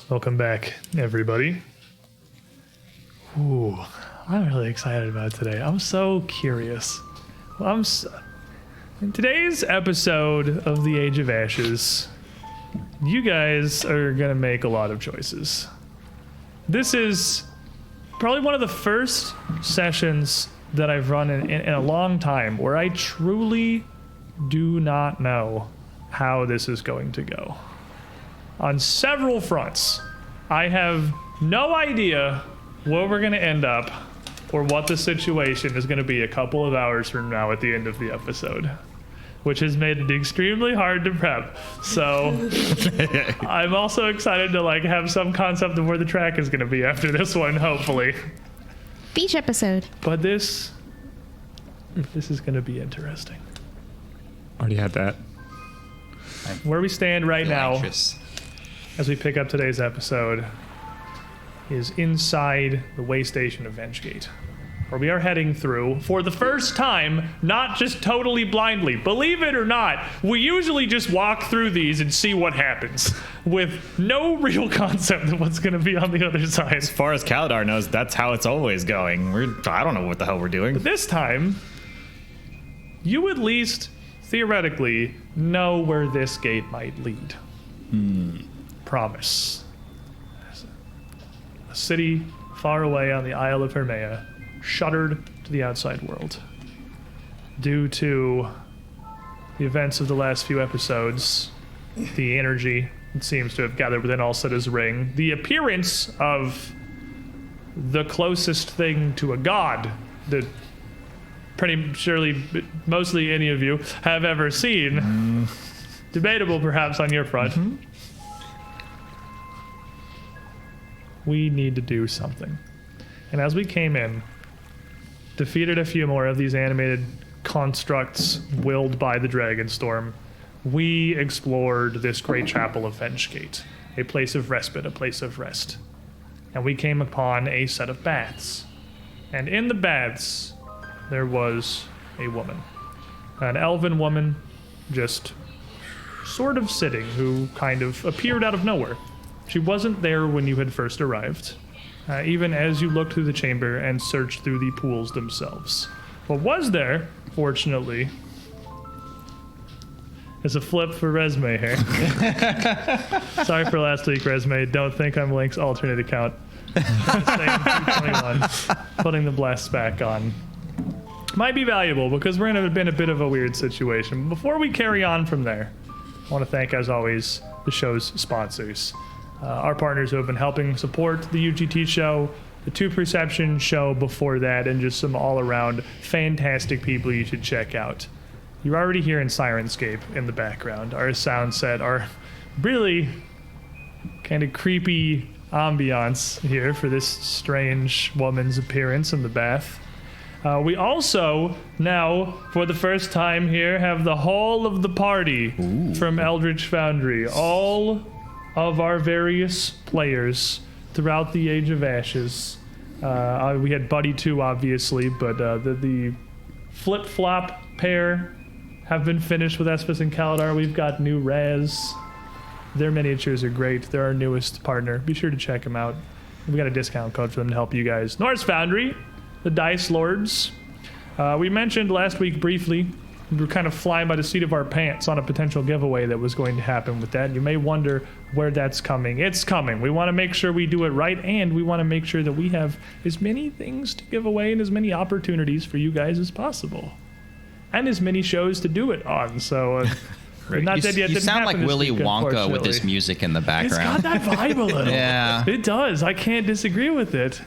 Welcome back, everybody. Ooh, I'm really excited about today. I'm so curious. In today's episode of The Age of Ashes, you guys are going to make a lot of choices. This is probably one of the first sessions that I've run in a long time where I truly do not know how this is going to go. On several fronts, I have no idea where we're going to end up or what the situation is going to be a couple of hours from now at the end of the episode, which has made it extremely hard to prep. So I'm also excited to have some concept of where the track is going to be after this one, hopefully. Beach episode. But this is going to be interesting. Already had that. Where we stand right now, anxious. as we pick up today's episode, is inside the way station of Vengegate, where we are heading through for the first time, not just totally blindly. Believe it or not, we usually just walk through these and see what happens with no real concept of what's going to be on the other side. As far as Kaladar knows, that's how it's always going. I don't know what the hell we're doing. But this time, you at least theoretically know where this gate might lead. Promise. A city far away on the Isle of Hermea, shuttered to the outside world. Due to the events of the last few episodes, the energy that seems to have gathered within Alcetta's ring, the appearance of the closest thing to a god that pretty surely mostly any of you have ever seen. Debatable perhaps on your front. We need to do something. And as we came in, defeated a few more of these animated constructs willed by the Dragonstorm, we explored this great chapel of Vengegate, a place of respite, a place of rest. And we came upon a set of baths. And in the baths, there was a woman. An elven woman, just sort of sitting, who kind of appeared out of nowhere. She wasn't there when you had first arrived, even as you looked through the chamber and searched through the pools themselves. What was there, fortunately, is a flip for Resume here. Sorry for last week, Resume. Don't think I'm Link's alternate account. Just saying 221, putting the blasts back on. Might be valuable because we're in a bit of a weird situation. Before we carry on from there, I want to thank, as always, the show's sponsors. Our partners who have been helping support the UGT show, the Two Perception show before that, and just some all-around fantastic people you should check out. You're already hearing Sirenscape in the background. Our sound set, our really kind of creepy ambiance here for this strange woman's appearance in the bath. We also, now, for the first time here, have the whole of the party from Eldritch Foundry. All of our various players throughout the Age of Ashes. We had Buddy too, obviously, but the flip-flop pair have been finished with Espis and Kaladar. We've got new Raz. Their miniatures are great. They're our newest partner. Be sure to check them out. We got a discount code for them to help you guys. Norse Foundry, the Dice Lords. We mentioned last week briefly, we were kind of flying by the seat of our pants on a potential giveaway that was going to happen with that. You may wonder where that's coming. It's coming. We want to make sure we do it right, and we want to make sure that we have as many things to give away and as many opportunities for you guys as possible. And as many shows to do it on. So, not dead yet. You sound like Willy Wonka with this music in the background. It's got that vibe a little. Yeah. It does. I can't disagree with it.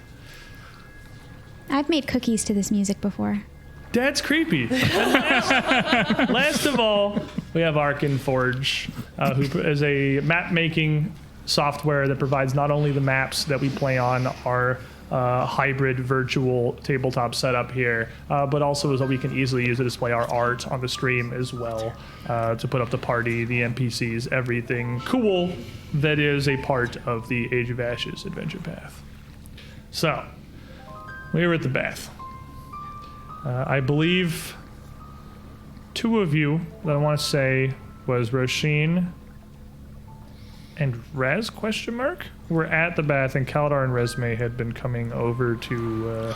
I've made cookies to this music before. That's creepy. Last of all, we have Arkin Forge, who is a map-making software that provides not only the maps that we play on our hybrid virtual tabletop setup here, but also is that we can easily use to display our art on the stream as well, to put up the party, the NPCs, everything cool that is a part of the Age of Ashes adventure path. So, we were at the bath. I believe two of you that I want to say was Roisin and Raz were at the bath, and Kaldar and Resme had been coming over to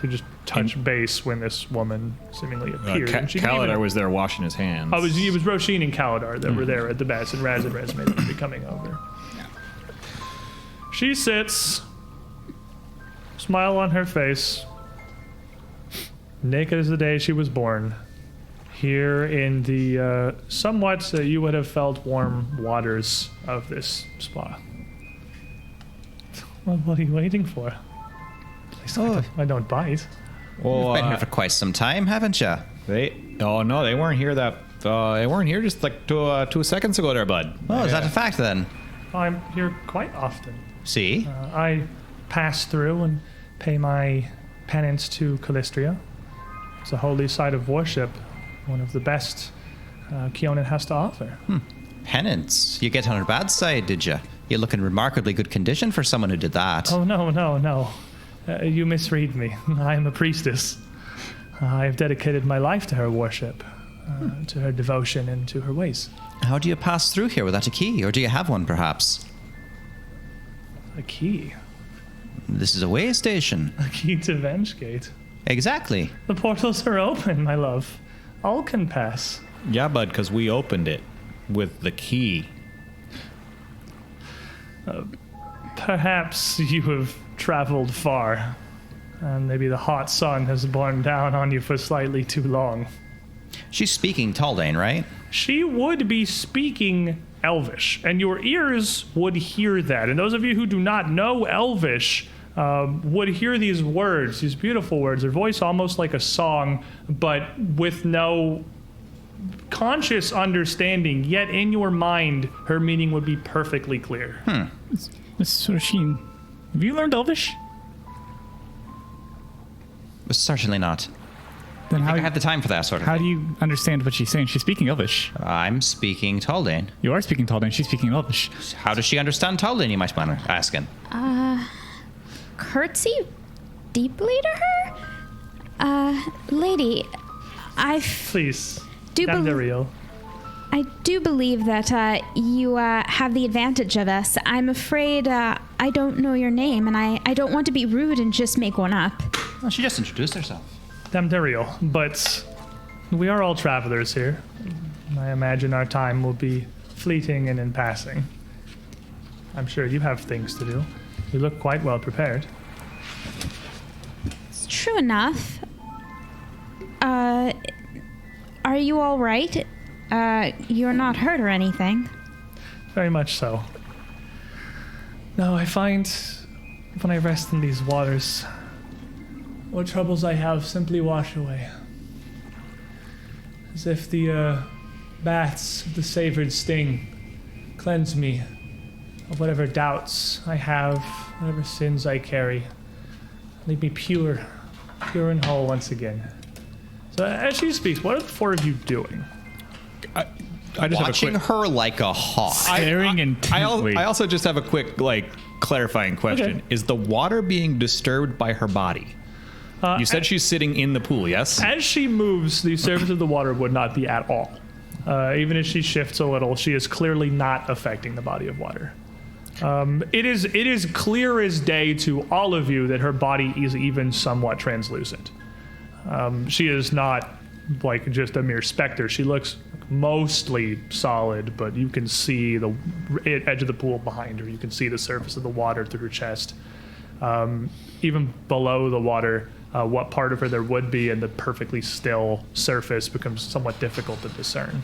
just touch base when this woman seemingly appeared. And she didn't Kaladar even- was there washing his hands. it was Roshin and Kaldar that were there at the bath, and Raz and Resme that would be coming over. She sits, smile on her face, naked as the day she was born, here in the somewhat you would have felt warm waters of this spa. Well, what are you waiting for? At least I don't bite. Well, Been here for quite some time, haven't you? they weren't here they weren't here just like 2 seconds ago there, bud. Oh, is that a fact then? I'm here quite often. See? I pass through and pay my penance to Callistria. It's a holy site of worship, one of the best Keonan has to offer. Penance. You get on her bad side, did you? You look in remarkably good condition for someone who did that. Oh, no. You misread me. I am a priestess. I have dedicated my life to her worship, to her devotion, and to her ways. How do you pass through here without a key? Or do you have one, perhaps? A key? This is a way station. A key to Vengegate. Exactly. The portals are open, my love. All can pass. Yeah, bud, because we opened it with the key. Perhaps you have traveled far, and maybe the hot sun has borne down on you for slightly too long. She's speaking Taldane, right? She would be speaking Elvish, and your ears would hear that. And those of you who do not know Elvish would hear these words, these beautiful words, her voice almost like a song, but with no conscious understanding, yet in your mind, her meaning would be perfectly clear. Miss Roshin, have you learned Elvish? Certainly not. Then I have the time for that sort of how thing. do you understand what she's saying? She's speaking Elvish. I'm speaking Taldane. You are speaking Taldane. She's speaking Elvish. How does she understand Taldane, you might want to asking? Curtsy deeply to her? Lady, Please, do believe Dandariel. I do believe that you have the advantage of us. I'm afraid I don't know your name, and I don't want to be rude and just make one up. Well, she just introduced herself. Dandariel, but we are all travelers here. I imagine our time will be fleeting and in passing. I'm sure you have things to do. You look quite well prepared. It's true enough. Are you all right? You're not hurt or anything. Very much so. No, I find when I rest in these waters, what troubles I have simply wash away. As if the baths of the savored sting cleanse me of whatever doubts I have, whatever sins I carry. Leave me pure and whole once again. So as she speaks, what are the four of you doing? I just Watching have a quick, her like a hawk. Staring intently. I also just have a quick, clarifying question. Okay. Is the water being disturbed by her body? You said she's sitting in the pool, yes? As she moves, the surface of the water would not be at all. Even as she shifts a little, she is clearly not affecting the body of water. It is clear as day to all of you that her body is even somewhat translucent. She is not like just a mere specter. She looks mostly solid, but you can see the edge of the pool behind her. You can see the surface of the water through her chest. Even below the water, what part of her there would be in the perfectly still surface becomes somewhat difficult to discern.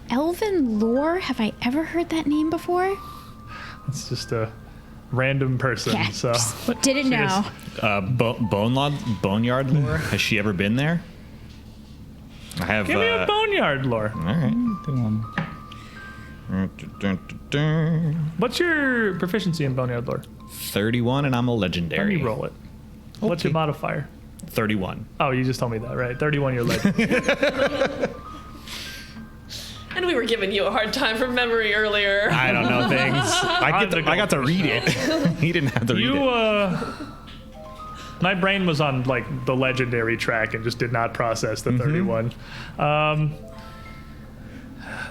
Elven lore? Have I ever heard that name before? It's just a random person. Yeah, So just didn't she know. Boneyard lore? Has she ever been there? I have. Give me a boneyard lore. All right. What's your proficiency in boneyard lore? 31, and I'm a Let legendary. me roll it. What's your modifier? 31. Oh, you just told me that, right? 31, you're legend. And we were giving you a hard time from memory earlier. I don't know things. I got to read it. He didn't have to read it. My brain was on like the legendary track and just did not process the 31.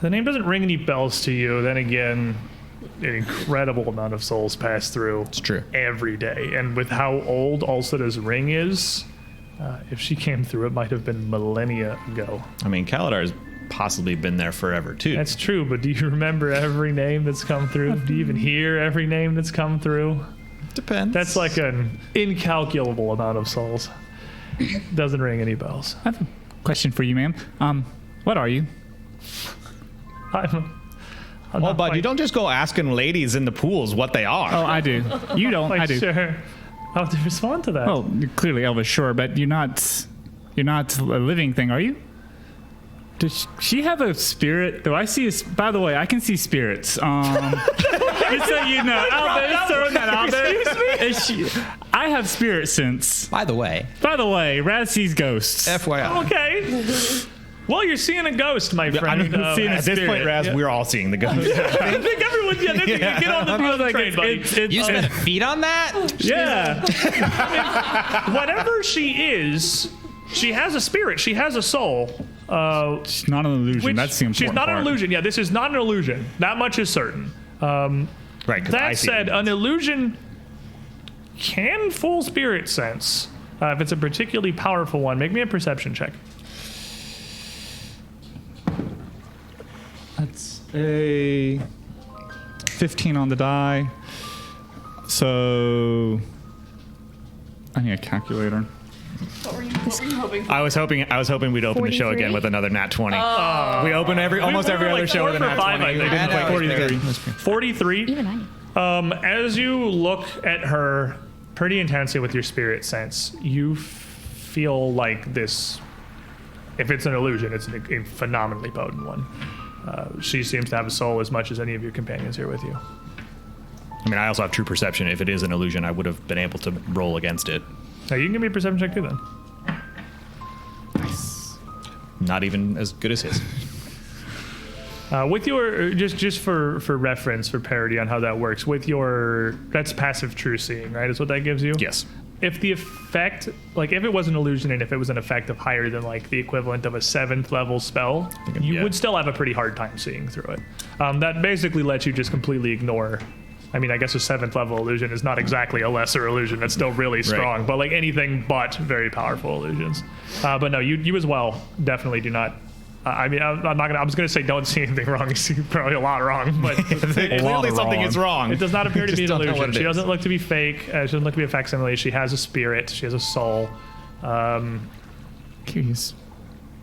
The name doesn't ring any bells to you. Then again, an incredible amount of souls pass through. It's true. Every day. And with how old Ulcida's ring is, if she came through, it might have been millennia ago. I mean, Kaladar's possibly been there forever, too. That's true, but do you remember every name that's come through? Do you even hear every name that's come through? Depends. That's like an incalculable amount of souls. Doesn't ring any bells. I have a question for you, ma'am. What are you? I'm Well, not bud, quite- you don't just go asking ladies in the pools what they are. Oh, I do. You don't. quite I do. sure how to respond to that. Well, you're clearly Elvis, sure, but you're not a living thing, are you? Does she have a spirit? Though I see. By the way, I can see spirits. Just so you know, Albert, just throwing that out there. I have spirit sense. By the way, Raz sees ghosts. FYI. Okay. Well, you're seeing a ghost, my friend. I'm seeing a At this spirit. point, Raz, we're all seeing the ghost. I think everyone, get on the train, buddy. You spent a feet on that? Yeah. Whatever she is, she has a spirit. She has a soul. She's not an illusion. Which- That's the important She's not part. an illusion. Yeah, this is not an illusion. That much is certain. Right. 'Cause I That see said, it. an illusion can fool spirit sense. If it's a particularly powerful one, make me a perception check. That's a 15 on the die. So I need a calculator. What were you hoping for? I was hoping we'd open the show 43? again with another nat 20. We open almost we every were other like show with a 4 nat for 5, 20. I We think. didn't Yeah, play no, it's 43. 43. Even I. As you look at her pretty intensely with your spirit sense, you feel like this. If it's an illusion, it's a phenomenally potent one. She seems to have a soul as much as any of your companions here with you. I mean, I also have true perception. If it is an illusion, I would have been able to roll against it. Now you can give me a perception check too, then. Not even as good as his. With your just for reference, for parody on how that works, with your that's passive true seeing, right? Is what that gives you. Yes. If the effect, like if it was an illusion and if it was an effect of higher than like the equivalent of a 7th level spell, you yeah. would still have a pretty hard time seeing through it. That basically lets you just completely ignore. I mean, I guess a 7th level illusion is not exactly a lesser illusion. It's still really strong, but like anything but very powerful illusions. But no, you as well definitely do not. I mean, I'm not gonna. I was gonna say don't see anything wrong. You see probably a lot wrong, but Clearly something is wrong. it does not appear to be an Just don't know what illusion. it She is. doesn't look to be fake. She doesn't look to be a facsimile. She has a spirit. She has a soul. Curious.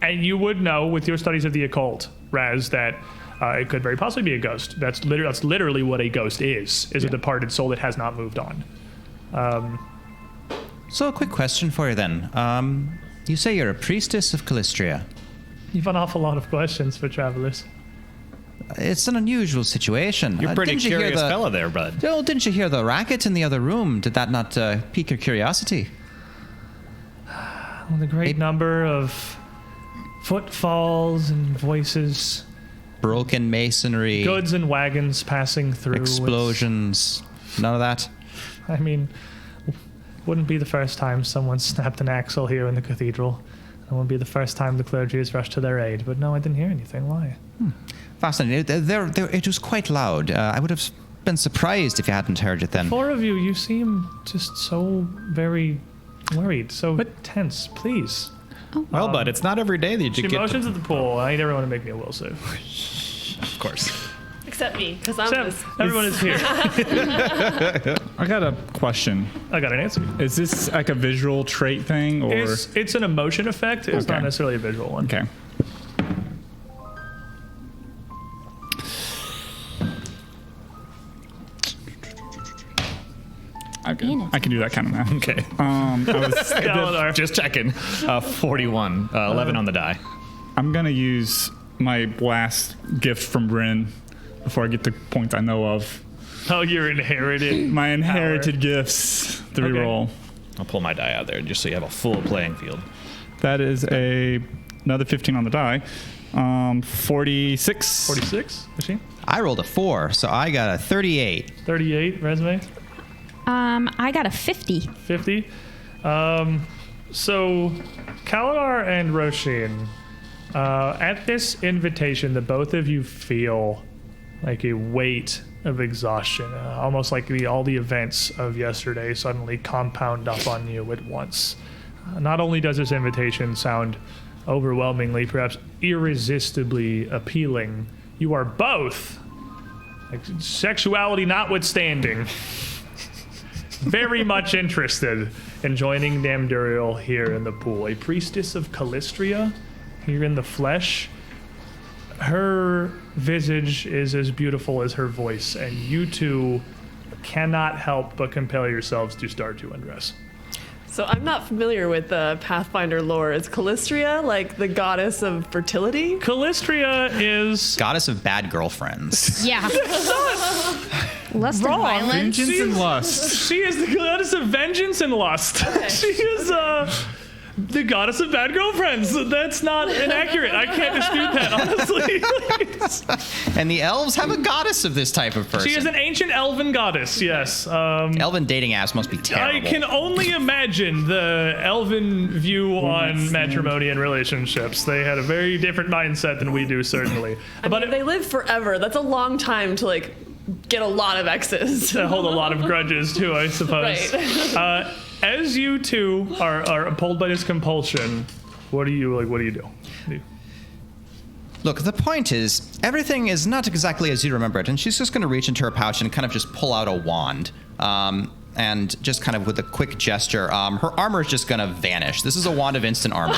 And you would know with your studies of the occult, Raz, that it could very possibly be a ghost. That's literally what a ghost is a departed soul that has not moved on. So a quick question for you then. You say you're a priestess of Calistria. You've an awful lot of questions for travelers. It's an unusual situation. You're a pretty Didn't you hear curious fella there, bud. Oh, didn't you hear the racket in the other room? Did that not pique your curiosity? The great number of footfalls and voices, Broken masonry, goods and wagons passing through. explosions, none of that? I mean, wouldn't be the first time someone snapped an axle here in the cathedral. It wouldn't be the first time the clergy has rushed to their aid. But no, I didn't hear anything. Why? Fascinating. It was quite loud. I would have been surprised if you hadn't heard it then. 4 of you, you seem just so very worried, so tense. Please. Well, bud, it's not every day that you She get to, motions at the pool. I need everyone to make me a will save. of course. Except me, because I'm Except this. everyone is here. I got a question. I got an answer. Is this like a visual trait thing, or It's an emotion effect. It's not Okay. necessarily a visual one. okay? I can do that kind of math. Okay. I was, Galadar. Just checking. 41. 11 on the die. I'm gonna use my last gift from Bryn before I get the points I know of. Oh, you're inherited. My inherited gifts. The Okay. reroll. I'll pull my die out there just so you have a full playing field. That is another 15 on the die. 46. 46, machine. I rolled a 4, so I got a 38. 38, resume. I got a 50. 50. So, Kaladar and Roshin, at this invitation, the both of you feel like a weight of exhaustion, almost like all the events of yesterday suddenly compound up on you at once. Not only does this invitation sound overwhelmingly, perhaps irresistibly appealing, you are both, like, sexuality notwithstanding, very much interested in joining Damduriel here in the pool. A priestess of Calistria here in the flesh. Her visage is as beautiful as her voice, and you two cannot help but compel yourselves to start to undress. So I'm not familiar with the Pathfinder lore. Is Calistria like the goddess of fertility? Calistria is Goddess of bad girlfriends. Yeah. Lust and Wrong. violence. Vengeance and lust. She is the goddess of vengeance and lust. Okay. She is the goddess of bad girlfriends. That's not inaccurate. I can't dispute that, honestly. And the elves have a goddess of this type of person. She is an ancient elven goddess, yes. Elven dating apps must be terrible. I can only imagine the elven view on matrimony and relationships. They had a very different mindset than we do, certainly. I mean, they live forever. That's a long time to like get a lot of exes. To hold a lot of grudges, too, I suppose. Right. As you two are pulled by this compulsion, what do you do? Look, the point is, everything is not exactly as you remember it, and she's just going to reach into her pouch and kind of just pull out a wand. And just kind of with a quick gesture, her armor is just going to vanish. This is a wand of instant armor.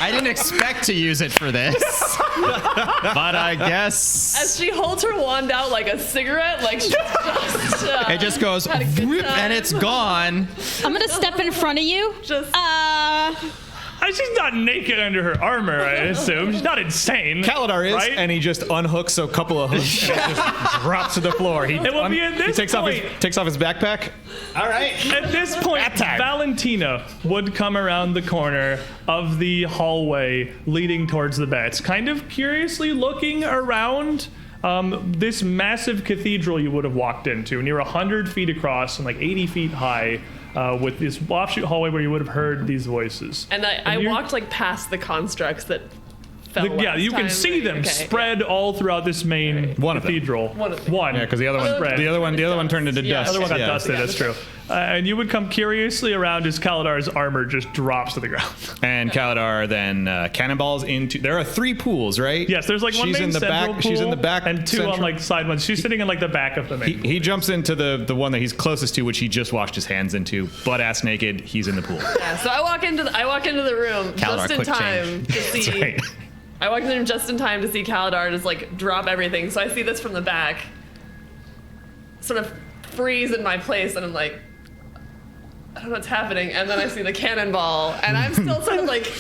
I didn't expect to use it for this, but I guess... As she holds her wand out like a cigarette, like she just... it just goes, had a good whoop, time. and it's gone. I'm gonna step in front of you. Just- She's not naked under her armor, I assume. She's not insane. Kaladar is, right? and he just unhooks a couple of hooks and it just drops to the floor. He, It will be at this takes point. takes off his backpack. All right. At this point, Valentina would come around the corner of the hallway leading towards the beds, kind of curiously looking around this massive cathedral you would have walked into, near 100 feet across and like 80 feet high, with this offshoot hallway where you would have heard these voices. And I walked like past the constructs that fell Yeah, last you can time. see them Okay, spread all throughout this main One of them. cathedral. One of them. One. Yeah, because the other one, Spread. the other one turned into Yeah. dust. The other one got Yeah. dusted, that's true. And you would come curiously around as Kaladar's armor just drops to the ground. And Kaladar then cannonballs into. There are 3 pools, right? Yes, there's like one She's main in the central back. pool She's in the back. and 2 on central. like side ones. She's sitting in like the back of the main pool. He jumps into the one that he's closest to, which he just washed his hands into, butt ass naked. He's in the pool. Yeah, so I walk into the room Kaladar, just in quick time to see. Right. I walked in the room just in time to see Kaladar just like drop everything. So I see this from the back, sort of freeze in my place, and I'm like, I don't know what's happening. And then I see the cannonball, and I'm still sort of like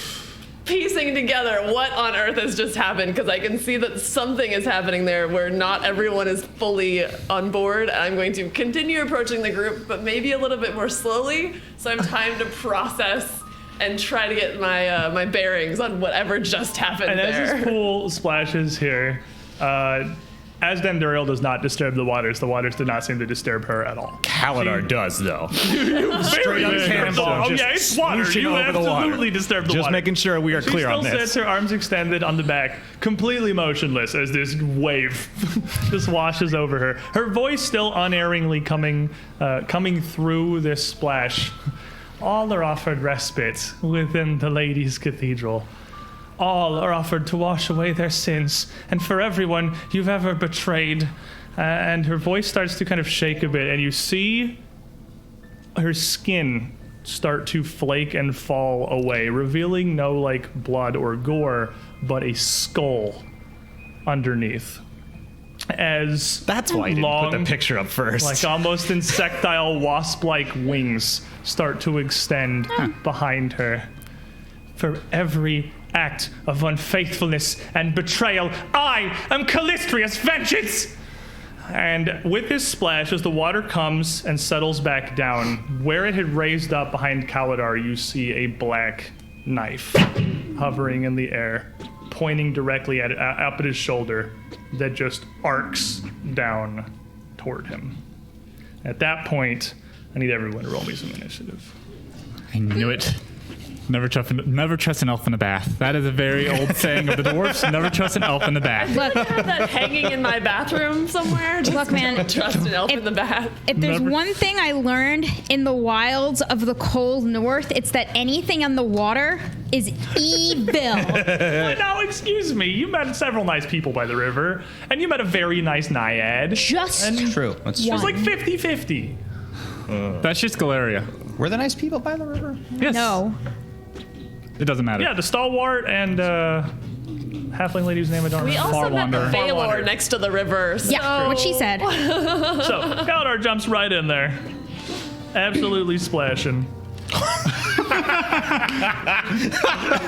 piecing together what on earth has just happened, because I can see that something is happening there where not everyone is fully on board. And I'm going to continue approaching the group, but maybe a little bit more slowly, so I'm time to process and try to get my my bearings on whatever just happened And there. as this pool splashes here, as Damduriel does not disturb the waters did not seem to disturb her at all. Kaladar does, though. Straight up cannonball, Oh just yeah, it's water. swooshing You over the water. absolutely disturb the Just water. making sure we are She clear still on this. sits, her arms extended on the back, completely motionless as this wave just washes over her. Her voice still unerringly coming through this splash. All are offered respite within the Ladies' Cathedral. All are offered to wash away their sins, and for everyone you've ever betrayed. And her voice starts to kind of shake a bit, and you see her skin start to flake and fall away, revealing no like blood or gore, but a skull underneath. As That's why I didn't put the picture up first. like almost insectile wasp-like wings start to extend behind her. For every act of unfaithfulness and betrayal, I am Calistria's vengeance! And with this splash, as the water comes and settles back down, where it had raised up behind Kaladar, you see a black knife hovering in the air, pointing directly at up at his shoulder, that just arcs down toward him. At that point, I need everyone to roll me some initiative. I knew it. Never trust an elf in a bath. That is a very old saying of the dwarves. Never trust an elf in the bath. I have that hanging in my bathroom somewhere. Just Look, man, trust an elf in the bath. if there's one thing I learned in the wilds of the cold north, it's that anything on the water is evil. Well, now, excuse me. You met several nice people by the river, and you met a very nice naiad. Just True. That's It true. was like 50-50. That's just Galeria. Were the nice people by the river? Yes. no. It doesn't matter. Yeah, the stalwart and halfling lady whose name I don't We remember. also met the Far Valor Wanderer. next to the river. So. Yeah, what she said. So, Kaladar jumps right in there. Absolutely splashing.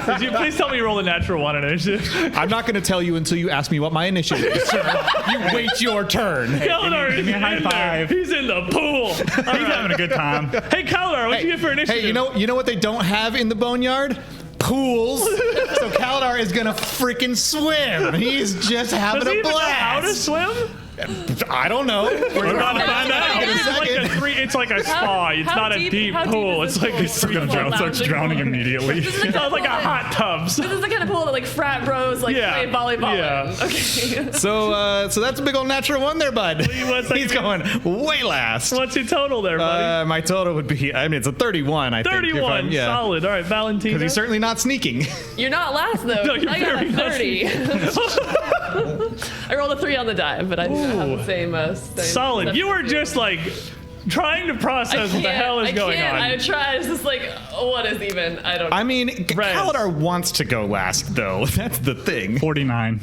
Could you please tell me you roll a natural 1 initiative? I'm not going to tell you until you ask me what my initiative is, sir. You wait your turn. Kaladar give me is a high in five. there. He's in the pool. He's having a good time. Hey, Kaladar, what'd you get for initiative? Hey, you know what they don't have in the boneyard? Pools. So Kaladar is gonna freaking swim. He's just having Does he a even know how to blast. swim? I don't know. We're about to find out. in a It's like second. it's like a spa. It's how not a deep- deep how deep pool. is It's this like a pool? swimming We're pool. Starts drowning immediately. It's like a hot tub. This is the kind of pool that like frat bros like Yeah. play volleyball Yeah. in. Okay. So that's a big old natural 1 there, bud. what's that He's gonna going way last. What's your total there, buddy? My total would be, it's a 31, I think. 31. Solid. All right, Valentina. Because he's certainly not sneaking. You're not last though. No, you're I got very a 30. I rolled a 3 on the die, but I do not have the same. Solid. You were just like trying to process what the hell is going on. I tried. It's just like, what is even? I don't know. I mean, Rez. Kaladar wants to go last, though. That's the thing. 49.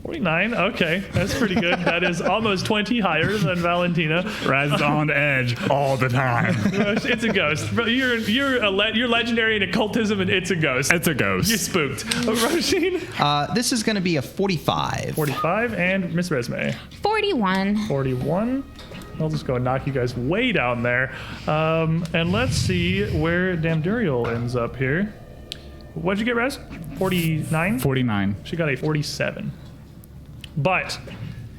49. Okay, that's pretty good. That is almost 20 higher than Valentina. Raz is on edge all the time. It's a ghost. You're legendary in occultism, and it's a ghost. It's a ghost. You're spooked. Roisin? This is going to be a 45. 45, and Miss Resme. 41. 41. I'll just go and knock you guys way down there. And let's see where Damduriel ends up here. What'd you get, Res? 49? 49. She got a 47. But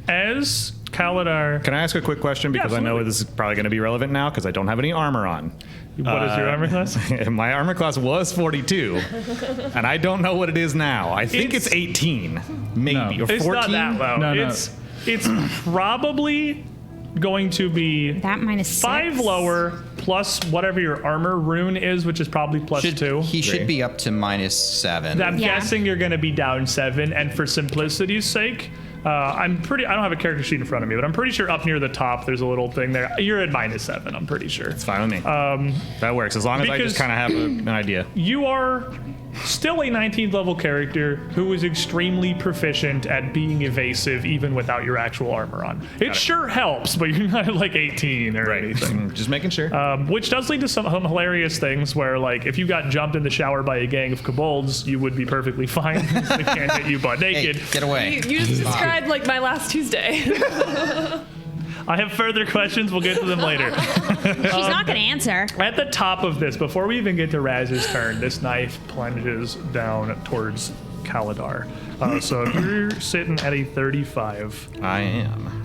as Kaladar... Can I ask a quick question? Because I know absolutely. this is probably going to be relevant now because I don't have any armor on. What is your armor class? My armor class was 42, and I don't know what it is now. I think it's 18, maybe, No. or 14. It's not that low. No. It's probably going to be That minus 5 6. lower plus whatever your armor rune is, which is probably plus 2. He should be up to -7. I'm Yeah. guessing you're going to be down 7, and for simplicity's sake, I don't have a character sheet in front of me, but I'm pretty sure up near the top there's a little thing there. You're at -7, I'm pretty sure. It's fine with me. That works, as long as I because- just kind of have an idea. You are still a 19th level character who is extremely proficient at being evasive even without your actual armor on. It sure helps, but you're not at like 18 or anything. Just making sure. Which does lead to some hilarious things where, like, if you got jumped in the shower by a gang of kobolds, you would be perfectly fine because they can't hit you butt Hey, naked. get away. You just described like my last Tuesday. I have further questions. We'll get to them later. She's not going to answer. At the top of this, before we even get to Raz's turn, this knife plunges down towards Kaladar. So if you're sitting at a 35, I am.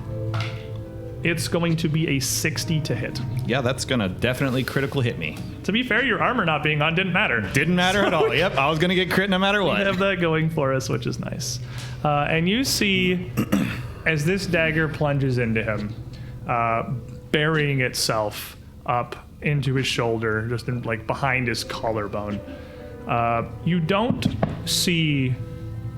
it's going to be a 60 to hit. Yeah, that's going to definitely critical hit me. To be fair, your armor not being on didn't matter. Didn't matter at all. Yep, I was going to get crit no matter We what. have that going for us, which is nice. And you see, as this dagger plunges into him, burying itself up into his shoulder, just in, like behind his collarbone, you don't see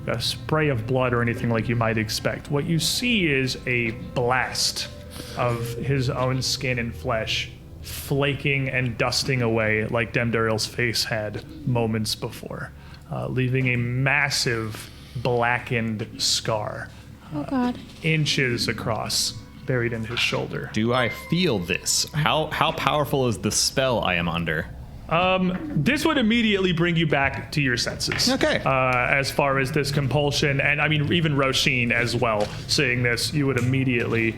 a spray of blood or anything like you might expect. What you see is a blast of his own skin and flesh flaking and dusting away like Damduriel's face had moments before, leaving a massive blackened scar Oh, God. inches across, buried in his shoulder. Do I feel this? How powerful is the spell I am under? This would immediately bring you back to your senses. Okay. As far as this compulsion, and I mean, even Roisin as well, seeing this, you would immediately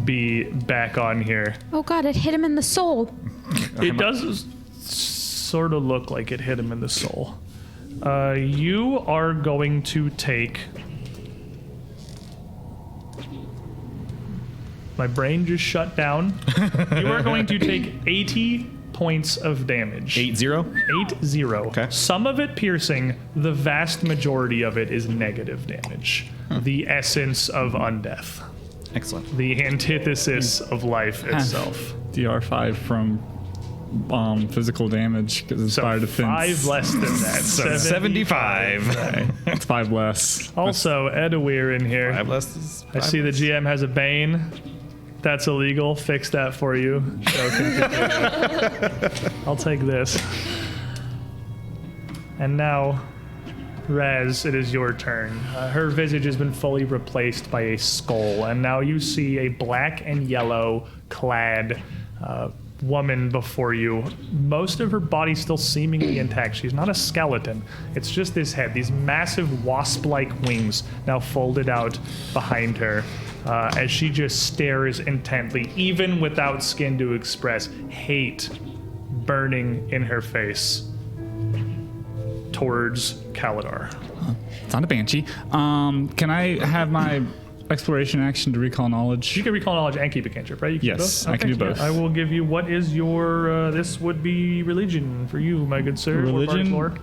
be back on here. Oh, God, it hit him in the soul. It does sort of look like it hit him in the soul. You are going to take... My brain just shut down. You are going to take 80 points of damage. 8-0. 8-0. Okay. Some of it piercing, the vast majority of it is negative damage. The essence of undeath. Excellent. The antithesis of life itself. DR5 from physical damage because it's So fire defense. 5 less than that. So 75. It's 5 less. Also, Edawir in here. 5 less is I see the GM has a Bane. That's illegal. Fix that for you. So I'll take this. And now, Raz, it is your turn. Her visage has been fully replaced by a skull, and now you see a black and yellow clad woman before you. Most of her body still seemingly intact. She's not a skeleton. It's just this head, these massive wasp-like wings now folded out behind her as she just stares intently, even without skin to express, hate burning in her face towards Kaladar. It's not a banshee. Can I have my exploration action to recall knowledge? You can recall knowledge and keep a cantrip, right? You can do Yes, both? I can do Okay, both. I will give you, what is your, this would be religion for you, my good sir. or bardic Religion? lore.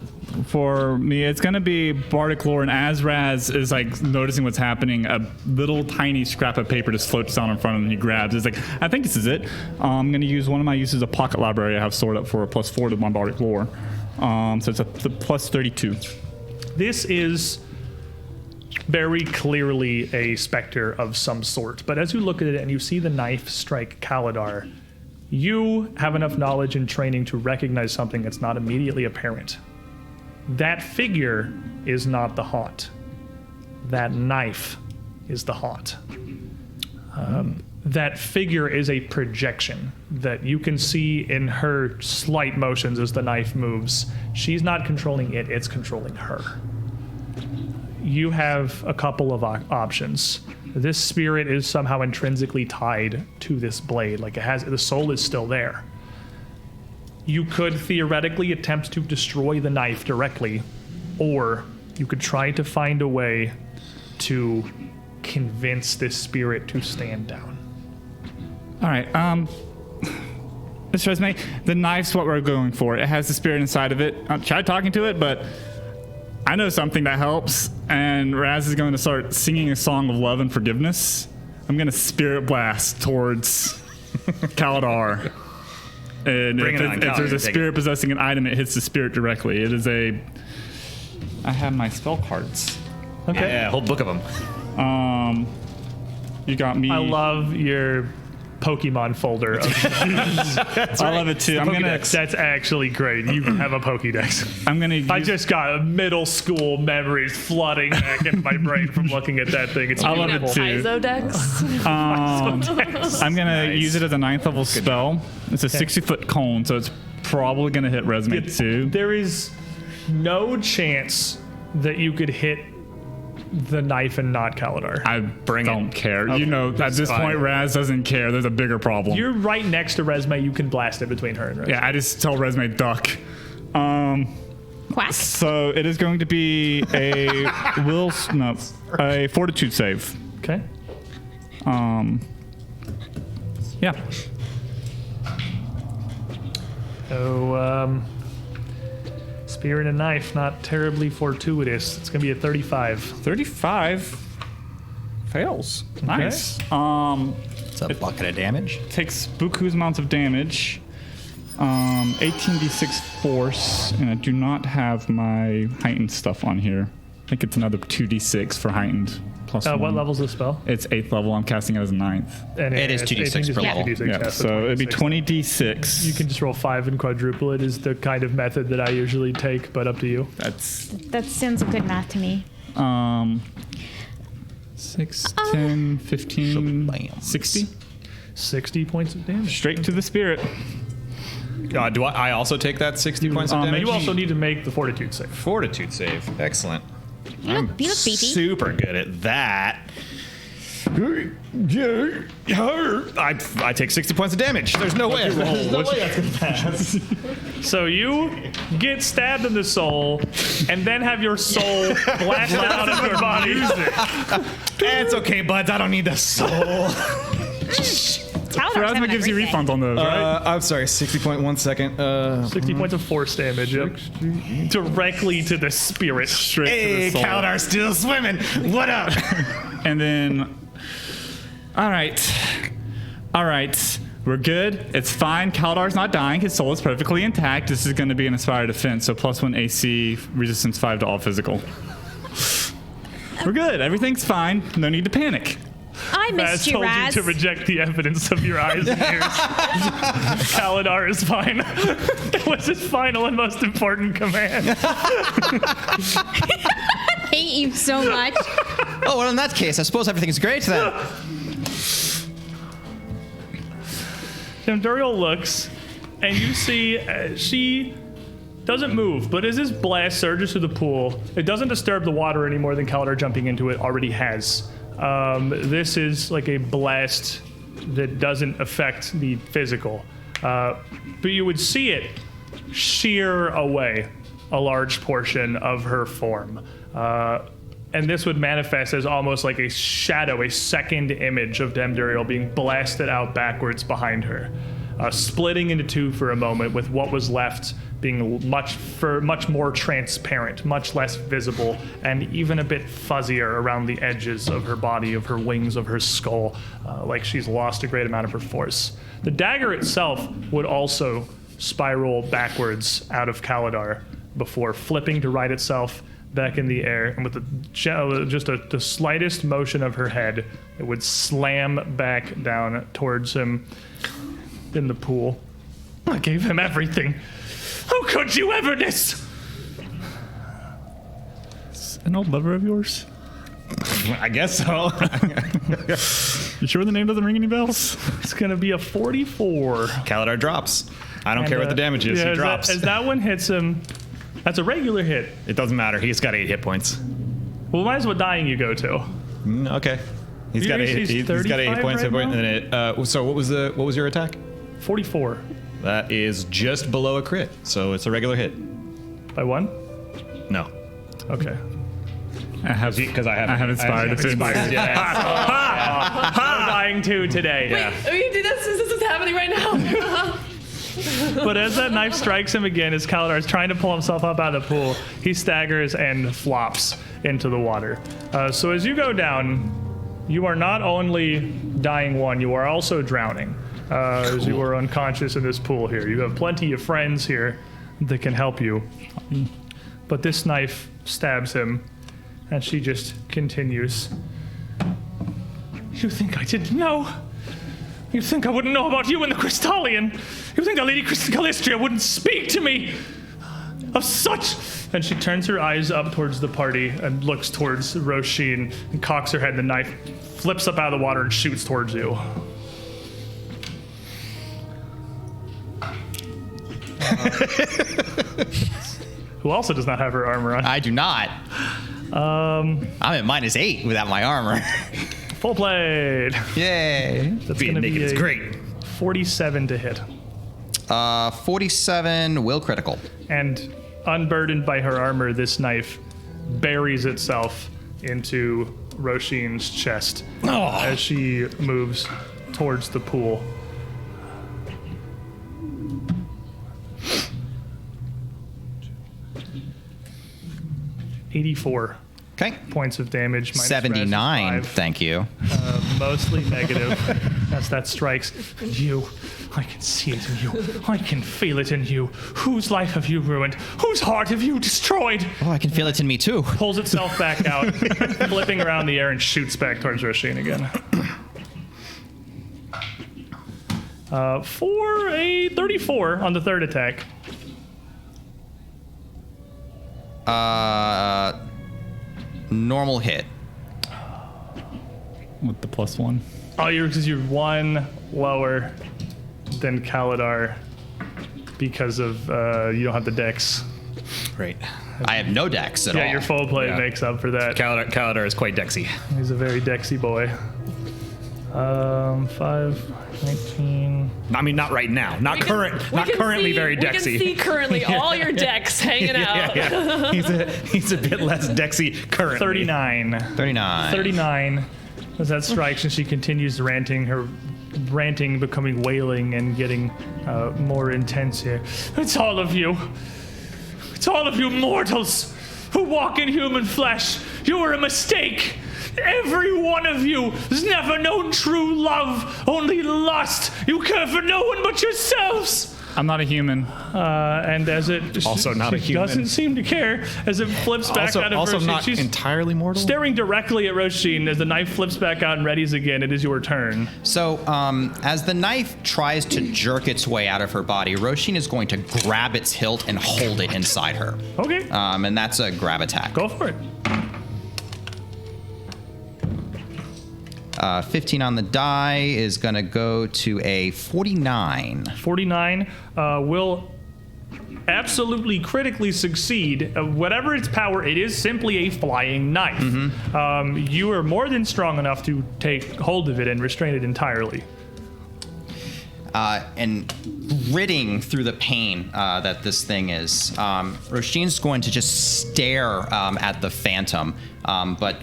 For me, it's going to be bardic lore, and as Raz is like noticing what's happening, a little tiny scrap of paper just floats down in front of him and he grabs. It's like, I think this is it. I'm going to use one of my uses of pocket library I have stored up for a +4 to my bardic lore. So it's a +32. This is very clearly a specter of some sort, but as you look at it and you see the knife strike Kaladar, you have enough knowledge and training to recognize something that's not immediately apparent. That figure is not the haunt. That knife is the haunt. That figure is a projection that you can see in her slight motions as the knife moves. She's not controlling it, it's controlling her. You have a couple of options. This spirit is somehow intrinsically tied to this blade, like it has, the soul is still there. You could theoretically attempt to destroy the knife directly, or you could try to find a way to convince this spirit to stand down. All right. This resume, the knife's what we're going for. It has the spirit inside of it. I tried talking to it, but I know something that helps, and Raz is going to start singing a song of love and forgiveness. I'm going to spirit blast towards Kaladar. And Bring it on, if Kaladar, there's a take spirit possessing an item, it hits the spirit directly. It is a... I have my spell cards. Okay. Yeah, whole book of them. You got me. I love your Pokemon folder. I love it too. I'm gonna. That's actually great. You have a Pokédex. I'm gonna. Use, I just got middle school memories flooding back into my brain from looking at that thing. It's I love it beautiful. too. Paizo I'm gonna use it as a 9th level spell. It's a 60-foot cone, so it's probably gonna hit Resme too. There is no chance that you could hit the knife and not Kaladar. I don't care. You know, at this fine. point, Raz doesn't care. There's a bigger problem. You're right next to Resme. You can blast it between her and Resme. Yeah, I just tell Resme duck. Quack. So it is going to be a fortitude save. Okay. Yeah. So, spear and a knife, not terribly fortuitous. It's going to be a 35. 35 fails. Nice. It's a bucket of damage. Takes buku's amounts of damage. 18d6 force, and I do not have my heightened stuff on here. I think it's another 2d6 for heightened. Plus What one. level's the spell? It's 8th level. I'm casting it as a 9th. And It is 2d6 per level. 2d6, Yeah, so it'd be 20d6. You can just roll 5 and quadruple it is the kind of method that I usually take, but up to you. That's That sounds good math to me. 6, 10, 15, Shabam. 60. 60 points of damage. Straight to the spirit. Do I also take that 60 points of damage? You also need to make the fortitude save. Fortitude save. Excellent. You look beefy. Super good at that. I take 60 points of damage. There's no way. There's no way that's gonna pass. So you get stabbed in the soul, and then have your soul blast out of your body. It's okay, buds. I don't need the soul. Kalador's Plasma having a gives you great day. refunds on those, right? I'm sorry, 60.1 second. 60 points of force damage. Yep. Directly to the spirit. Straight to Hey, the soul. Kaladar's still swimming. What up? And then, all right, we're good. It's fine. Kaldar's not dying. His soul is perfectly intact. This is going to be an inspired defense, so +1 AC, resistance 5 to all physical. We're good. Everything's fine. No need to panic. I Raz missed you, told Raz. you to reject the evidence of your eyes and ears. Kaladar is fine. That was his final and most important command. I hate you so much. Oh, well, in that case, I suppose everything's great then. Duriel looks, and you see she doesn't move, but as this blast surges through the pool, it doesn't disturb the water any more than Kaladar jumping into it already has. This is like a blast that doesn't affect the physical. But you would see it shear away a large portion of her form. And this would manifest as almost like a shadow, a second image of Demduriel being blasted out backwards behind her, splitting into two for a moment, with what was left being much more transparent, much less visible, and even a bit fuzzier around the edges of her body, of her wings, of her skull, like she's lost a great amount of her force. The dagger itself would also spiral backwards out of Kaladar before flipping to right itself back in the air, and with the slightest motion of her head, it would slam back down towards him in the pool. I gave him everything. How could you ever this? An old lover of yours? I guess so. You sure the name doesn't ring any bells? It's gonna be a 44. Kaladar drops. I don't And, care what the damage is. He drops. As that one hits him, that's a regular hit. It doesn't matter. He's got 8 hit points. Well, might as well dying you go to. Okay. He's Your got AC 8. is He's got 8 35 hit points. right And then so what was your attack? 44. That is just below a crit. So it's a regular hit. By one? No. Okay. I have inspired defense. No dying two today. We do this. This is happening right now. But as that knife strikes him again, as Kaladar is trying to pull himself up out of the pool, he staggers and flops into the water. So as you go down, you are not only dying one, you are also drowning. As you are unconscious in this pool here. You have plenty of friends here that can help you. But this knife stabs him, and she just continues. You think I didn't know? You think I wouldn't know about you and the Crystallian? You think the Lady Calistria wouldn't speak to me of such? And she turns her eyes up towards the party and looks towards Roshin and cocks her head, and the knife flips up out of the water and shoots towards you. Who also does not have her armor on. I do not. I'm at -8 without my armor. Full played. Yay. That's Being gonna naked be is a great. 47 to hit. 47 will critical. And unburdened by her armor, this knife buries itself into Roshin's chest as she moves towards the pool. .84 Okay. points of damage. minus 79. rest 5. Thank you. Mostly negative. As that strikes you. I can see it in you. I can feel it in you. Whose life have you ruined? Whose heart have you destroyed? Oh, I can feel it in me too. Pulls itself back out, flipping around the air, and shoots back towards Roshin again. For a 34 on the third attack. Normal hit. With the +1. Oh, you're one lower than Kaladar because of you don't have the dex. Great. I have no dex at all. Yeah, your full play makes up for that. Kaladar is quite dexy. He's a very dexy boy. 5, 19. I mean, not right now. Not We can currently see- very We can dexy. see currently all your decks hanging out. Yeah. He's a bit less dexy currently. 39. 39. 39. As that strikes and she continues ranting, her ranting becoming wailing and getting more intense here. It's all of you. It's all of you mortals who walk in human flesh. You were a mistake. Every one of you has never known true love, only lust. You care for no one but yourselves. I'm not a human. And as it Also not a she human. doesn't seem to care as it flips back out of Also Roisin. not She's entirely mortal. staring directly at Roisin as the knife flips back out and readies again. It is your turn. So, as the knife tries to jerk its way out of her body, Roisin is going to grab its hilt and hold it inside her. Okay, And that's a grab attack. go for it. 15 on the die is going to go to a 49. 49 will absolutely critically succeed. Whatever its power, it is simply a flying knife. You are more than strong enough to take hold of it and restrain it entirely. And gritting through the pain that this thing is, Roisin's going to just stare at the phantom, but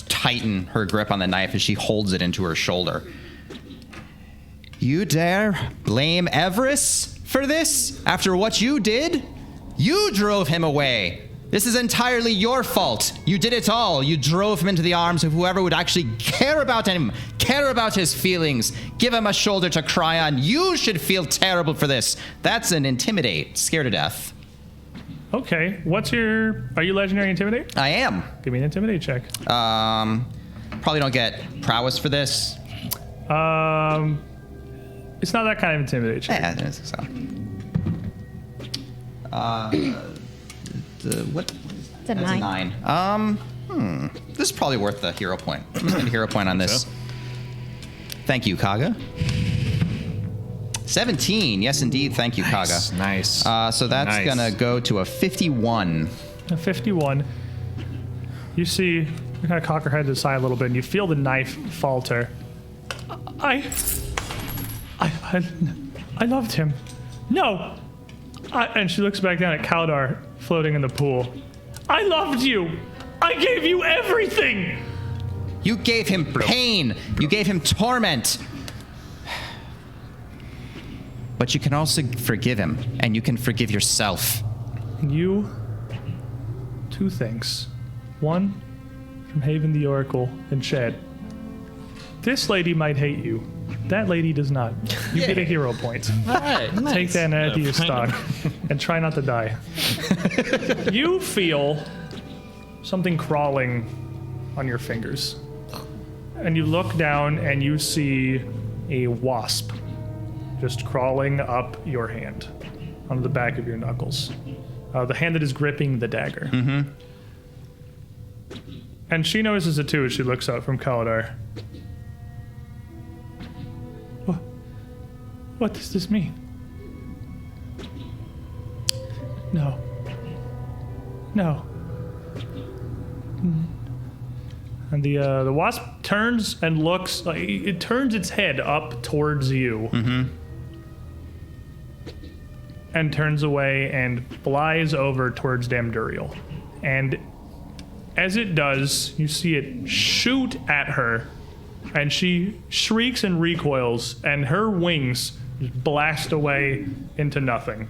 tighten her grip on the knife as she holds it into her shoulder. You dare blame Everest for this? After what you did? You drove him away. This is entirely your fault. You did it all. You drove him into the arms of whoever would actually care about him, care about his feelings, give him a shoulder to cry on. You should feel terrible for this. That's an intimidate. Scare to death. Okay, are you legendary intimidate? I am. Give me an intimidate check. Probably don't get prowess for this. It's not that kind of intimidate check. Yeah, it is, so. What? It's a That's a 9. This is probably worth the hero point. I'm gonna spend a hero point on this. Thank you, Kaga. 17. Yes, indeed. Thank you, Kaga. Nice. So that's Nice. gonna go to a 51. A 51. You see, you kind of cock her head to the side a little bit, and you feel the knife falter. I loved him. No. And she looks back down at Kaldar floating in the pool. I loved you. I gave you everything. You gave him pain. You gave him torment. But you can also forgive him, and you can forgive yourself. You, two things. One, from Haven the Oracle and Chet. This lady might hate you. That lady does not. You get a hero point. All right. Take that and add it to your stock. And try not to die. You feel something crawling on your fingers. And you look down and you see a wasp just crawling up your hand onto the back of your knuckles. The hand that is gripping the dagger. Mm-hmm. And she notices it too as she looks up from Kaldar. What does this mean? No. And the wasp turns and looks. It turns its head up towards you. Mm-hmm. And turns away and flies over towards Damduriel. And as it does, you see it shoot at her, and she shrieks and recoils, and her wings just blast away into nothing.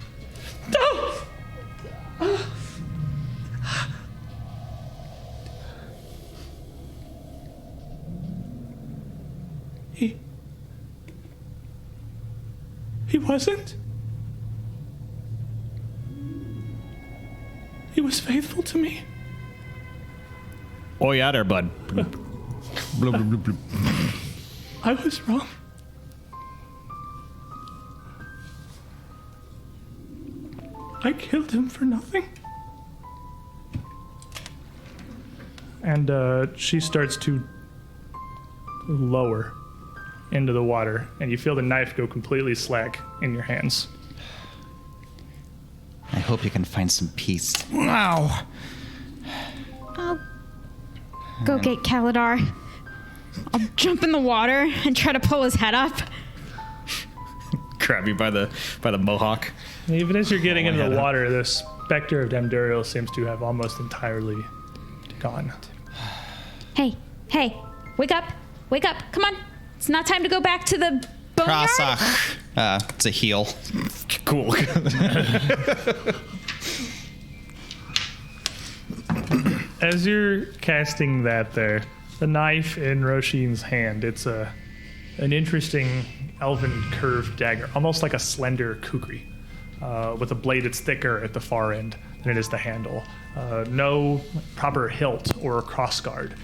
He wasn't. He was faithful to me. Oh yeah, there, bud. I was wrong. I killed him for nothing. And she starts to lower into the water, and you feel the knife go completely slack in your hands. I hope you can find some peace. Wow. I'll go get Kaldar. I'll jump in the water and try to pull his head up. Grab you by the mohawk. And even as you're getting into the water, the specter of Damduriel seems to have almost entirely gone. Hey, wake up, come on. It's not time to go back to the boneyard? It's a heal. Cool. As you're casting that there, the knife in Roshin's hand, it's an interesting elven curved dagger, almost like a slender kukri, with a blade that's thicker at the far end than it is the handle. No proper hilt or crossguard,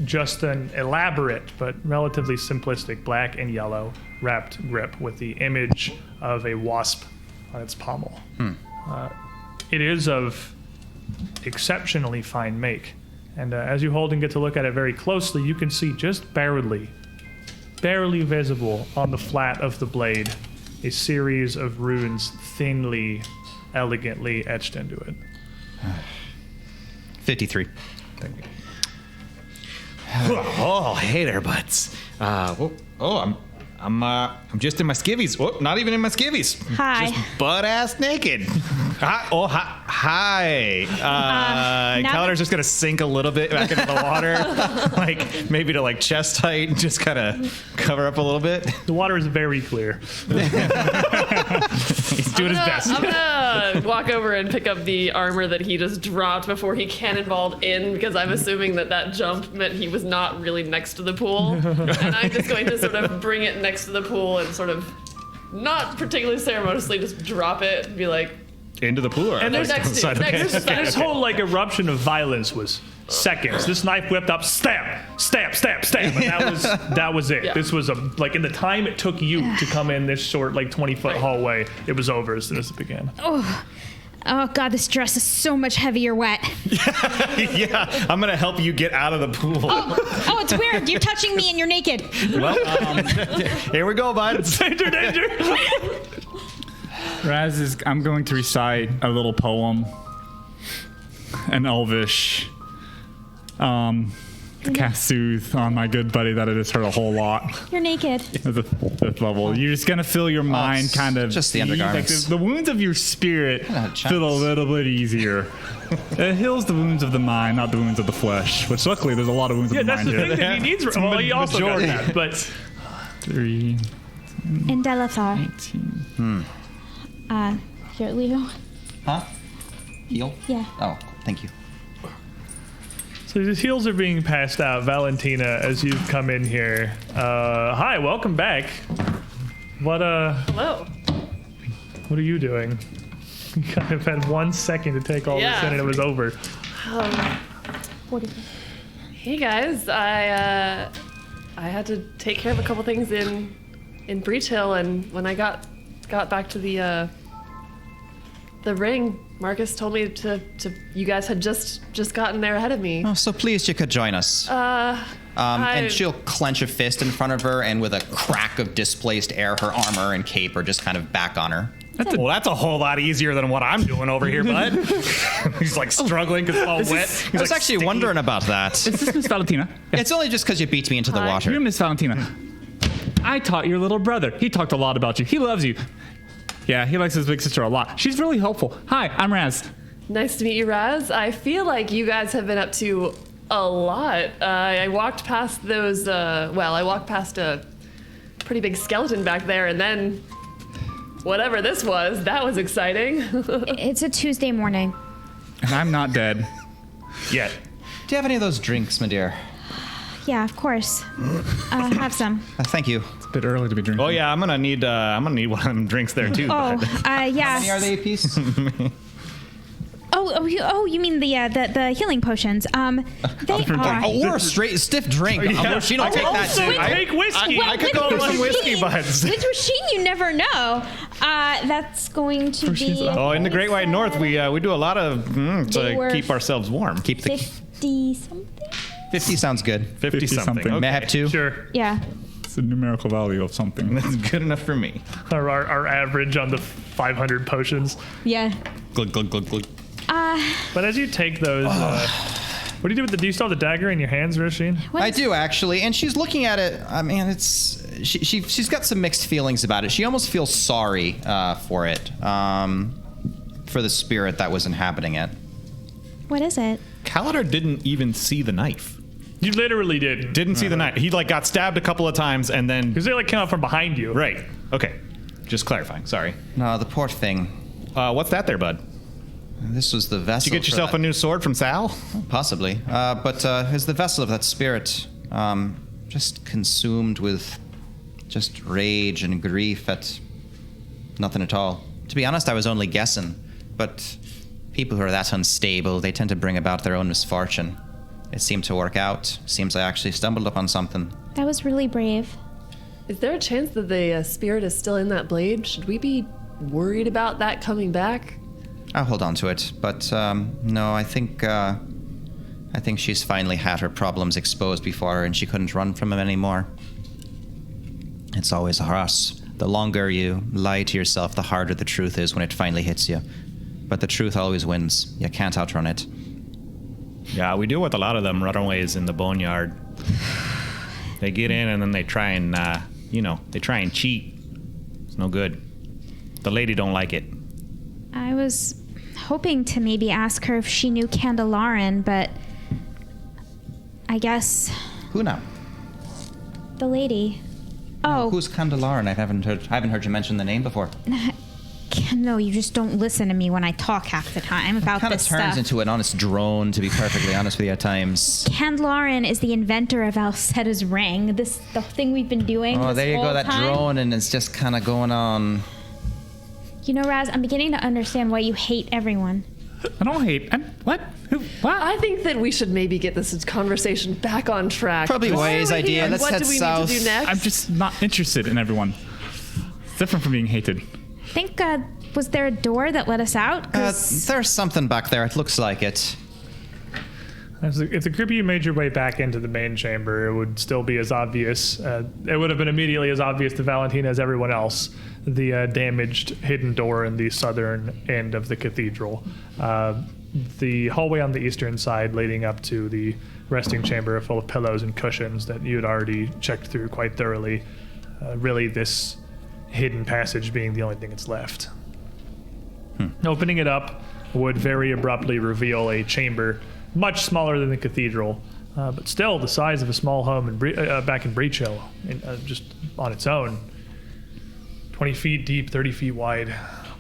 just an elaborate but relatively simplistic black and yellow wrapped grip with the image of a wasp on its pommel. It is of exceptionally fine make, and as you hold and get to look at it very closely, you can see just barely visible on the flat of the blade a series of runes thinly, elegantly etched into it. 53. Oh, hey there, butts. I'm just in my skivvies. Oh, not even in my skivvies. Hi. Just butt-ass naked. Hi. now Caladar's just gonna sink a little bit back into the water, like maybe to like chest height, and just kind of cover up a little bit. The water is very clear. He's doing his best. I'm gonna walk over and pick up the armor that he just dropped before he cannonballed in, because I'm assuming that jump meant he was not really next to the pool. And I'm just going to sort of bring it next to the pool and sort of, not particularly ceremoniously, just drop it and be like, Into the pool. And there's next to, next to This whole like eruption of violence was seconds. This knife whipped up, stab, and that was it. Yeah. This was like in the time it took you to come in this short like 20-foot Right. hallway, it was over as soon as it began. Oh God, this dress is so much heavier wet. Yeah, I'm gonna help you get out of the pool. Oh, it's weird. You're touching me and you're naked. Well, here we go, bud. Danger! I'm going to recite a little poem, an elvish, to cast soothe on my good buddy that I just heard a whole lot You're naked. at the fifth level. You're just gonna feel your mind kind of just the ease, undergarments. Like the wounds of your spirit chance. feel a little bit easier. It heals the wounds of the mind, not the wounds of the flesh. Which luckily there's a lot of wounds Yeah, of the that's mind the here. thing that he needs. Well, he also got that, but 3, In Delathar. 18. Here, Leo. Huh? Heal? Yeah. Oh, thank you. so these heals are being passed out. Valentina, as you've come in here, hi, welcome back. What hello. what are you doing? You kind of had 1 second to take all this Yeah. in, and it was over. Hey guys, I had to take care of a couple things in Breach Hill, and when I got back to the ring, Marcus told me to you guys had just gotten there ahead of me. Oh, so pleased you could join us. And she'll clench a fist in front of her, and with a crack of displaced air, her armor and cape are just kind of back on her. Well, that's a whole lot easier than what I'm doing over here, bud. He's like struggling because it's all wet. He's I was like, actually wondering about that. Is this Miss Valentina? It's only just because you beat me into the water. You're Miss Valentina. I taught your little brother. He talked a lot about you. He loves you. Yeah, he likes his big sister a lot. She's really helpful. Hi, I'm Raz. Nice to meet you, Raz. I feel like you guys have been up to a lot. I walked past those. I walked past a pretty big skeleton back there, and then whatever this was, that was exciting. It's a Tuesday morning. And I'm not dead. Yet. Do you have any of those drinks, my dear? Yeah, of course. Have some. Thank you. It's a bit early to be drinking. Oh yeah, I'm gonna need one of them drinks there too. Oh, bud. yeah. How many are they a piece? You mean the healing potions? They are. Or a straight stiff drink. Yeah. She don't take that Also, too. take whiskey. I could go with some whiskey, buds. With Rasheen, you never know. That's going to be. Oh, in the Great White North, we do a lot of They to were keep ourselves warm. Keep the 50 something. 50 sounds good. 50 something. something. Okay. May I have two? Sure. Yeah. It's a numerical value of something. That's good enough for me. Our average on the 500 potions. Yeah. Glug, glug, glug, glug. But as you take those, what do you do with do you still have the dagger in your hands, Rasheen? I do actually, and she's looking at it. I mean, she's got some mixed feelings about it. She almost feels sorry for it, for the spirit that was inhabiting it. What is it? Kaladar didn't even see the knife. You literally didn't. Didn't see the knife. He like got stabbed a couple of times and then. Because they like came out from behind you. Right. Okay. Just clarifying. Sorry. No, the poor thing. What's that there, bud? This was the vessel. Did you get yourself a new sword from Sal? Possibly. But is the vessel of that spirit just consumed with just rage and grief at nothing at all? To be honest, I was only guessing. But people who are that unstable, they tend to bring about their own misfortune. It seemed to work out. Seems I actually stumbled upon something. That was really brave. Is there a chance that the spirit is still in that blade? Should we be worried about that coming back? I'll hold on to it. But no, I think she's finally had her problems exposed before her and she couldn't run from them anymore. It's always us. The longer you lie to yourself, the harder the truth is when it finally hits you. But the truth always wins. You can't outrun it. Yeah, we deal with a lot of them runaways in the boneyard. They get in and then they try and, they try and cheat. It's no good. The lady don't like it. I was hoping to maybe ask her if she knew Candelarin, but I guess Who now? the lady. Oh, Who's Candelarin? I haven't heard you mention the name before. no, you just don't listen to me when I talk half the time about Kind of this turns stuff. into an honest drone, to be perfectly honest with you at times. Candelarin is the inventor of Alcetta's ring. The thing we've been doing. Oh, this there you whole go, that time. drone, and it's just kind of going on. You know, Raz, I'm beginning to understand why you hate everyone. I don't hate. What? Who? What? I think that we should maybe get this conversation back on track. Probably Why are Way's we idea. here? Let's what head do we south. need to do next? I'm just not interested in everyone. It's different from being hated. Think, was there a door that let us out? 'Cause There's something back there. It looks like it. If the group you made your way back into the main chamber, it would still be as obvious. It would have been immediately as obvious to Valentina as everyone else. The damaged hidden door in the southern end of the cathedral. The hallway on the eastern side leading up to the resting chamber full of pillows and cushions that you had already checked through quite thoroughly. Really, this hidden passage being the only thing that's left. Opening it up would very abruptly reveal a chamber much smaller than the cathedral, but still the size of a small home back in Breach Hill, just on its own. 20 feet deep, 30 feet wide,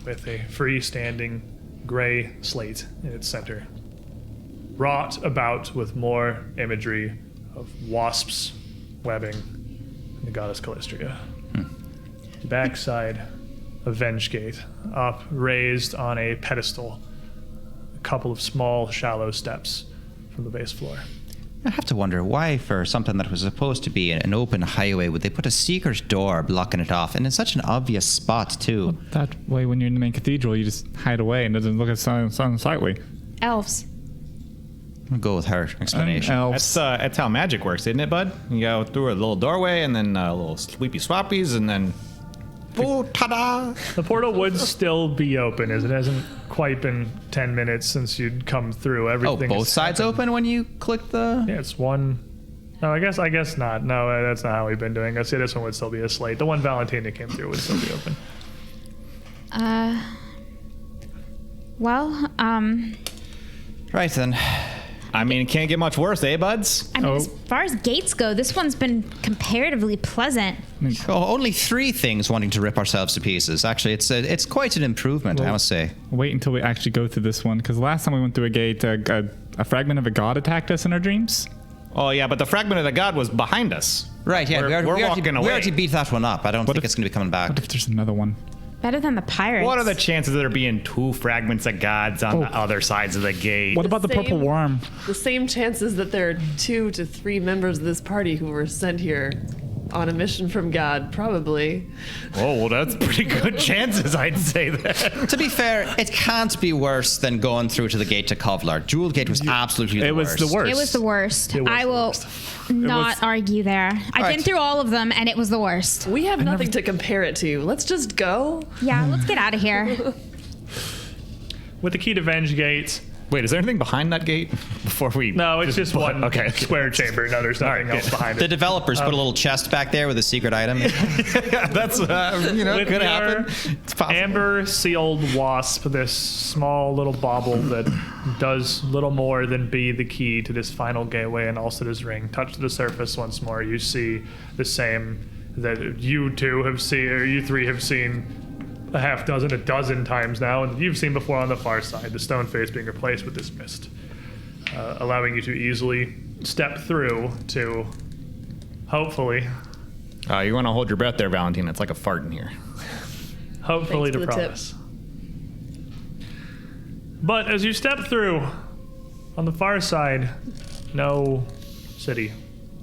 with a freestanding gray slate in its center. Wrought about with more imagery of wasps webbing and the goddess Callistria. The backside, a venge gate, up, raised on a pedestal. A couple of small, shallow steps from the base floor. I have to wonder why, for something that was supposed to be an open highway, would they put a secret door blocking it off, and in such an obvious spot too? That way, when you're in the main cathedral, you just hide away and it doesn't look as unsightly. elves. I'll go with her explanation. Elves. That's how magic works, isn't it, bud? You go through a little doorway and then little sweepy swappies and then. Oh, ta-da! The portal would still be open, as it hasn't quite been 10 minutes since you'd come through. Oh, Everything. both is sides open when you click the. Yeah, it's one. No, I guess not. No, that's not how we've been doing. I'd say this one would still be a slate. The one Valentina came through would still be open. Well, Right then. I mean, it can't get much worse, eh, buds? I mean, as far as gates go, this one's been comparatively pleasant. Oh, only 3 things wanting to rip ourselves to pieces. Actually, it's quite an improvement, I must say. Wait until we actually go through this one, because last time we went through a gate, a fragment of a god attacked us in our dreams. Oh, yeah, but the fragment of the god was behind us. Right, yeah, We're walking away. We already beat that one up. I don't think it's going to be coming back. What if there's another one? Better than the pirates. What are the chances of there being 2 fragments of gods on the other sides of the gate? What about the purple same- worm? The same chances that there are 2 to 3 members of this party who were sent here on a mission from God, probably. Oh, well, that's pretty good chances, I'd say that. To be fair, it can't be worse than going through to the gate to Kovlar. Jewel Gate was absolutely the worst. It was the worst. It was the worst. It was I the will worst. not argue there. I've Right. been through all of them, and it was the worst. We have nothing to compare it to. Let's just go. Yeah, let's get out of here. With the key to Venge Gate, Wait, is there anything behind that gate before we? No, it's just one okay. square chamber. No, there's nothing else behind The it. developers put a little chest back there with a secret item. That's With could your happen. It's possible. amber sealed wasp, this small little bauble that does little more than be the key to this final gateway and also this ring. Touch the surface once more. You see the same that you two have seen, or you three have seen a half dozen, a dozen times now, and you've seen before on the far side, the stone face being replaced with this mist, allowing you to easily step through to, hopefully, You want to hold your breath there, Valentine. It's like a fart in here. hopefully Thanks to for the tip. promise. But as you step through, on the far side, no city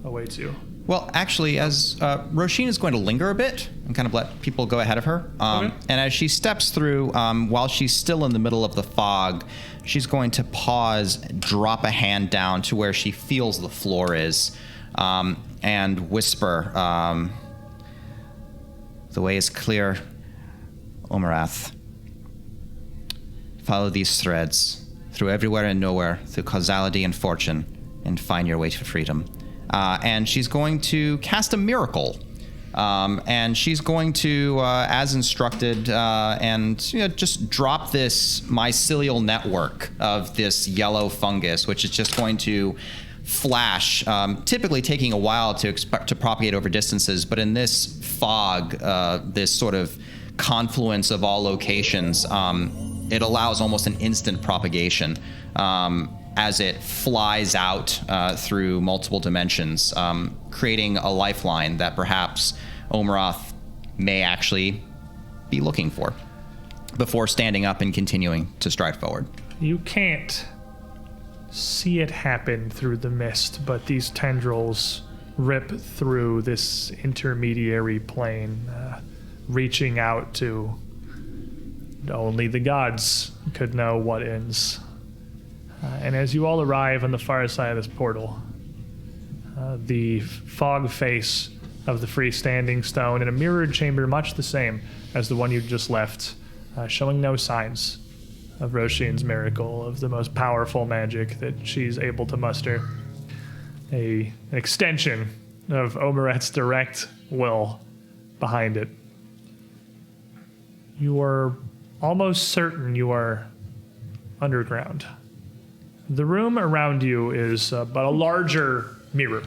awaits you. Well, actually, as Roisin is going to linger a bit and kind of let people go ahead of her. Okay. And as she steps through, while she's still in the middle of the fog, she's going to pause, drop a hand down to where she feels the floor is, and whisper, "The way is clear, Omerath. Follow these threads through everywhere and nowhere, through causality and fortune, and find your way to freedom." And she's going to cast a miracle. And she's going to, as instructed, and just drop this mycelial network of this yellow fungus, which is just going to flash, typically taking a while to propagate over distances. But in this fog, this sort of confluence of all locations, it allows almost an instant propagation. As it flies out through multiple dimensions, creating a lifeline that perhaps Omerath may actually be looking for before standing up and continuing to stride forward. You can't see it happen through the mist, but these tendrils rip through this intermediary plane, reaching out to only the gods could know what ends. And as you all arrive on the far side of this portal, the fog face of the freestanding stone in a mirrored chamber much the same as the one you just left, showing no signs of Roisin's miracle, of the most powerful magic that she's able to muster. An extension of Omerath's direct will behind it. You are almost certain you are underground. The room around you is but a larger mirror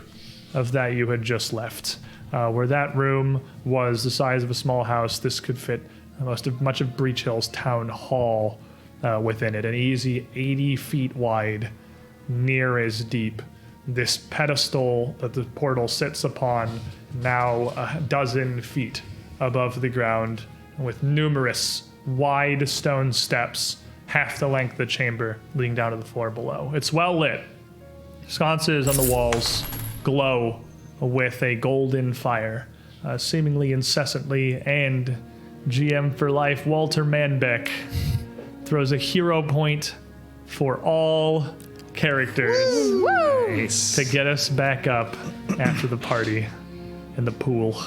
of that you had just left. Where that room was the size of a small house, this could fit much of Breach Hill's town hall within it. An easy 80 feet wide, near as deep. This pedestal that the portal sits upon, now a dozen feet above the ground, with numerous wide stone steps, half the length of the chamber, leading down to the floor below. It's well lit. Sconces on the walls glow with a golden fire, seemingly incessantly, and GM for life Walter Manbeck throws a hero point for all characters to get us back up after the party in the pool.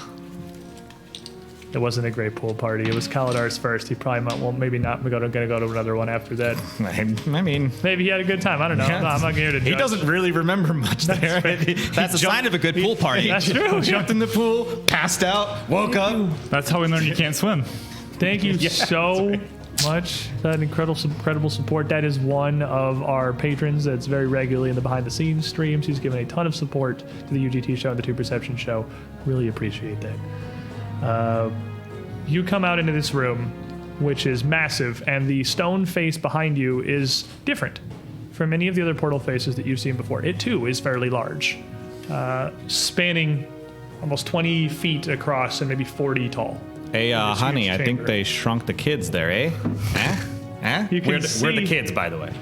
It wasn't a great pool party. It was Kaladar's first. He probably might, well, maybe not. We're gonna go to another one after that. I mean, Maybe he had a good time. I don't know. yeah, No, I'm not here to judge. he doesn't really remember much there. That's a sign of a good pool party. That's true. Jumped in the pool, passed out, woke up. That's how we learn you can't swim. Thank you so much. That incredible support. That is one of our patrons that's very regularly in the behind the scenes streams. He's given a ton of support to the UGT show and the Two Perception show. Really appreciate that. You come out into this room, which is massive, and the stone face behind you is different from any of the other portal faces that you've seen before. It too is fairly large, spanning almost 20 feet across and maybe 40 tall. Hey, honey, huge I think chamber. they shrunk the kids there, eh? You can We're the see- kids, by the way.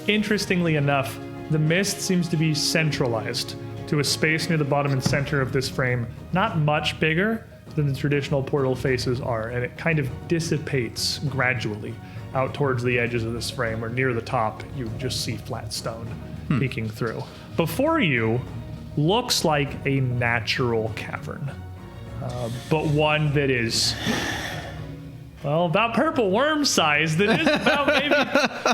Interestingly enough, the mist seems to be centralized to a space near the bottom and center of this frame, not much bigger than the traditional portal faces are, and it kind of dissipates gradually out towards the edges of this frame, where near the top you just see flat stone peeking through. Before you looks like a natural cavern, but one that is Well, about purple worm sized. It is about maybe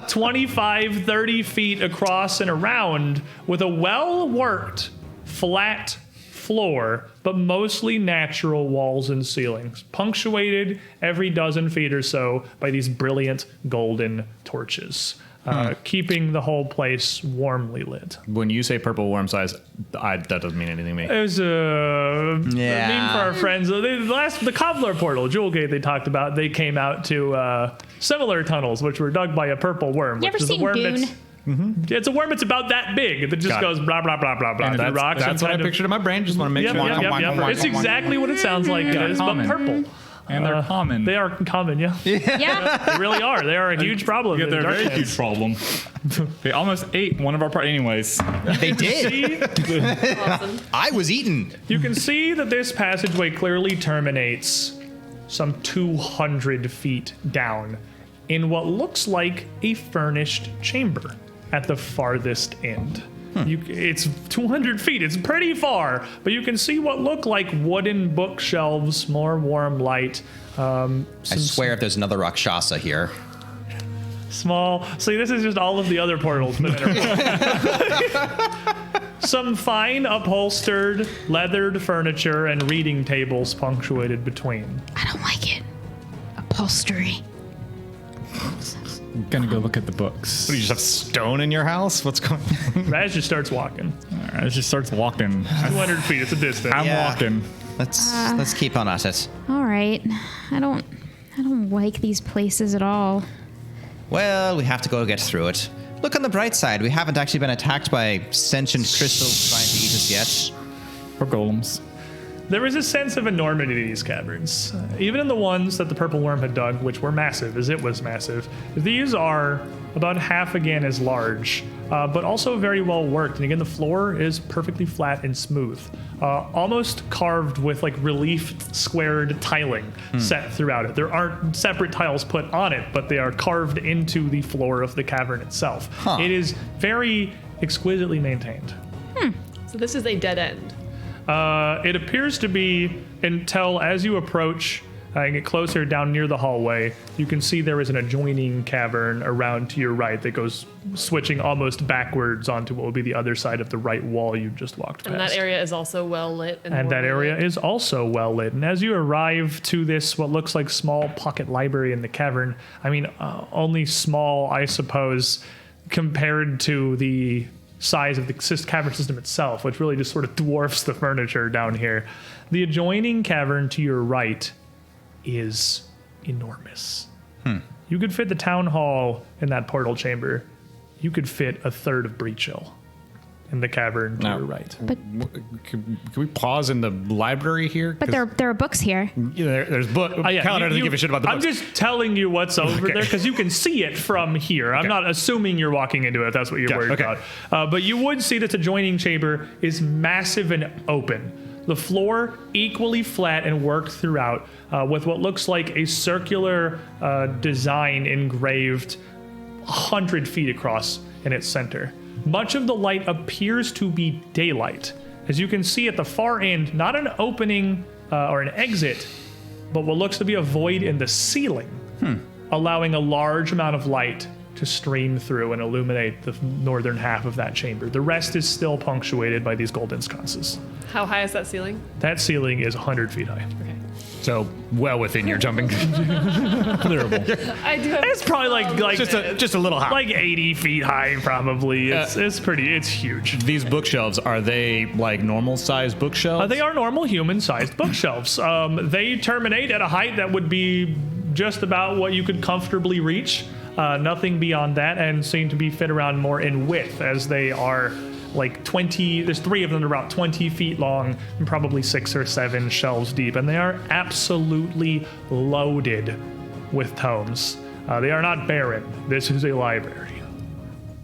25, 30 feet across and around with a well-worked, flat floor, but mostly natural walls and ceilings, punctuated every dozen feet or so by these brilliant golden torches, keeping the whole place warmly lit. When you say purple worm size, that doesn't mean anything to me. It was a meme for our friends. The Cobbler portal, Jewel Gate, they talked about, they came out to similar tunnels, which were dug by a purple worm. You ever seen Dune? It's a worm that's about that big that just goes blah, blah, blah, blah, blah. And Through rocks. that's what I pictured in my brain. Just want to make sure. It's exactly what it sounds like it is, but Common. purple. And they're common. They are common, yeah. Yeah. They really are. They are a huge problem. Yeah, in they're a very Darklands. huge problem. They almost ate one of our anyways. They did. Awesome. I was eaten. You can see that this passageway clearly terminates some 200 feet down in what looks like a furnished chamber at the farthest end. It's 200 feet. It's pretty far, but you can see what look like wooden bookshelves, more warm light. I swear if there's another Rakshasa here. Small. See, this is just all of the other portals. Some fine upholstered, leathered furniture and reading tables punctuated between. I don't like it. Upholstery. I'm gonna go look at the books. What, do you just have stone in your house? What's going on? Raz just starts walking. It just starts walking. 200 feet. It's a distance. I'm Yeah. walking. Let's keep on at it. All right. I don't like these places at all. Well, we have to go get through it. Look on the bright side. We haven't actually been attacked by sentient crystals trying to eat us yet. Or golems. There is a sense of enormity to these caverns. Even in the ones that the purple worm had dug, which were massive, as it was massive, these are about half again as large, but also very well worked. And again, the floor is perfectly flat and smooth, almost carved with like relief squared tiling set throughout it. There aren't separate tiles put on it, but they are carved into the floor of the cavern itself. It is very exquisitely maintained. So this is a dead end. It appears to be until as you approach and get closer down near the hallway, you can see there is an adjoining cavern around to your right that goes switching almost backwards onto what will be the other side of the right wall you just walked past. And that area is also well lit. And that warmly area lit. is also well lit. And as you arrive to this, what looks like small pocket library in the cavern, I mean, only small, I suppose, compared to the size of the cavern system itself, which really just sort of dwarfs the furniture down here. The adjoining cavern to your right is enormous. You could fit the town hall in that portal chamber. You could fit a third of Breach Hill in the cavern to No. your right. Can we pause in the library here? But there are books here. There's book. Yeah, Cal doesn't give a shit about the I'm books. just telling you what's over there because you can see it from here. I'm not assuming you're walking into it. If that's what you're worried about. But you would see this adjoining chamber is massive and open. The floor equally flat and worked throughout with what looks like a circular design engraved 100 feet across in its center. Much of the light appears to be daylight. As you can see at the far end, not an opening or an exit, but what looks to be a void in the ceiling, allowing a large amount of light to stream through and illuminate the northern half of that chamber. The rest is still punctuated by these golden sconces. How high is that ceiling? That ceiling is 100 feet high. Okay. So well within your jumping. Clearable. I do have. It's probably like Just a little high. like 80 feet high, probably. It's huge. These bookshelves, are they like normal sized bookshelves? They are normal human-sized bookshelves. They terminate at a height that would be just about what you could comfortably reach. Nothing beyond that, and seem to be fit around more in width, as they are like 20. There's 3 of them that are about 20 feet long, and probably 6 or 7 shelves deep, and they are absolutely loaded with tomes. They are not barren. This is a library.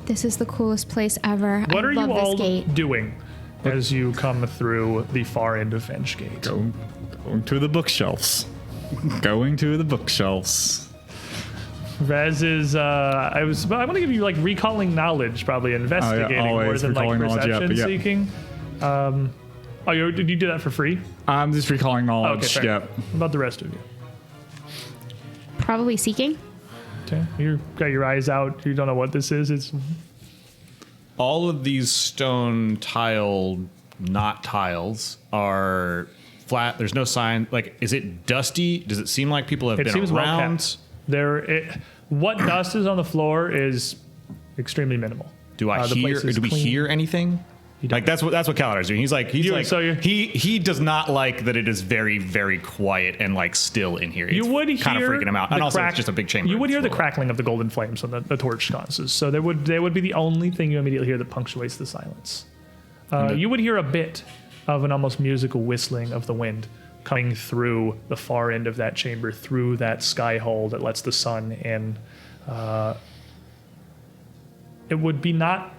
This is the coolest place ever. What I are love you all this gate. doing as you come through the far end of Vengegate? Going to the bookshelves. Going to the bookshelves. Rez is, I want to give you like recalling knowledge, probably investigating more always than like recalling knowledge, perception yeah. seeking. Did you do that for free? I'm just recalling knowledge. Okay, fair. Yep. What about the rest of you? Probably seeking. Okay. You've got your eyes out. You don't know what this is. It's All of these stone tile, not tiles, are flat. There's no sign. Like, is it dusty? Does it seem like people have been seems around? What dust is on the floor is extremely minimal. Do I the hear? place is Do we clean. hear anything? Like that's what Kaladar's doing. He's like he does not like that it is very, very quiet and like still in here. You It's would kind of hear freaking him out. the And also crack- it's just a big chamber. You would hear the It's crackling of the golden flames on the torch sconces. So they would be the only thing you immediately hear that punctuates the silence. You would hear a bit of an almost musical whistling of the wind coming through the far end of that chamber, through that sky hole that lets the sun in. It would be not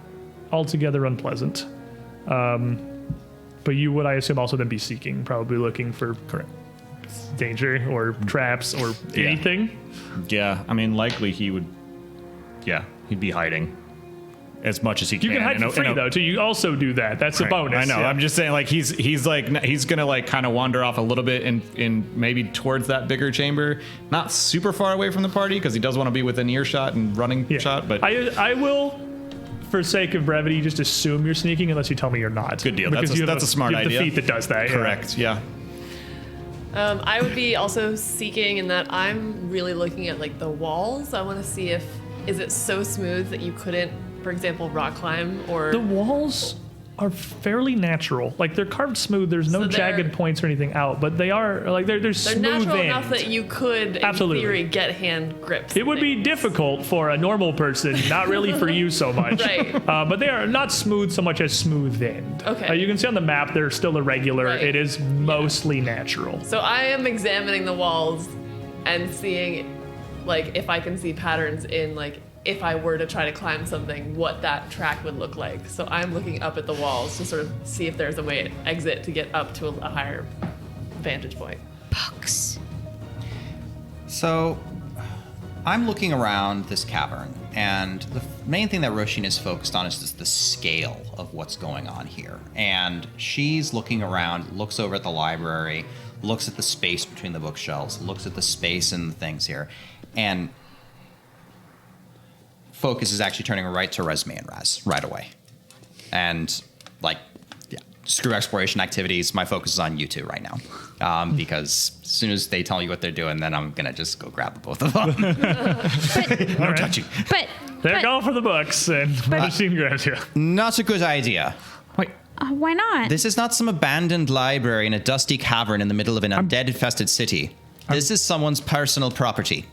altogether unpleasant. But you would, I assume, also then be seeking, probably looking for danger or traps or anything. Yeah, I mean, likely he would. Yeah, he'd be hiding as much as he can. You can hide for free, though, too. You also do that. That's a bonus. I know. Yeah. I'm just saying, like he's gonna like kind of wander off a little bit in maybe towards that bigger chamber, not super far away from the party because he does want to be within earshot and running shot. But I will, for sake of brevity, just assume you're sneaking unless you tell me you're not. Good deal. Because That's a smart you have idea. the feat that does that. correct. Yeah. I would be also seeking in that I'm really looking at like the walls. I want to see is it so smooth that you couldn't, for example, rock climb or The walls are fairly natural. Like they're carved smooth. There's no So they're- jagged points or anything out, but they are like they're they're smooth natural end. enough that you could, in Absolutely. theory, get hand grips. It would be difficult for a normal person, not really for you so much. Right. But they are not smooth so much as smooth end. Okay. You can see on the map they're still irregular. Right. It is mostly natural. So I am examining the walls and seeing, like, if I can see patterns in, like, if I were to try to climb something, what that track would look like. So I'm looking up at the walls to sort of see if there's a way to exit to get up to a higher vantage point. Books. So, I'm looking around this cavern, and the main thing that Roshin is focused on is just the scale of what's going on here. And she's looking around, looks over at the library, looks at the space between the bookshelves, looks at the space and the things here, and focus is actually turning right to Resme and Raz right away. And, like, screw exploration activities. My focus is on you two right now. Because as soon as they tell you what they're doing, then I'm going to just go grab the both of them. No touching. But They're going for the books, and the machine grabs you. Not a good idea. Wait, why not? This is not some abandoned library in a dusty cavern in the middle of an undead-infested city. This is someone's personal property.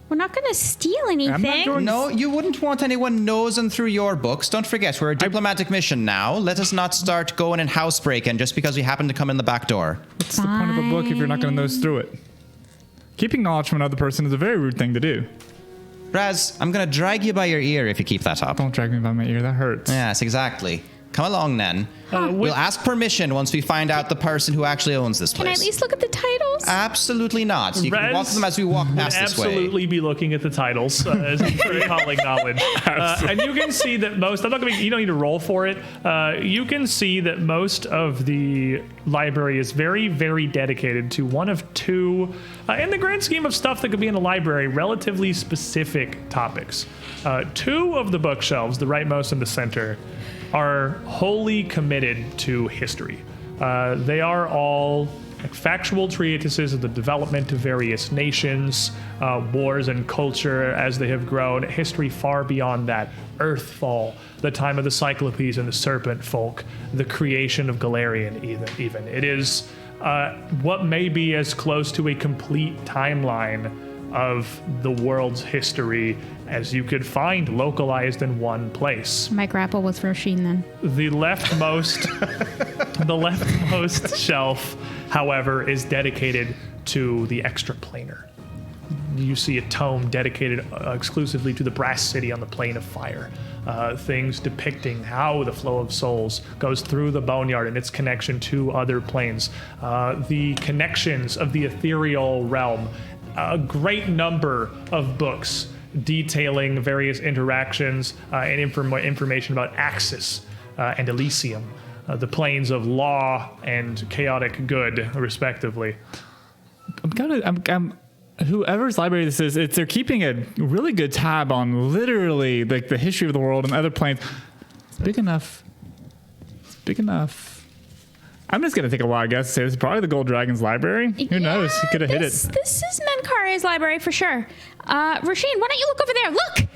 We're not going to steal anything. going- No, you wouldn't want anyone nosing through your books. Don't forget, we're a diplomatic mission now. Let us not start going and housebreaking just because we happen to come in the back door. what's the point of a book if you're not going to nose through it? Keeping knowledge from another person is a very rude thing to do. Raz, I'm going to drag you by your ear if you keep that up. Don't drag me by my ear. That hurts. Yes, exactly. Come along then. We'll ask permission once we find out the person who actually owns this Can I place. at least look at the titles? Absolutely not. You can Raz walk them as we walk past this way. Absolutely be looking at the titles as recalling knowledge. And you can see that most, I'm not going to, you don't need to roll for it. You can see that most of the library is very, very dedicated to one of two, in the grand scheme of stuff that could be in a library, relatively specific topics. Two of the bookshelves, the rightmost and the center, are wholly committed to history. They are all like factual treatises of the development of various nations, wars and culture as they have grown, history far beyond that, Earthfall, the time of the Cyclopes and the Serpent folk, the creation of Galarian even. It is what may be as close to a complete timeline of the world's history as you could find localized in one place. My grapple with Roshin then. The leftmost shelf, however, is dedicated to the extraplanar. You see a tome dedicated exclusively to the brass city on the plane of fire. Things depicting how the flow of souls goes through the boneyard and its connection to other planes. The connections of the ethereal realm. A great number of books detailing various interactions and information about Axis and Elysium, the planes of law and chaotic good, respectively. whoever's library this is, they're keeping a really good tab on literally like the history of the world and other planes. It's big enough. It's big enough. I'm just gonna take a wild guess and say this is probably the Gold Dragon's library. Who knows? He could have hit it. This is Menkare's library for sure. Rasheen, why don't you look over there? Look!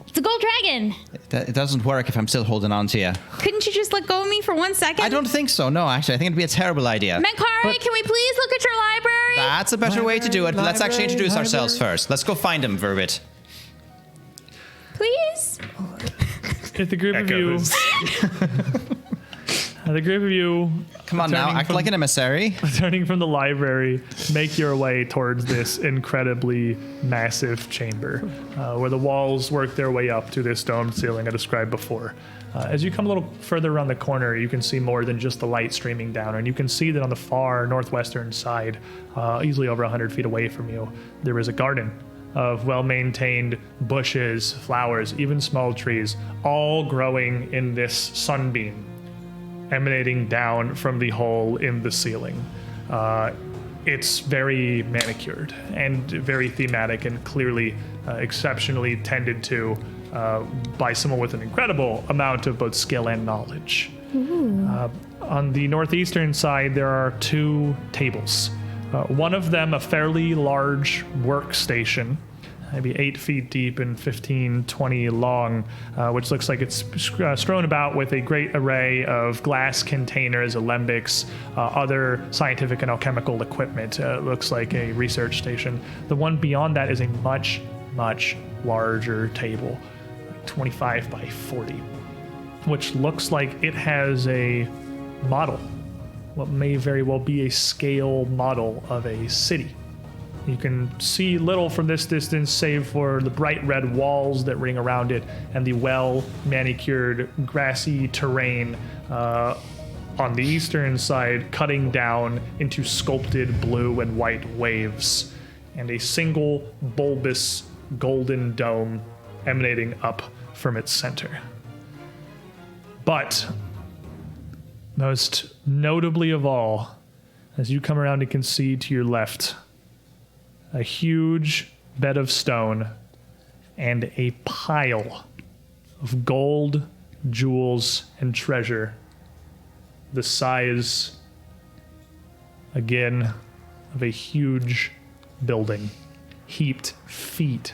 It's a gold dragon. It doesn't work if I'm still holding on to you. Couldn't you just let go of me for 1 second? I don't think so. No, actually, I think it'd be a terrible idea. Menkare, can we please look at your library? That's a better way to do it. Let's actually introduce ourselves first. Let's go find him, Verbit. Please? If the group of you... the group of you... Come on now, act like an emissary. Turning from the library, make your way towards this incredibly massive chamber where the walls work their way up to this domed ceiling I described before. As you come a little further around the corner, you can see more than just the light streaming down, and you can see that on the far northwestern side, easily over 100 feet away from you, there is a garden of well-maintained bushes, flowers, even small trees, all growing in this sunbeam emanating down from the hole in the ceiling. It's very manicured and very thematic and clearly exceptionally tended to by someone with an incredible amount of both skill and knowledge. On the northeastern side, there are 2 tables. One of them, a fairly large workstation, maybe 8 feet deep and 15, 20 long, which looks like it's strewn about with a great array of glass containers, alembics, other scientific and alchemical equipment. Looks like a research station. The one beyond that is a much, much larger table, 25 by 40, which looks like it has a model, what may very well be a scale model of a city. You can see little from this distance save for the bright red walls that ring around it and the well-manicured grassy terrain on the eastern side cutting down into sculpted blue and white waves and a single bulbous golden dome emanating up from its center. But most notably of all, as you come around and can see to your left, a huge bed of stone and a pile of gold, jewels, and treasure the size, again, of a huge building, heaped feet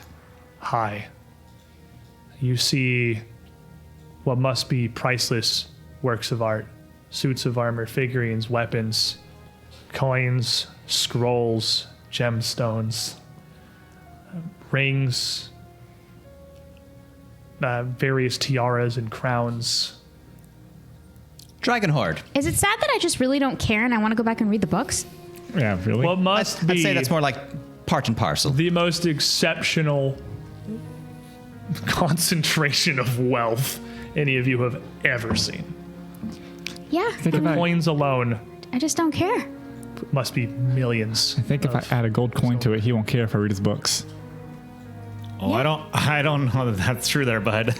high. You see what must be priceless works of art, suits of armor, figurines, weapons, coins, scrolls, gemstones, rings, various tiaras and crowns. Dragon Horde. Is it sad that I just really don't care and I want to go back and read the books? Yeah, really? What must be I'd say that's more like part and parcel. the most exceptional concentration of wealth any of you have ever seen. Yeah, I think Coins alone I just don't care. must be millions. if I add a gold coin to it, he won't care if I read his books. Oh, I don't know that that's true there, bud.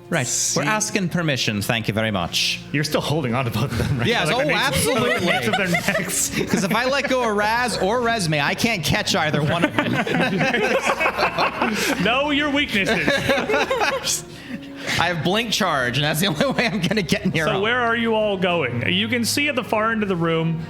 Right. We're asking permission. Thank you very much. You're still holding on to both of them, right? Yes, Like, absolutely. Like the names of their necks. Because if I let go of Raz or Resme, I can't catch either one of them. Know your weaknesses. I have blink charge, and that's the only way I'm going to get near So him. where are you all going? You can see at the far end of the room,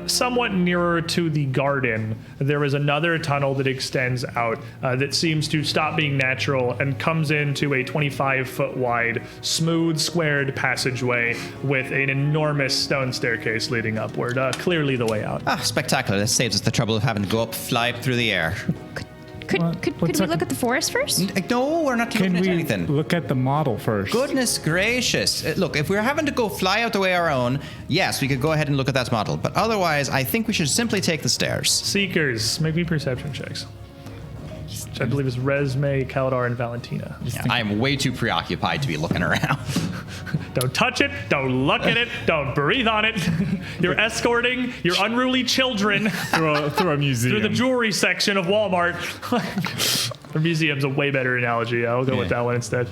somewhat nearer to the garden, there is another tunnel that extends out that seems to stop being natural and comes into a 25-foot wide, smooth, squared passageway with an enormous stone staircase leading upward. Clearly the way out. Ah, spectacular. This saves us the trouble of having to go up, fly up through the air. Could we look at the forest first? No, we're not Can looking at we anything. look at the model first? Goodness gracious. Look, if we're having to go fly out the way our own, yes, we could go ahead and look at that model. But otherwise, I think we should simply take the stairs. Seekers, make me perception checks. Which I believe is Resme, Kaladar, and Valentina. Yeah, I am way too preoccupied to be looking around. Don't touch it. Don't look at it. Don't breathe on it. You're escorting your unruly children through a museum. through the jewelry section of Walmart. The museum's a way better analogy. I'll go with that one instead.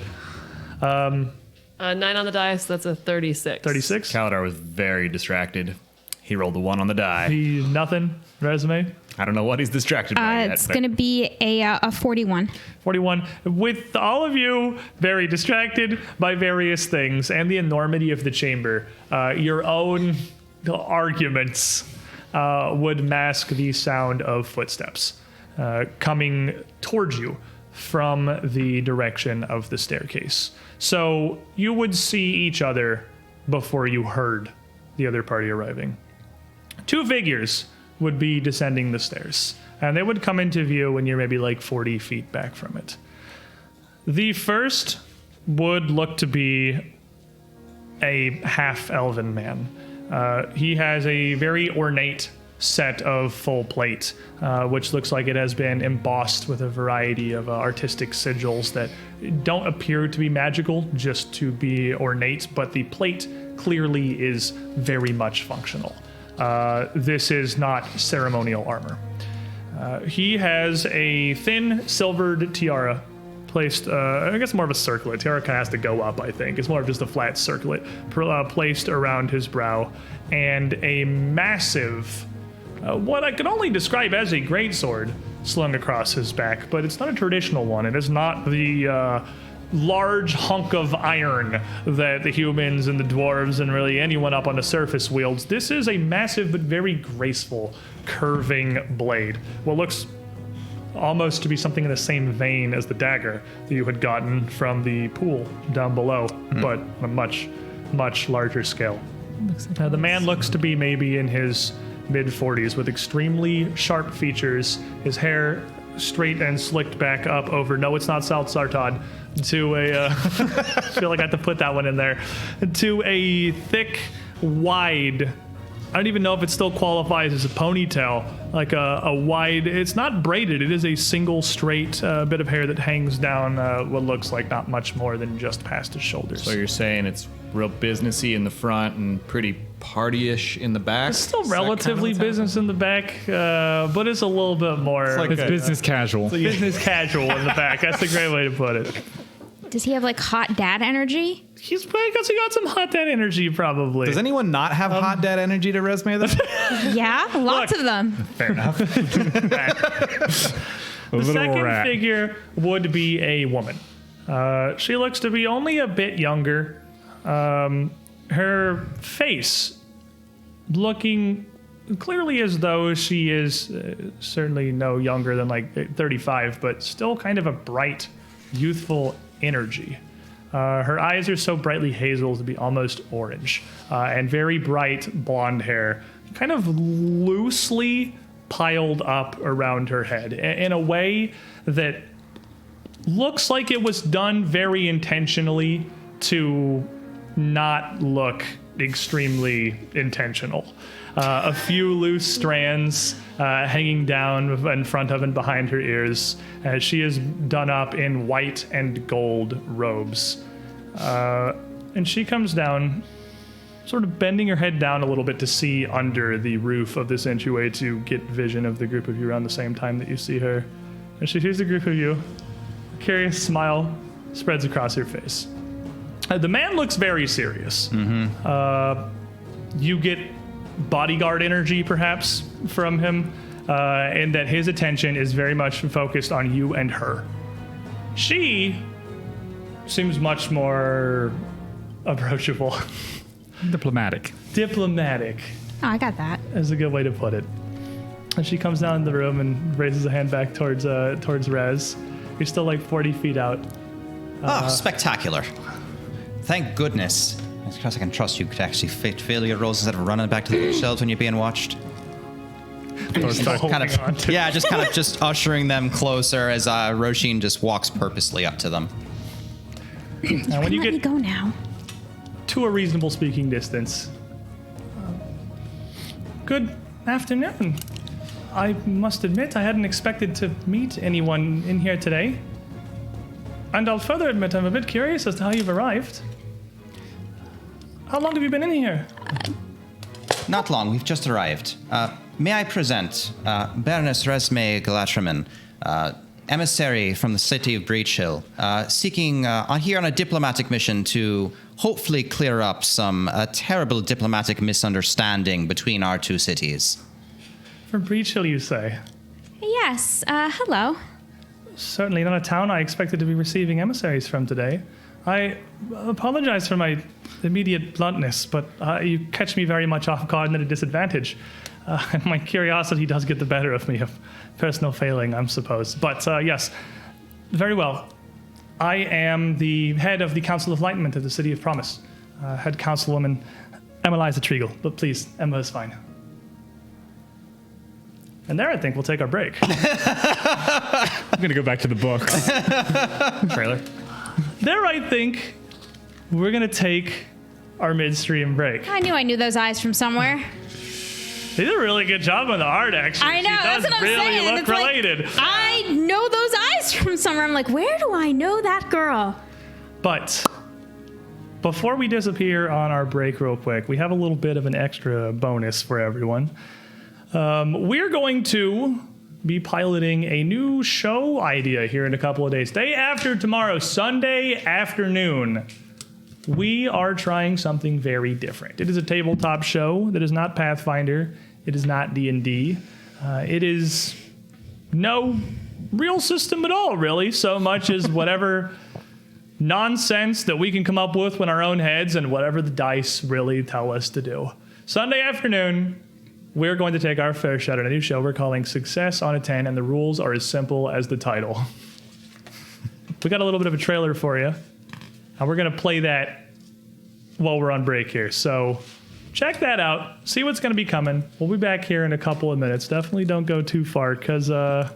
9 on the dice, that's a 36. 36. Kaladar was very distracted. He rolled the 1 on the die. Nothing. Resume. I don't know what he's distracted by yet. It's but- going to be a 41. 41. With all of you very distracted by various things and the enormity of the chamber, your own arguments would mask the sound of footsteps coming towards you from the direction of the staircase. So you would see each other before you heard the other party arriving. 2 figures would be descending the stairs, and they would come into view when you're maybe like 40 feet back from it. The first would look to be a half-elven man. He has a very ornate set of full plate, which looks like it has been embossed with a variety of artistic sigils that don't appear to be magical, just to be ornate, but the plate clearly is very much functional. This is not ceremonial armor. He has a thin silvered tiara placed, I guess more of a circlet. Tiara kind of has to go up, I think. It's more of just a flat circlet placed around his brow, and a massive, what I could only describe as a greatsword slung across his back, but it's not a traditional one. It is not the large hunk of iron that the humans and the dwarves and really anyone up on the surface wields. This is a massive but very graceful curving blade. What looks almost to be something in the same vein as the dagger that you had gotten from the pool down below, but on a much, much larger scale. The man looks to be maybe in his mid-40s with extremely sharp features, his hair straight and slicked back up over, no, it's not South Sartod, to a, I feel like I have to put that one in there, to a thick, wide, I don't even know if it still qualifies as a ponytail, like a wide, it's not braided, it is a single straight bit of hair that hangs down what looks like not much more than just past his shoulders. So you're saying it's real businessy in the front and pretty party-ish in the back? It's still Is that kind of relatively what's happening? business in the back, but it's a little bit more It's business casual. business casual in the back. That's a great way to put it. Does he have like hot dad energy? He's because he got some hot dad energy, probably. Does anyone not have hot dad energy to resume them? Yeah, lots Look. of them. Fair enough. The little second rat. figure would be a woman. She looks to be only a bit younger. Her face looking clearly as though she is certainly no younger than like 35, but still kind of a bright, youthful energy. Her eyes are so brightly hazel to be almost orange, and very bright blonde hair, kind of loosely piled up around her head in a way that looks like it was done very intentionally to not look extremely intentional. A few loose strands hanging down in front of and behind her ears, as she is done up in white and gold robes. And she comes down, sort of bending her head down a little bit to see under the roof of this entryway to get vision of the group of you around the same time that you see her. And she sees the group of you. A curious smile spreads across her face. The man looks very serious. You get bodyguard energy, perhaps, from him, and that his attention is very much focused on you and her. She seems much more approachable. Diplomatic. Diplomatic Oh, I got that. is a good way to put it. And she comes down in the room and raises a hand back towards Rez. You're still like 40 feet out. Oh, spectacular. Thank goodness. Because I can trust you could actually fail your rolls instead of running back to the bookshelves when you're being watched. Holding on to Yeah, just kind of just ushering them closer as Roshin just walks purposely up to them. And when you Let me get go now. to a reasonable speaking distance. Good afternoon. I must admit I hadn't expected to meet anyone in here today. And I'll further admit I'm a bit curious as to how you've arrived. How long have you been in here? Not long, we've just arrived. May I present Baroness Resme Galatraman, emissary from the city of Breach Hill, seeking here on a diplomatic mission to hopefully clear up some terrible diplomatic misunderstanding between our two cities. For Breach Hill, you say? Yes, hello. Certainly not a town I expected to be receiving emissaries from today. I apologize for my immediate bluntness, but you catch me very much off guard and at a disadvantage. And my curiosity does get the better of me, of personal failing, I'm supposed. But yes, very well. I am the head of the Council of Enlightenment of the City of Promise. Head councilwoman Emma-Liza Treagle, but please, Emma is fine. And there I think we'll take our break. I'm going to go back to the book. Trailer. There I think we're going to take our midstream break. I knew those eyes from somewhere. They did a really good job on the art, actually. I know, She that's does what I'm really saying. look It's like, related. I know those eyes from somewhere. I'm like, where do I know that girl? But before we disappear on our break real quick, we have a little bit of an extra bonus for everyone. We're going to be piloting a new show idea here in a couple of days. Day after tomorrow, Sunday afternoon, we are trying something very different. It is a tabletop show that is not Pathfinder. It is not D&D. It is no real system at all, really, so much as whatever nonsense that we can come up with in our own heads and whatever the dice really tell us to do. Sunday afternoon, we're going to take our fair shot at a new show we're calling Success on a 10, and the rules are as simple as the title. We got a little bit of a trailer for you, and we're going to play that while we're on break here. So check that out. See what's going to be coming. We'll be back here in a couple of minutes. Definitely don't go too far, because this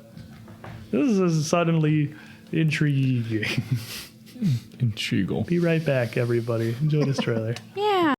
is suddenly intriguing. Intrigal. Be right back, everybody. Enjoy this trailer. Yeah.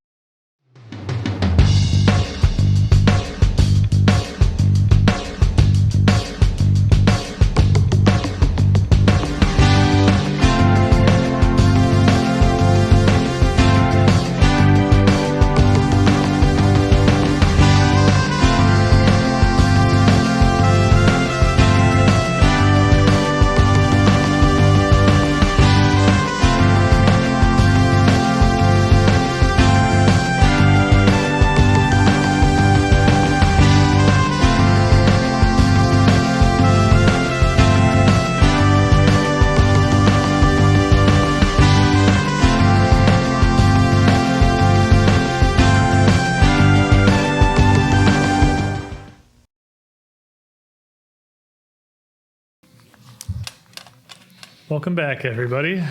Welcome back, everybody.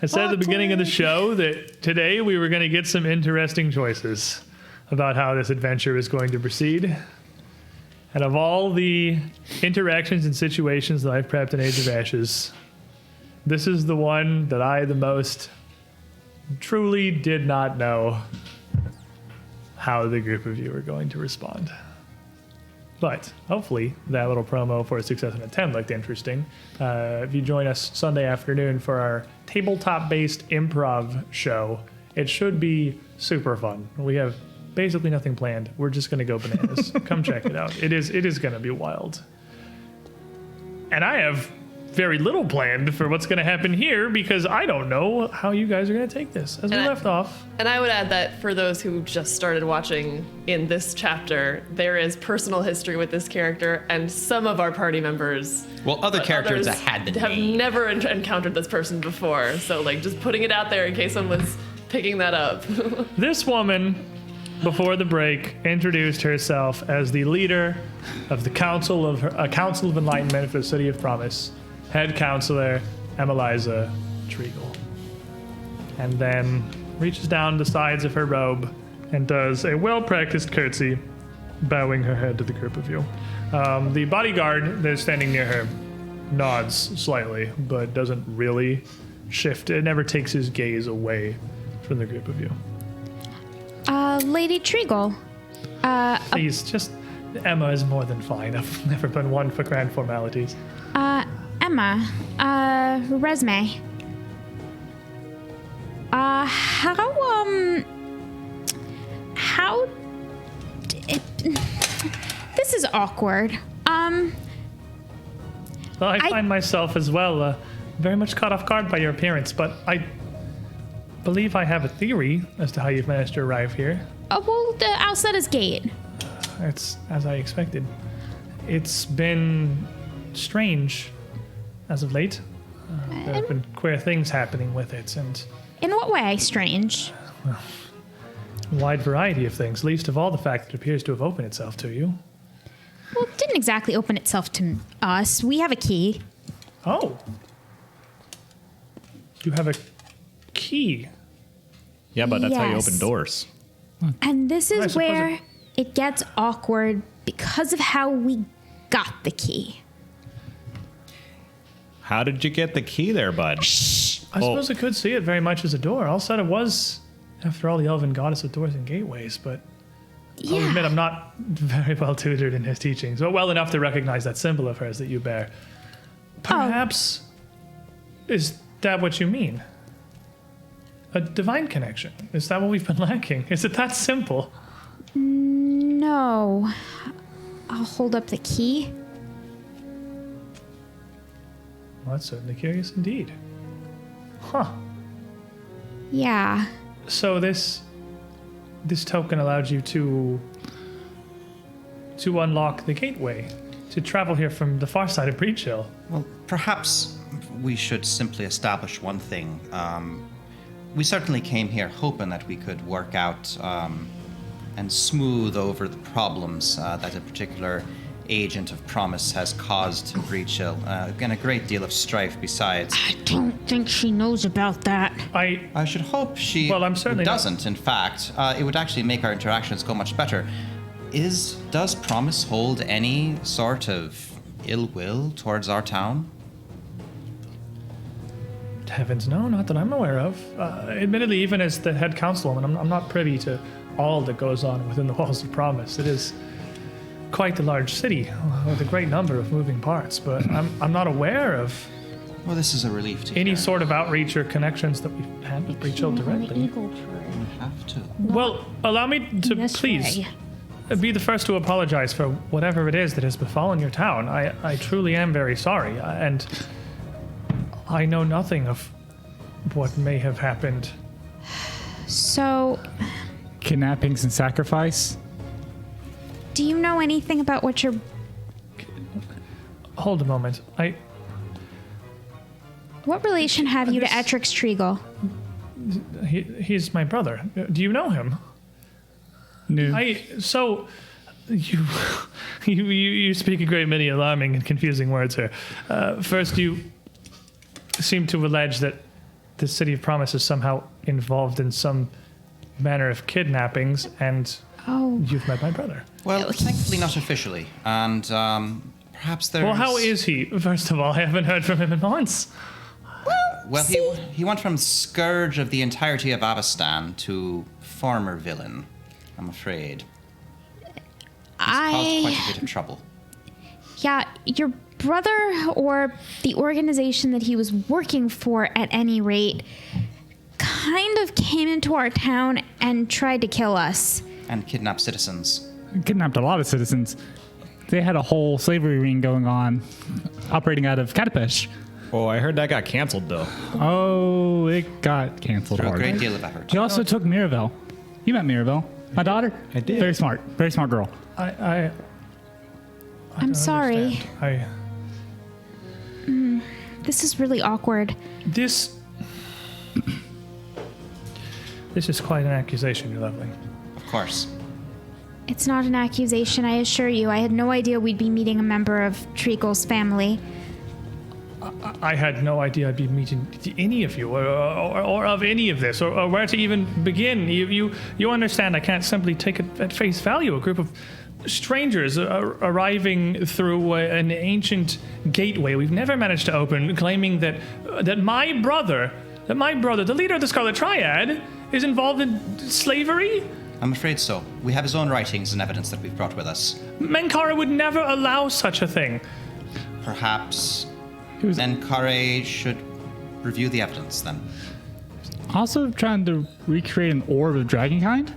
I said at the beginning of the show that today we were going to get some interesting choices about how this adventure is going to proceed. And of all the interactions and situations that I've prepped in Age of Ashes, this is the one that I the most truly did not know how the group of you are going to respond. But hopefully that little promo for Success on a 10 looked interesting. If you join us Sunday afternoon for our tabletop-based improv show, it should be super fun. We have basically nothing planned. We're just going to go bananas. Come check it out. It is going to be wild. And I have very little planned for what's going to happen here because I don't know how you guys are going to take this. As we left off. And I would add that for those who just started watching in this chapter, there is personal history with this character, and some of our party members, Well, other characters others that had the have name. never encountered this person before. So, like, just putting it out there in case someone was picking that up. This woman, before the break, introduced herself as the leader of the Council of Enlightenment for the City of Promise, head counselor Emma-Liza Treagle, and then reaches down the sides of her robe and does a well-practiced curtsy, bowing her head to the group of you. The bodyguard that is standing near her nods slightly, but doesn't really shift. It never takes his gaze away from the group of you. Lady Treagle. Please, just Emma is more than fine. I've never been one for grand formalities. Emma. Resume. This is awkward. Well, I find myself as well very much caught off guard by your appearance, but I believe I have a theory as to how you've managed to arrive here. Well, outside his gate. It's as I expected. It's been strange as of late. There have been queer things happening with it, and In what way strange? a wide variety of things, least of all the fact that it appears to have opened itself to you. Well, it didn't exactly open itself to us. We have a key. Oh. You have a key. Yeah, but that's how you Yes. open doors. And this I is suppose where it gets awkward because of how we got the key. How did you get the key there, bud? I suppose I could see it very much as a door. All said it was, after all, the elven goddess of doors and gateways, but I'll admit I'm not very well tutored in his teachings, but well enough to recognize that symbol of hers that you bear. Perhaps, is that what you mean? A divine connection? Is that what we've been lacking? Is it that simple? No. I'll hold up the key. Well, that's certainly curious indeed. Huh. Yeah. So this token allowed you to unlock the gateway, to travel here from the far side of Breach Hill. Well, perhaps we should simply establish one thing. We certainly came here hoping that we could work out and smooth over the problems that a particular agent of promise has caused in Breach Hill. Again, a great deal of strife besides. I don't think she knows about that. I should hope she Well, I'm certainly not- doesn't. In fact, it would actually make our interactions go much better. Does Promise hold any sort of ill will towards our town? Heavens, no, not that I'm aware of. Admittedly, even as the head councilwoman, I'm not privy to all that goes on within the walls of Promise. It is quite the large city with a great number of moving parts, but I'm not aware of Well, this is a relief to any hear. sort of outreach or connections that we've had with Breach Hill directly. We have to. Well, allow me to This please way. be the first to apologize for whatever it is that has befallen your town. I truly am very sorry, and I know nothing of what may have happened. So, Kidnappings and sacrifice. do you know anything about what your... Hold a moment. What relation have you to This- Etrix Treagle? He's my brother. Do you know him? No. So you speak a great many alarming and confusing words here. First, you seem to allege that the City of Promise is somehow involved in some manner of kidnappings, and Oh, you've met my brother. Well, thankfully not officially, and perhaps there's. Well, how is he? First of all, I haven't heard from him in months. Well, he went from scourge of the entirety of Avestan to former villain. I'm afraid. Caused quite a bit of trouble. Yeah, your brother, or the organization that he was working for at any rate, kind of came into our town and tried to kill us. And kidnap citizens. Kidnapped a lot of citizens. They had a whole slavery ring going on, operating out of Katapesh. Oh, I heard that got canceled though. Oh, it got canceled Through a hard. great deal of effort. He also took Miravel. You met Miravel, my daughter. I did. Very smart girl. I I'm don't sorry. understand. This is really awkward. This is quite an accusation, your lovely. Of course. It's not an accusation, I assure you. I had no idea we'd be meeting a member of Treagle's family. I had no idea I'd be meeting any of you, or of any of this, or where to even begin. You understand? I can't simply take it at face value. A group of strangers arriving through an ancient gateway we've never managed to open, claiming that my brother, the leader of the Scarlet Triad, is involved in slavery. I'm afraid so. We have his own writings and evidence that we've brought with us. Menkare would never allow such a thing. Perhaps Menkare should review the evidence then. Also trying to recreate an orb of Dragonkind?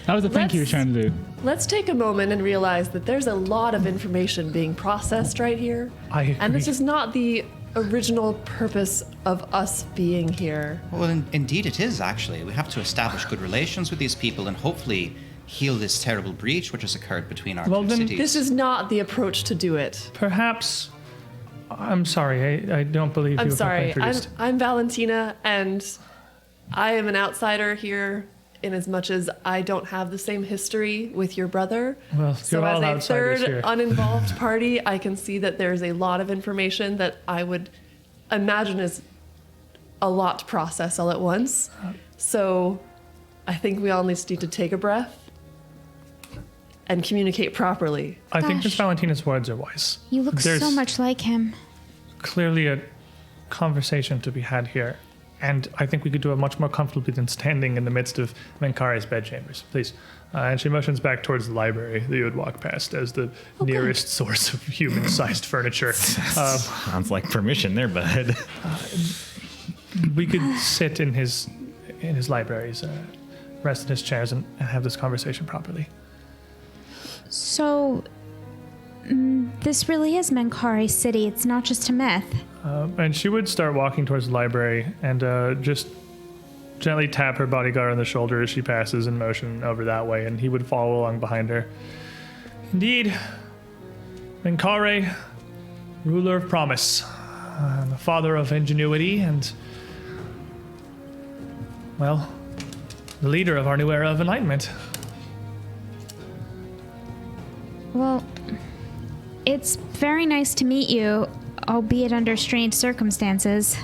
That was the thing he was trying to do. Let's take a moment and realize that there's a lot of information being processed right here. And this agree. is not the original purpose of us being here. Well, indeed it is, actually. We have to establish good relations with these people and hopefully heal this terrible breach which has occurred between our Well, two then cities. This is not the approach to do it. Perhaps. I'm sorry. I don't believe I'm you. sorry. Introduced. I'm Valentina, and I am an outsider here in as much as I don't have the same history with your brother. Well, So you're all as a outsiders third here. uninvolved party, I can see that there's a lot of information that I would imagine is a lot to process all at once. So I think we all just need to take a breath and communicate properly. I think Miss Gosh. Valentina's words are wise. You look There's so much like him. clearly a conversation to be had here. And I think we could do it much more comfortably than standing in the midst of Menkare's bedchambers. Please. And she motions back towards the library that you would walk past as the nearest source of human-sized furniture. Sounds like permission there, bud. We could sit in his libraries, rest in his chairs, and have this conversation properly. So, this really is Menkare City. It's not just a myth. And she would start walking towards the library and just gently tap her bodyguard on the shoulder as she passes and motion over that way, and he would follow along behind her. Indeed, Menkare, ruler of promise, the father of ingenuity, and, well, the leader of our new era of enlightenment. Well, it's very nice to meet you, albeit under strange circumstances.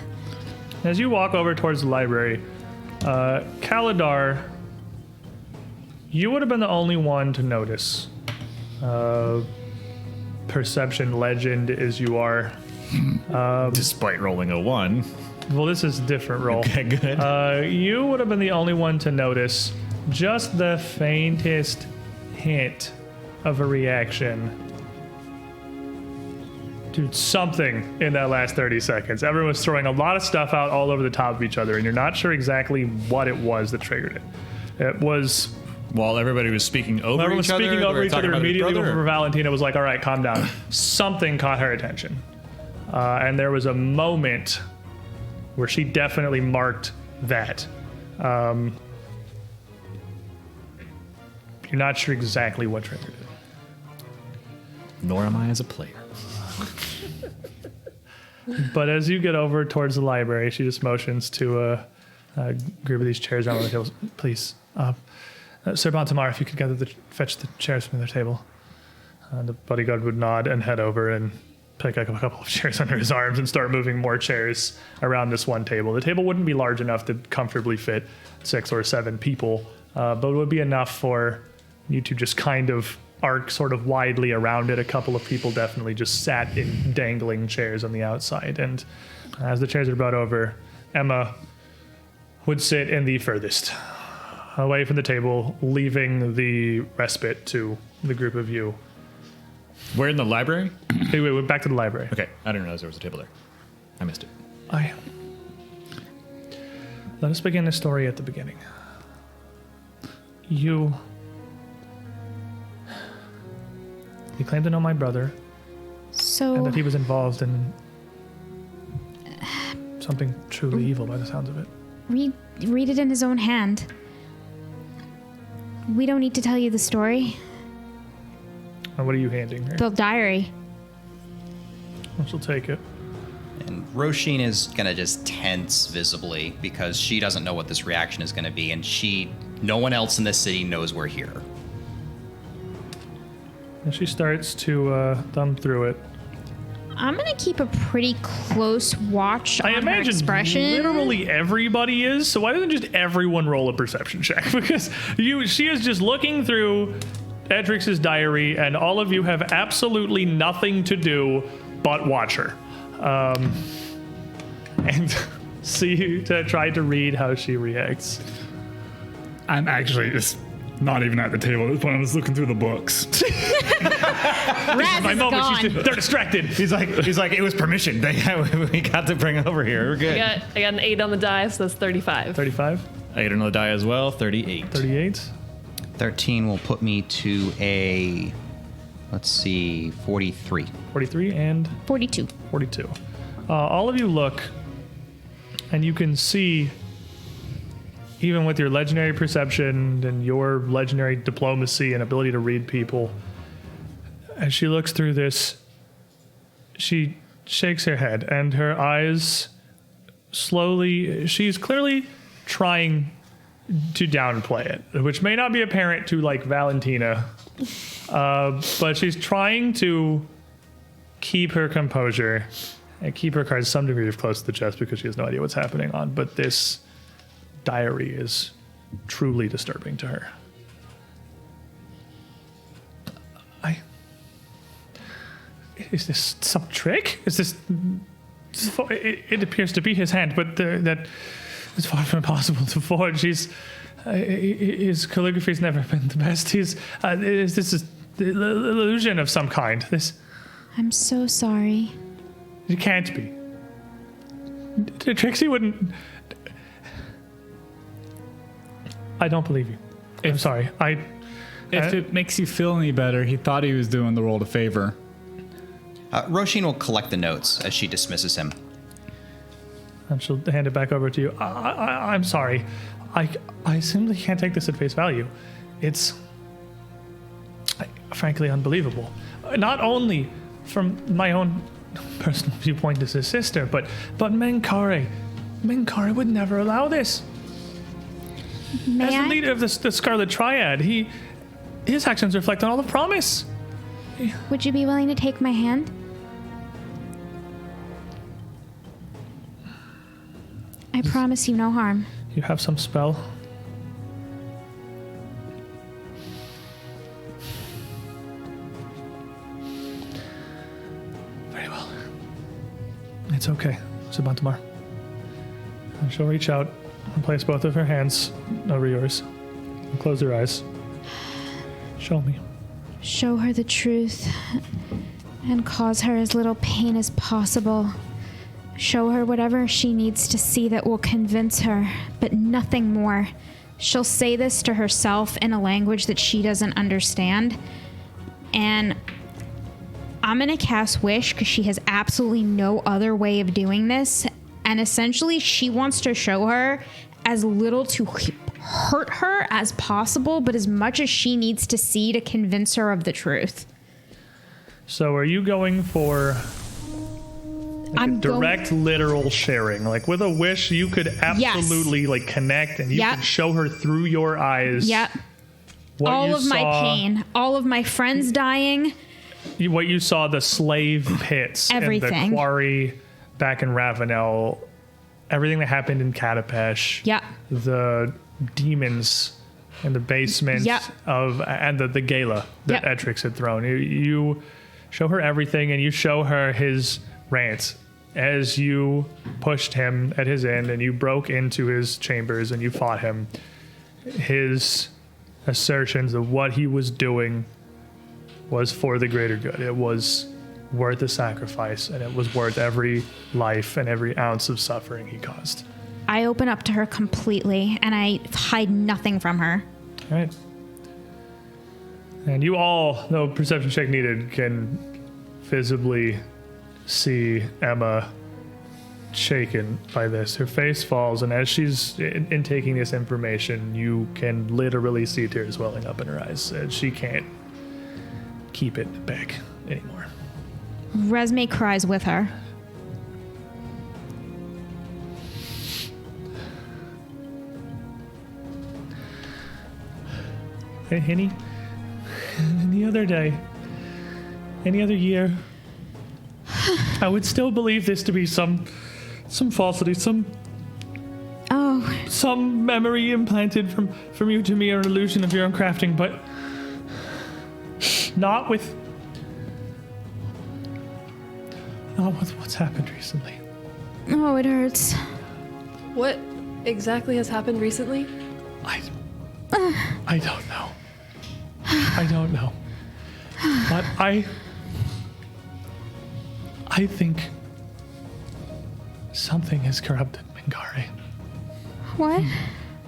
As you walk over towards the library, Kalidar, you would have been the only one to notice. Perception legend as you are. Despite rolling a 1. Well, this is a different roll. Okay, good. You would have been the only one to notice just the faintest hint of a reaction to something in that last 30 seconds. Everyone was throwing a lot of stuff out all over the top of each other, and you're not sure exactly what it was that triggered it. It was While everybody was speaking over everyone was each other. speaking they over were each talking other about his immediately brother? before Valentina was like, all right, calm down. Something caught her attention. And there was a moment where she definitely marked that. You're not sure exactly what triggered it. Nor am I as a player. But as you get over towards the library, she just motions to a group of these chairs around the table. Please, Sir Bontamar, if you could fetch the chairs from the table. The bodyguard would nod and head over and pick up a couple of chairs under his arms and start moving more chairs around this one table. The table wouldn't be large enough to comfortably fit 6 or 7 people, but it would be enough for you to just kind of arc sort of widely around it. A couple of people definitely just sat in dangling chairs on the outside. And as the chairs are brought over, Emma would sit in the furthest, away from the table, leaving the respite to the group of you. We're in the library? Anyway, we're back to the library. Okay, I didn't realize there was a table there. I missed it. Let us begin the story at the beginning. You claim to know my brother, and So, that he was involved in something truly evil by the sounds of it. read it in his own hand. We don't need to tell you the story. And what are you handing her? The diary. She'll take it. And Roisin is gonna just tense visibly because she doesn't know what this reaction is gonna be, and no one else in this city knows we're here. And she starts to thumb through it. I'm gonna keep a pretty close watch I on her imagine expression. literally everybody is. So why doesn't just everyone roll a perception check? Because she is just looking through Edrix's diary, and all of you have absolutely nothing to do but watch her, and see to try to read how she reacts. I'm actually just not even at the table at this point. I'm just looking through the books. Raz My is moment, gone. they're distracted. He's like, it was permission. We got to bring over here. We're good. I got an 8 on the die, so that's 35. 35, 8 on the die as well. 38. 38. 13 will put me to a, 43. 43 and 42. 42. All of you look, and you can see even with your legendary perception and your legendary diplomacy and ability to read people, as she looks through this, she shakes her head and her eyes slowly, she's clearly trying to downplay it, which may not be apparent to like Valentina, but she's trying to keep her composure and keep her cards some degree of close to the chest because she has no idea what's happening on. But this diary is truly disturbing to her. Is this some trick? Is this? It appears to be his hand, but that is far from impossible to forge. His calligraphy's never been the best. This is the illusion of some kind. I'm so sorry. It can't be. Trixie wouldn't. I don't believe you. I'm sorry. If it makes you feel any better, he thought he was doing the world a favor. Roisin will collect the notes as she dismisses him. And she'll hand it back over to you. I'm sorry. I simply can't take this at face value. It's frankly unbelievable. Not only from my own personal viewpoint as his sister, but Menkare. Menkare would never allow this. As the leader of the Scarlet Triad, his actions reflect on all the promise. Would you be willing to take my hand? I promise you no harm. You have some spell? Very well. It's okay, Sabantamar. And she'll reach out and place both of her hands over yours and close her eyes. Show me. Show her the truth and cause her as little pain as possible. Show her whatever she needs to see that will convince her, but nothing more. She'll say this to herself in a language that she doesn't understand. And I'm going to cast Wish because she has absolutely no other way of doing this. And essentially, she wants to show her as little to hurt her as possible, but as much as she needs to see to convince her of the truth. So are you going for direct literal sharing? Like with a wish, you could absolutely like connect and you can show her through your eyes. Yep. All of my pain, all of my friends dying. What you saw, the slave pits, everything. And the quarry back in Ravenel, everything that happened in Katapesh. Yep. The demons in the basement and the gala that Etrix had thrown. You show her everything, and you show her his rant as you pushed him at his end and you broke into his chambers and you fought him. His assertions of what he was doing was for the greater good. It was worth the sacrifice, and it was worth every life and every ounce of suffering he caused. I open up to her completely, and I hide nothing from her. All right. And you all, no perception check needed, can visibly see Emma shaken by this. Her face falls, and as she's intaking this information, you can literally see tears welling up in her eyes. And she can't keep it back anymore. Resme cries with her. Any other day, any other year, I would still believe this to be some falsity, some memory implanted from you to me, or an illusion of your own crafting, but not with what's happened recently. Oh, it hurts. What exactly has happened recently? I don't know. I don't know. But I think something has corrupted Menkare. What?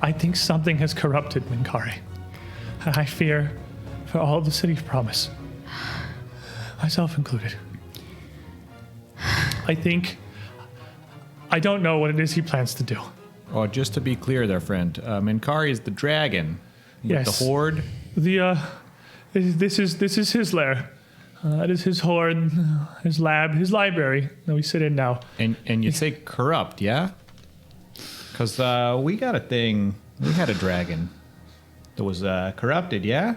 I think something has corrupted Menkare. And I fear for all the city's promise. Myself included. I don't know what it is he plans to do. Oh, just to be clear there, friend. Menkare is the dragon. With Yes. the horde. This is his lair. That is his hoard, his lab, his library that we sit in now. And you say corrupt, yeah? Because we got a thing. We had a dragon that was corrupted, yeah?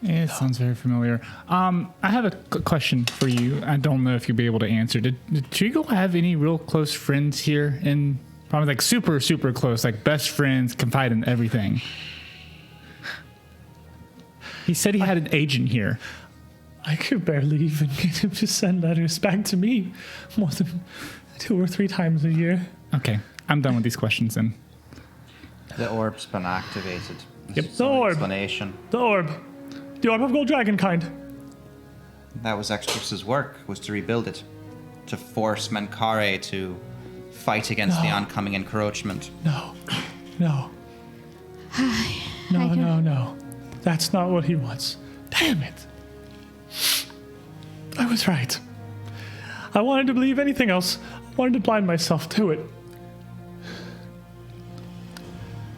Yeah, it sounds very familiar. I have a question for you. I don't know if you'll be able to answer. Did Trigo have any real close friends here? In probably like super, super close, like best friends, confide in everything. He said he had an agent here. I could barely even get him to send letters back to me more than 2 or 3 times a year. Okay, I'm done with these questions then. The orb's been activated. Yep, There's the no orb. explanation. The orb. The orb of gold dragon kind. That was Extrix's work, was to rebuild it. To force Menkare to fight against the oncoming encroachment. No. No. No. That's not what he wants. Damn it. I was right. I wanted to believe anything else. I wanted to blind myself to it.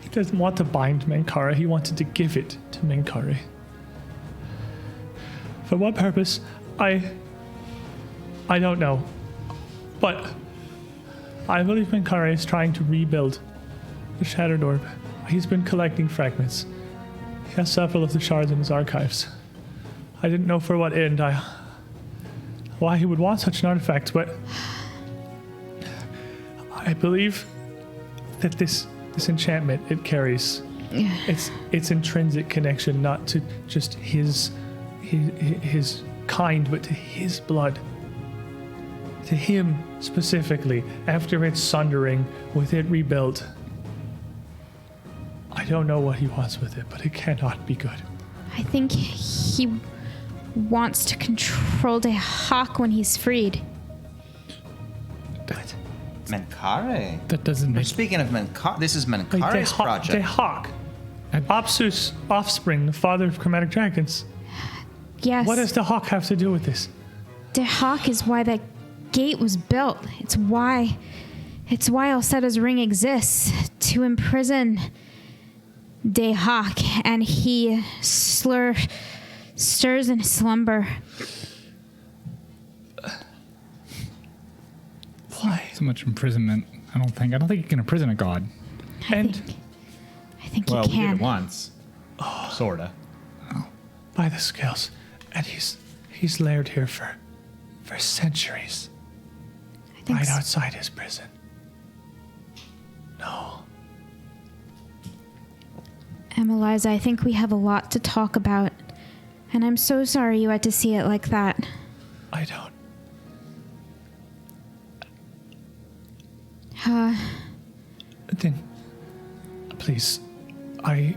He doesn't want to bind Menkare. He wanted to give it to Menkare. For what purpose? I don't know. But I believe Menkare is trying to rebuild the Shattered Orb. He's been collecting fragments. He has several of the shards in his archives. I didn't know for what end, why he would want such an artifact, but I believe that this enchantment it carries its intrinsic connection, not to just his kind, but to his blood. To him specifically, after its sundering, with it rebuilt. I don't know what he wants with it, but it cannot be good. I think he wants to control the hawk when he's freed. What? Menkare? That doesn't make Speaking of Menkare, this is Wait, Menkare's project. the hawk. Apsu's offspring, the father of chromatic dragons. Yes. What does the hawk have to do with this? The hawk is why that gate was built. It's why Alcetta's ring exists. To imprison the hawk, and he stirs in slumber. Why? so much imprisonment. I don't think you can imprison a god. I think Well, you we did can. it once. Sorta. By the scales. And he's laired here for centuries. I think Right so. outside his prison. No. Eliza, I think we have a lot to talk about. And I'm so sorry you had to see it like that. I don't. Then, please, I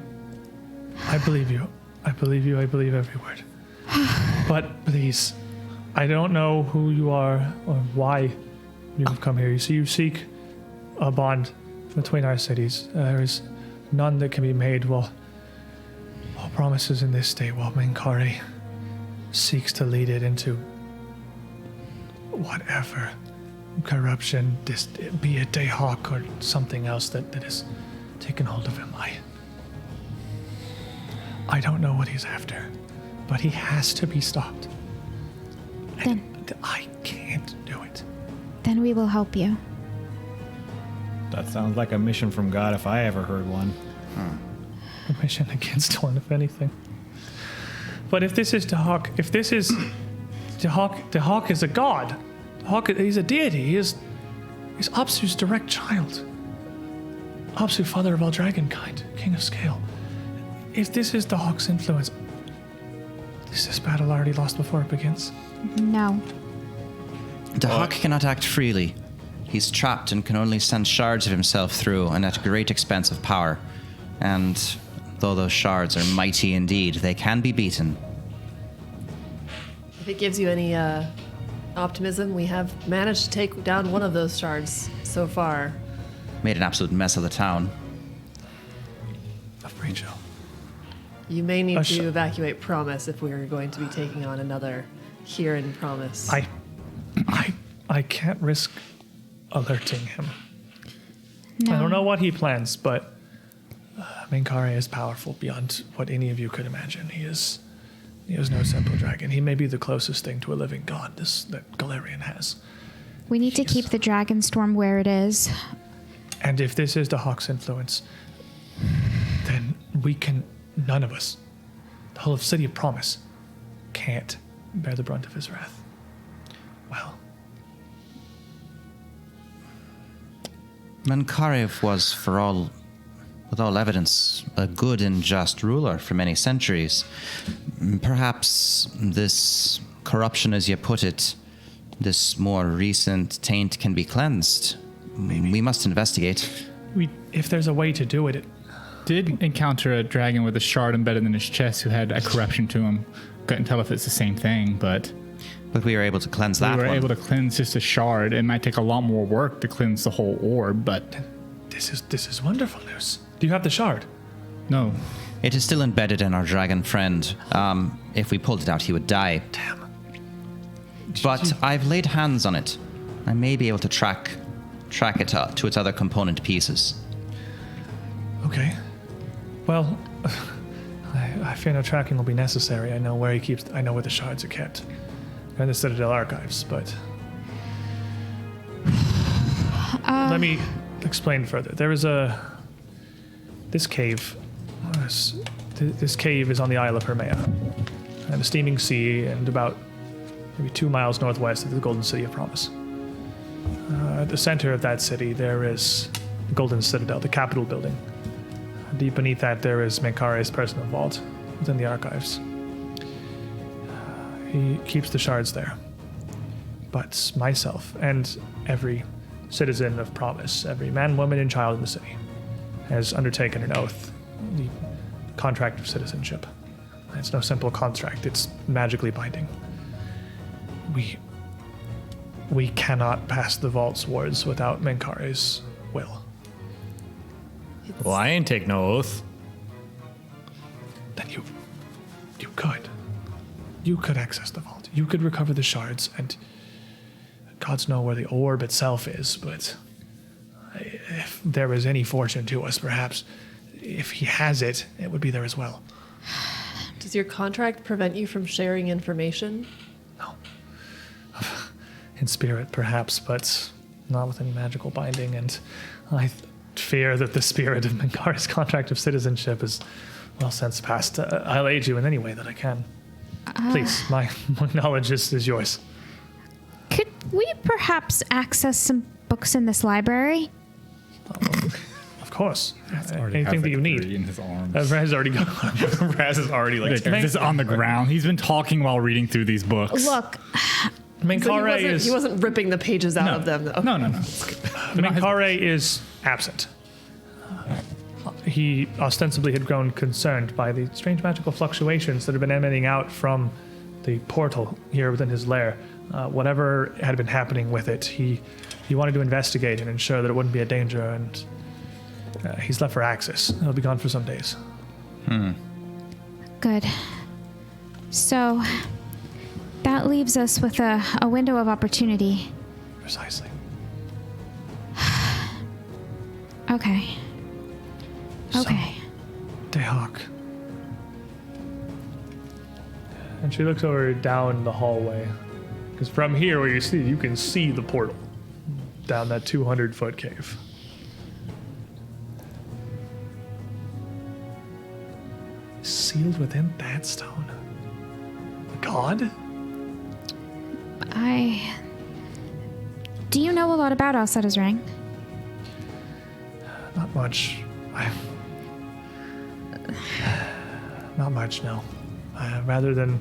believe you. I believe you. I believe every word. But please, I don't know who you are or why you have come here. You see, you seek a bond between our cities. There is none that can be made while promises in this state, while Menkare seeks to lead it into whatever corruption, be it Dayhawk or something else that has taken hold of him. I don't know what he's after, but he has to be stopped. And I can't do it. Then we will help you. That sounds like a mission from God if I ever heard one. A mission against one, if anything. But if this is Dayhawk, if this is Dayhawk is a god. Dayhawk, he's a deity. He's Apsu's direct child. Apsu, father of all dragonkind, king of scale. If this is Dayhawk's influence, is this battle already lost before it begins? No. The Hawk cannot act freely. He's trapped and can only send shards of himself through, and at great expense of power. And though those shards are mighty indeed, they can be beaten. If it gives you any optimism, we have managed to take down one of those shards so far. Made an absolute mess of the town. Of Rachel. You may need sh- to evacuate Promise if we are going to be taking on another here in Promise. I can't risk alerting him. No. I don't know what he plans, but Menkare is powerful beyond what any of you could imagine. He is no simple dragon. He may be the closest thing to a living god that Galarian has. We need to keep the dragon storm where it is. And if this is the Hawk's influence, then none of us, the whole of City of Promise, can't bear the brunt of his wrath. Well, Menkare was, with all evidence, a good and just ruler for many centuries. Perhaps this corruption, as you put it, this more recent taint can be cleansed. We must investigate. if there's a way to do it, Did encounter a dragon with a shard embedded in his chest who had a corruption to him. Couldn't tell if it's the same thing, but we were able to cleanse that we were one. able to cleanse just a shard. It might take a lot more work to cleanse the whole orb, but this is wonderful news. Do you have the shard? no. It is still embedded in our dragon friend. If we pulled it out, he would die. Damn. But I've laid hands on it. I may be able to track it to its other component pieces. Okay. Well, I fear no tracking will be necessary. I know where the shards are kept. They're in the Citadel archives, but let me explain further. There is this cave. This cave is on the Isle of Hermea, and a steaming sea, and about maybe 2 miles northwest of the Golden City of Promise. At the center of that city, there is the Golden Citadel, the Capitol building. Deep beneath that, there is Menkare's personal vault within the archives. He keeps the shards there. But myself and every citizen of Promise, every man, woman, and child in the city, has undertaken an oath, the contract of citizenship. It's no simple contract, it's magically binding. We cannot pass the vault's wards without Menkare's will. Well, I ain't take no oath. Then you could. You could access the vault. You could recover the shards, and gods know where the orb itself is, but if there is any fortune to us, perhaps if he has it, it would be there as well. Does your contract prevent you from sharing information? No. In spirit, perhaps, but not with any magical binding, and I fear that the spirit of Menkare's contract of citizenship is well since past. I'll aid you in any way that I can. Please, my knowledge is yours. Could we perhaps access some books in this library? Of course. Already Anything has, that you like, need. 3 in his arms. Raz already got Raz is already like Like, this is on the ground. He's been talking while reading through these books. Look, Menkare He wasn't ripping the pages out of them, though. No. Menkare is absent. He ostensibly had grown concerned by the strange magical fluctuations that have been emanating out from the portal here within his lair. Whatever had been happening with it, he wanted to investigate and ensure that it wouldn't be a danger, and he's left for Axis. He'll be gone for some days. good. So that leaves us with a window of opportunity. Precisely. Okay. Okay. Dayhawk. And she looks over down the hallway. Because from here where you can see the portal down that 200-foot cave. Sealed within that stone. God? Do you know a lot about Alcetta's ring? Not much. Not much, no. Rather than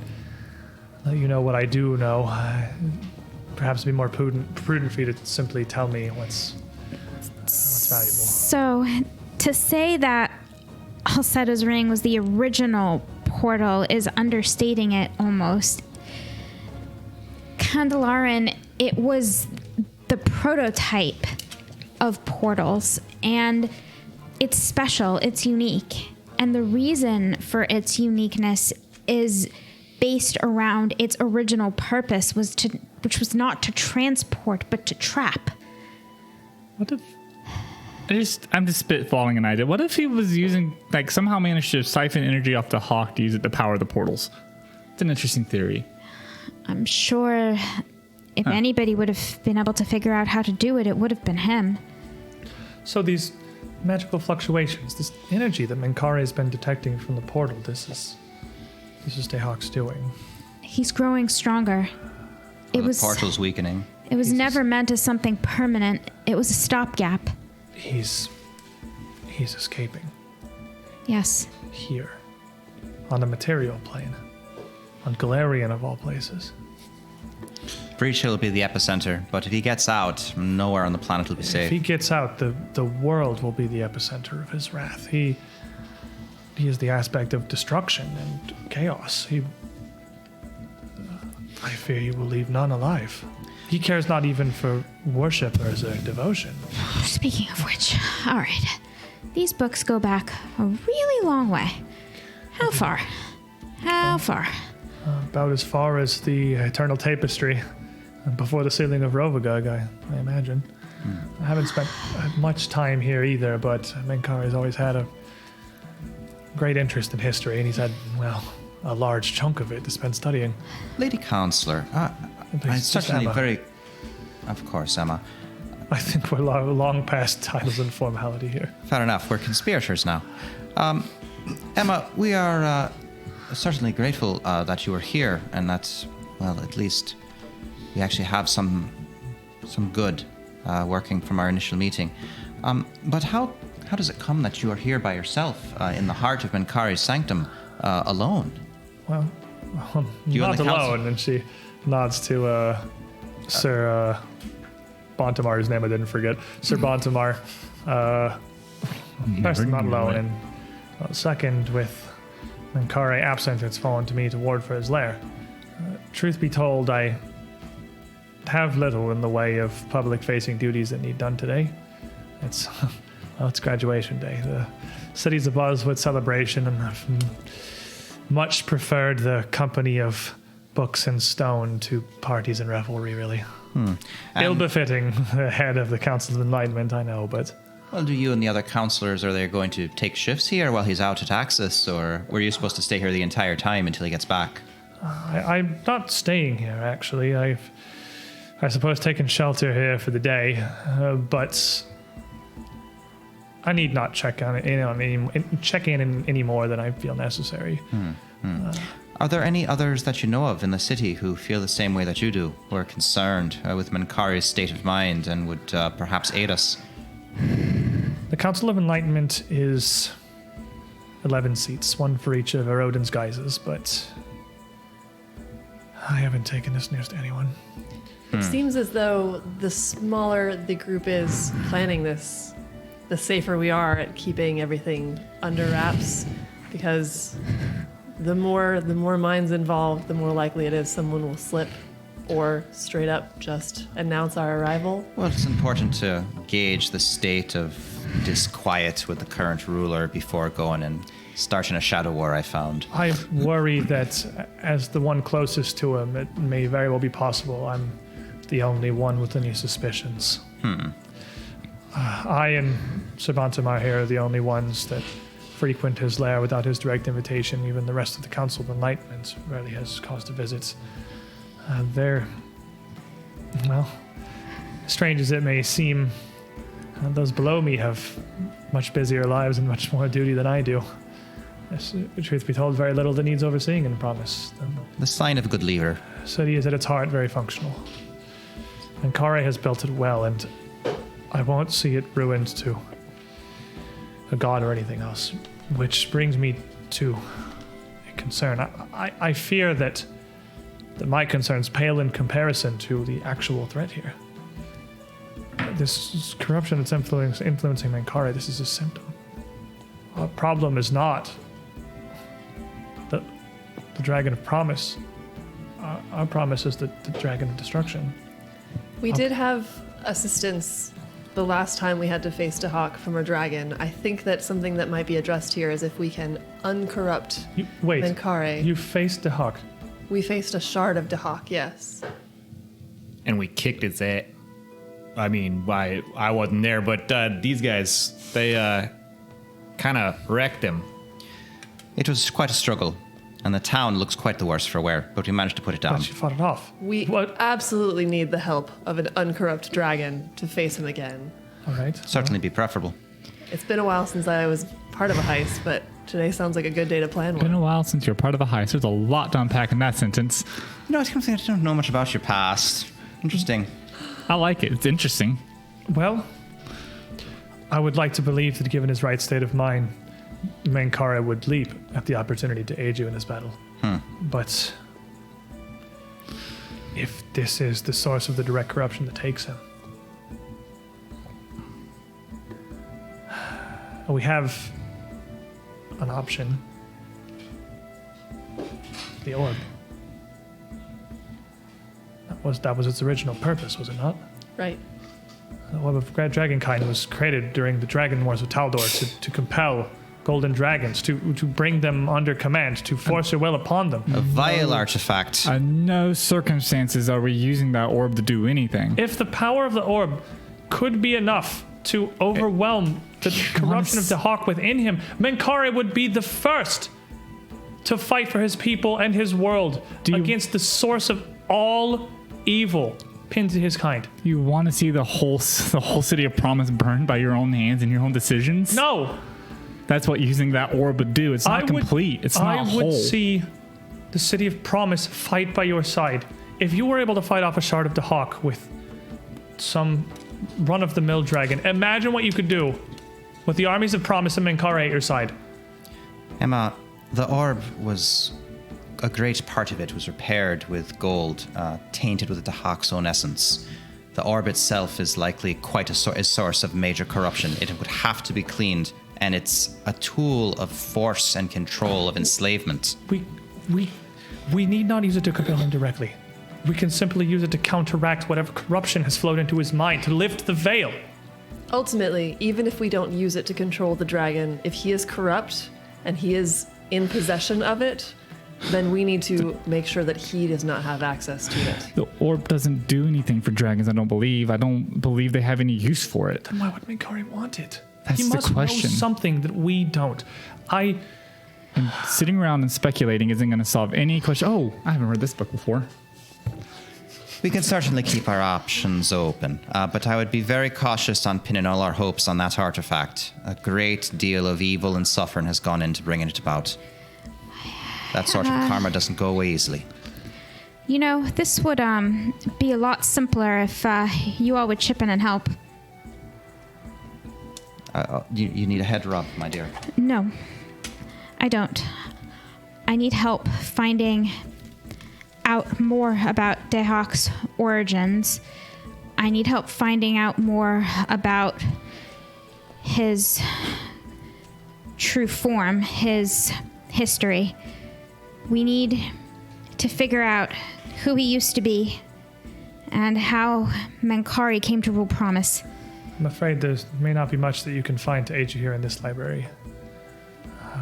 let you know what I do know, perhaps it'd be more prudent for you to simply tell me what's valuable. So, to say that Alcetta's ring was the original portal is understating it almost. Candelarin, it was the prototype of portals, and it's special, it's unique. And the reason for its uniqueness is based around its original purpose, which was not to transport, but to trap. What if I'm just spitballing an idea. What if he was using, like, somehow managed to siphon energy off the hawk to use it to power the portals? It's an interesting theory. I'm sure if anybody would have been able to figure out how to do it, it would have been him. So these magical fluctuations, this energy that Menkare has been detecting from the portal, this is Dayhawk's doing. He's growing stronger. The portal's weakening. It was never meant as something permanent. It was a stopgap. He's escaping Yes. here, on the material plane, on Galarian of all places. Breach Hill will be the epicenter, but if he gets out, nowhere on the planet will be If safe. he gets out, the world will be the epicenter of his wrath. He is the aspect of destruction and chaos. I fear he will leave none alive. He cares not even for worshippers or devotion. Speaking of which, all right. These books go back a really long way. How far? How far? About as far as the Eternal Tapestry, before the sealing of Rovagug, I imagine. I haven't spent much time here either, but Menkare has always had a great interest in history, and he's had, well, a large chunk of it to spend studying. Lady Counselor, I'm Please, certainly Emma. very... Of course, Emma. I think we're long past titles and formality here. Fair enough, we're conspirators now. Emma, we are certainly grateful that you are here, and that, well, at least we actually have some good working from our initial meeting. But how does it come that you are here by yourself in the heart of Menkare's sanctum, alone? Well, You not and the council? alone. And she nods to Sir Bontamar's name I didn't forget. Sir Bontamar. First, not alone. And second, with Menkare absent, it's fallen to me to ward for his lair. Truth be told, I have little in the way of public-facing duties that need done today. It's graduation day. The city's abuzz with celebration, and I've much preferred the company of books and stone to parties and revelry, really. Ill-befitting the head of the Council of Enlightenment, I know, but... Well, do you and the other counselors, are they going to take shifts here while he's out at Axis, or were you supposed to stay here the entire time until he gets back? I'm not staying here, actually. I suppose taken shelter here for the day, but I need not check in any more than I feel necessary. Are there any others that you know of in the city who feel the same way that you do, who are concerned with Menkare's state of mind and would perhaps aid us? The Council of Enlightenment is 11 seats, one for each of Erodin's guises, but I haven't taken this news to anyone. It seems as though the smaller the group is planning this, the safer we are at keeping everything under wraps, because the more minds involved, the more likely it is someone will slip or straight up just announce our arrival. Well, it's important to gauge the state of disquiet with the current ruler before going and starting a shadow war, I found. I worry that as the one closest to him, it may very well be possible I'm the only one with any suspicions. I and Sir Bontamar here are the only ones that frequent his lair without his direct invitation. Even the rest of the Council of Enlightenment rarely has cause to visit. They're, well, strange as it may seem, those below me have much busier lives and much more duty than I do. Yes, truth be told, very little that needs overseeing in Promise. The sign of a good leader. The city is at its heart very functional. Menkare has built it well, and I won't see it ruined to a god or anything else. Which brings me to a concern. I fear that my concerns pale in comparison to the actual threat here. This corruption that's influencing Menkare, this is a symptom. Our problem is not the Dragon of Promise. Our promise is the Dragon of Destruction. We did have assistance the last time we had to face Dahak from a dragon. I think that something that might be addressed here is if we can uncorrupt Menkare. You faced Dahak. We faced a shard of Dahak, yes. And we kicked its ass. I mean, I wasn't there, but these guys, they kind of wrecked him. It was quite a struggle, and the town looks quite the worse for wear, but we managed to put it down. But you fought it off. We absolutely need the help of an uncorrupt dragon to face him again. All right. Certainly be preferable. It's been a while since I was part of a heist, but today sounds like a good day to plan Been one. a while since you're part of a heist. There's a lot to unpack in that sentence. You know, I kind of think I don't know much about your past. Interesting. I like it. It's interesting. Well, I would like to believe that given his right state of mind, Menkare would leap at the opportunity to aid you in this battle. But if this is the source of the direct corruption that takes him, we have an option. The orb. That was its original purpose, was it not? Right. The orb of dragonkind was created during the Dragon Wars of Taldor to compel golden dragons, to bring them under command, to force your will upon them. A vile artifact. In no circumstances are we using that orb to do anything. If the power of the orb could be enough to overwhelm the corruption of the Hawk within him, Menkare would be the first to fight for his people and his world against the source of all evil pinned to his kind. You want to see the whole city of Promise burned by your own hands and your own decisions? No! That's what using that orb would do. It's not complete. It's not whole. I would see the city of Promise fight by your side. If you were able to fight off a shard of the Hawk with some run-of-the-mill dragon, imagine what you could do with the armies of Promise and Menkare at your side. Emma, the orb was... A great part of it was repaired with gold, tainted with the Hawk's own essence. The orb itself is likely quite a source of major corruption. It would have to be cleaned, and it's a tool of force and control, of enslavement. We need not use it to compel him directly. We can simply use it to counteract whatever corruption has flowed into his mind, to lift the veil. Ultimately, even if we don't use it to control the dragon, if he is corrupt and he is in possession of it, then we need to make sure that he does not have access to it. The orb doesn't do anything for dragons, I don't believe. I don't believe they have any use for it. Then why would Menkare want it? That's he the must question. know something that we don't. And sitting around and speculating isn't going to solve any question. Oh, I haven't read this book before. We can certainly keep our options open, but I would be very cautious on pinning all our hopes on that artifact. A great deal of evil and suffering has gone into bringing it about. That sort of karma doesn't go away easily. You know, this would be a lot simpler if you all would chip in and help. You need a head rub, my dear. No, I don't. I need help finding out more about Dehawk's origins. I need help finding out more about his true form, his history. We need to figure out who he used to be and how Menkare came to rule Promise. I'm afraid there may not be much that you can find to aid you here in this library.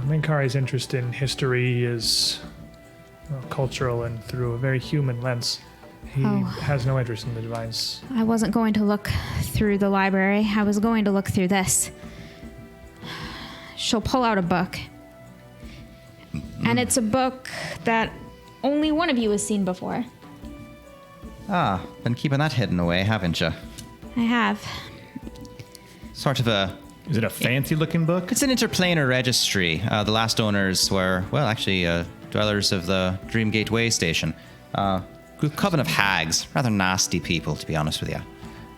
Menkare's interest in history is cultural and through a very human lens. He has no interest in the divines. I wasn't going to look through the library. I was going to look through this. She'll pull out a book. And it's a book that only one of you has seen before. Ah, been keeping that hidden away, haven't you? I have. Sort of a... Is it a fancy-looking book? It's an interplanar registry. The last owners were, well, actually, dwellers of the Dreamgate Way station. Coven of hags. Rather nasty people, to be honest with you.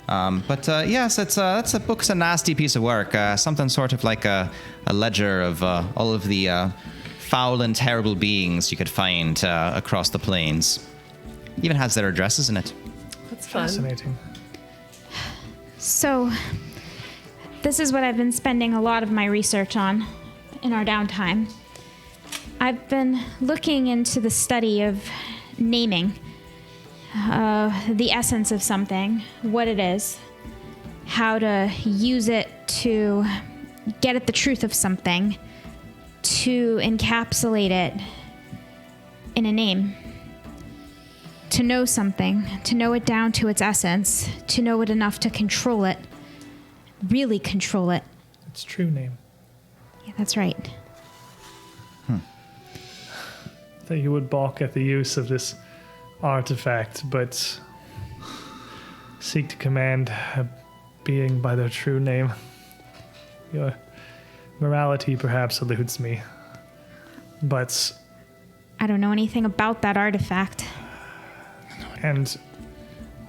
Yes, that's a book's a nasty piece of work. Something sort of like a ledger of all of the foul and terrible beings you could find across the plains. Even has their addresses in it. That's fun. Fascinating. So, this is what I've been spending a lot of my research on in our downtime. I've been looking into the study of naming, the essence of something, what it is, how to use it to get at the truth of something, to encapsulate it in a name, to know something, to know it down to its essence, to know it enough to control it, really control it. Its true name. Yeah, that's right. That you would balk at the use of this artifact, but seek to command a being by their true name. Your morality perhaps eludes me, but... I don't know anything about that artifact. And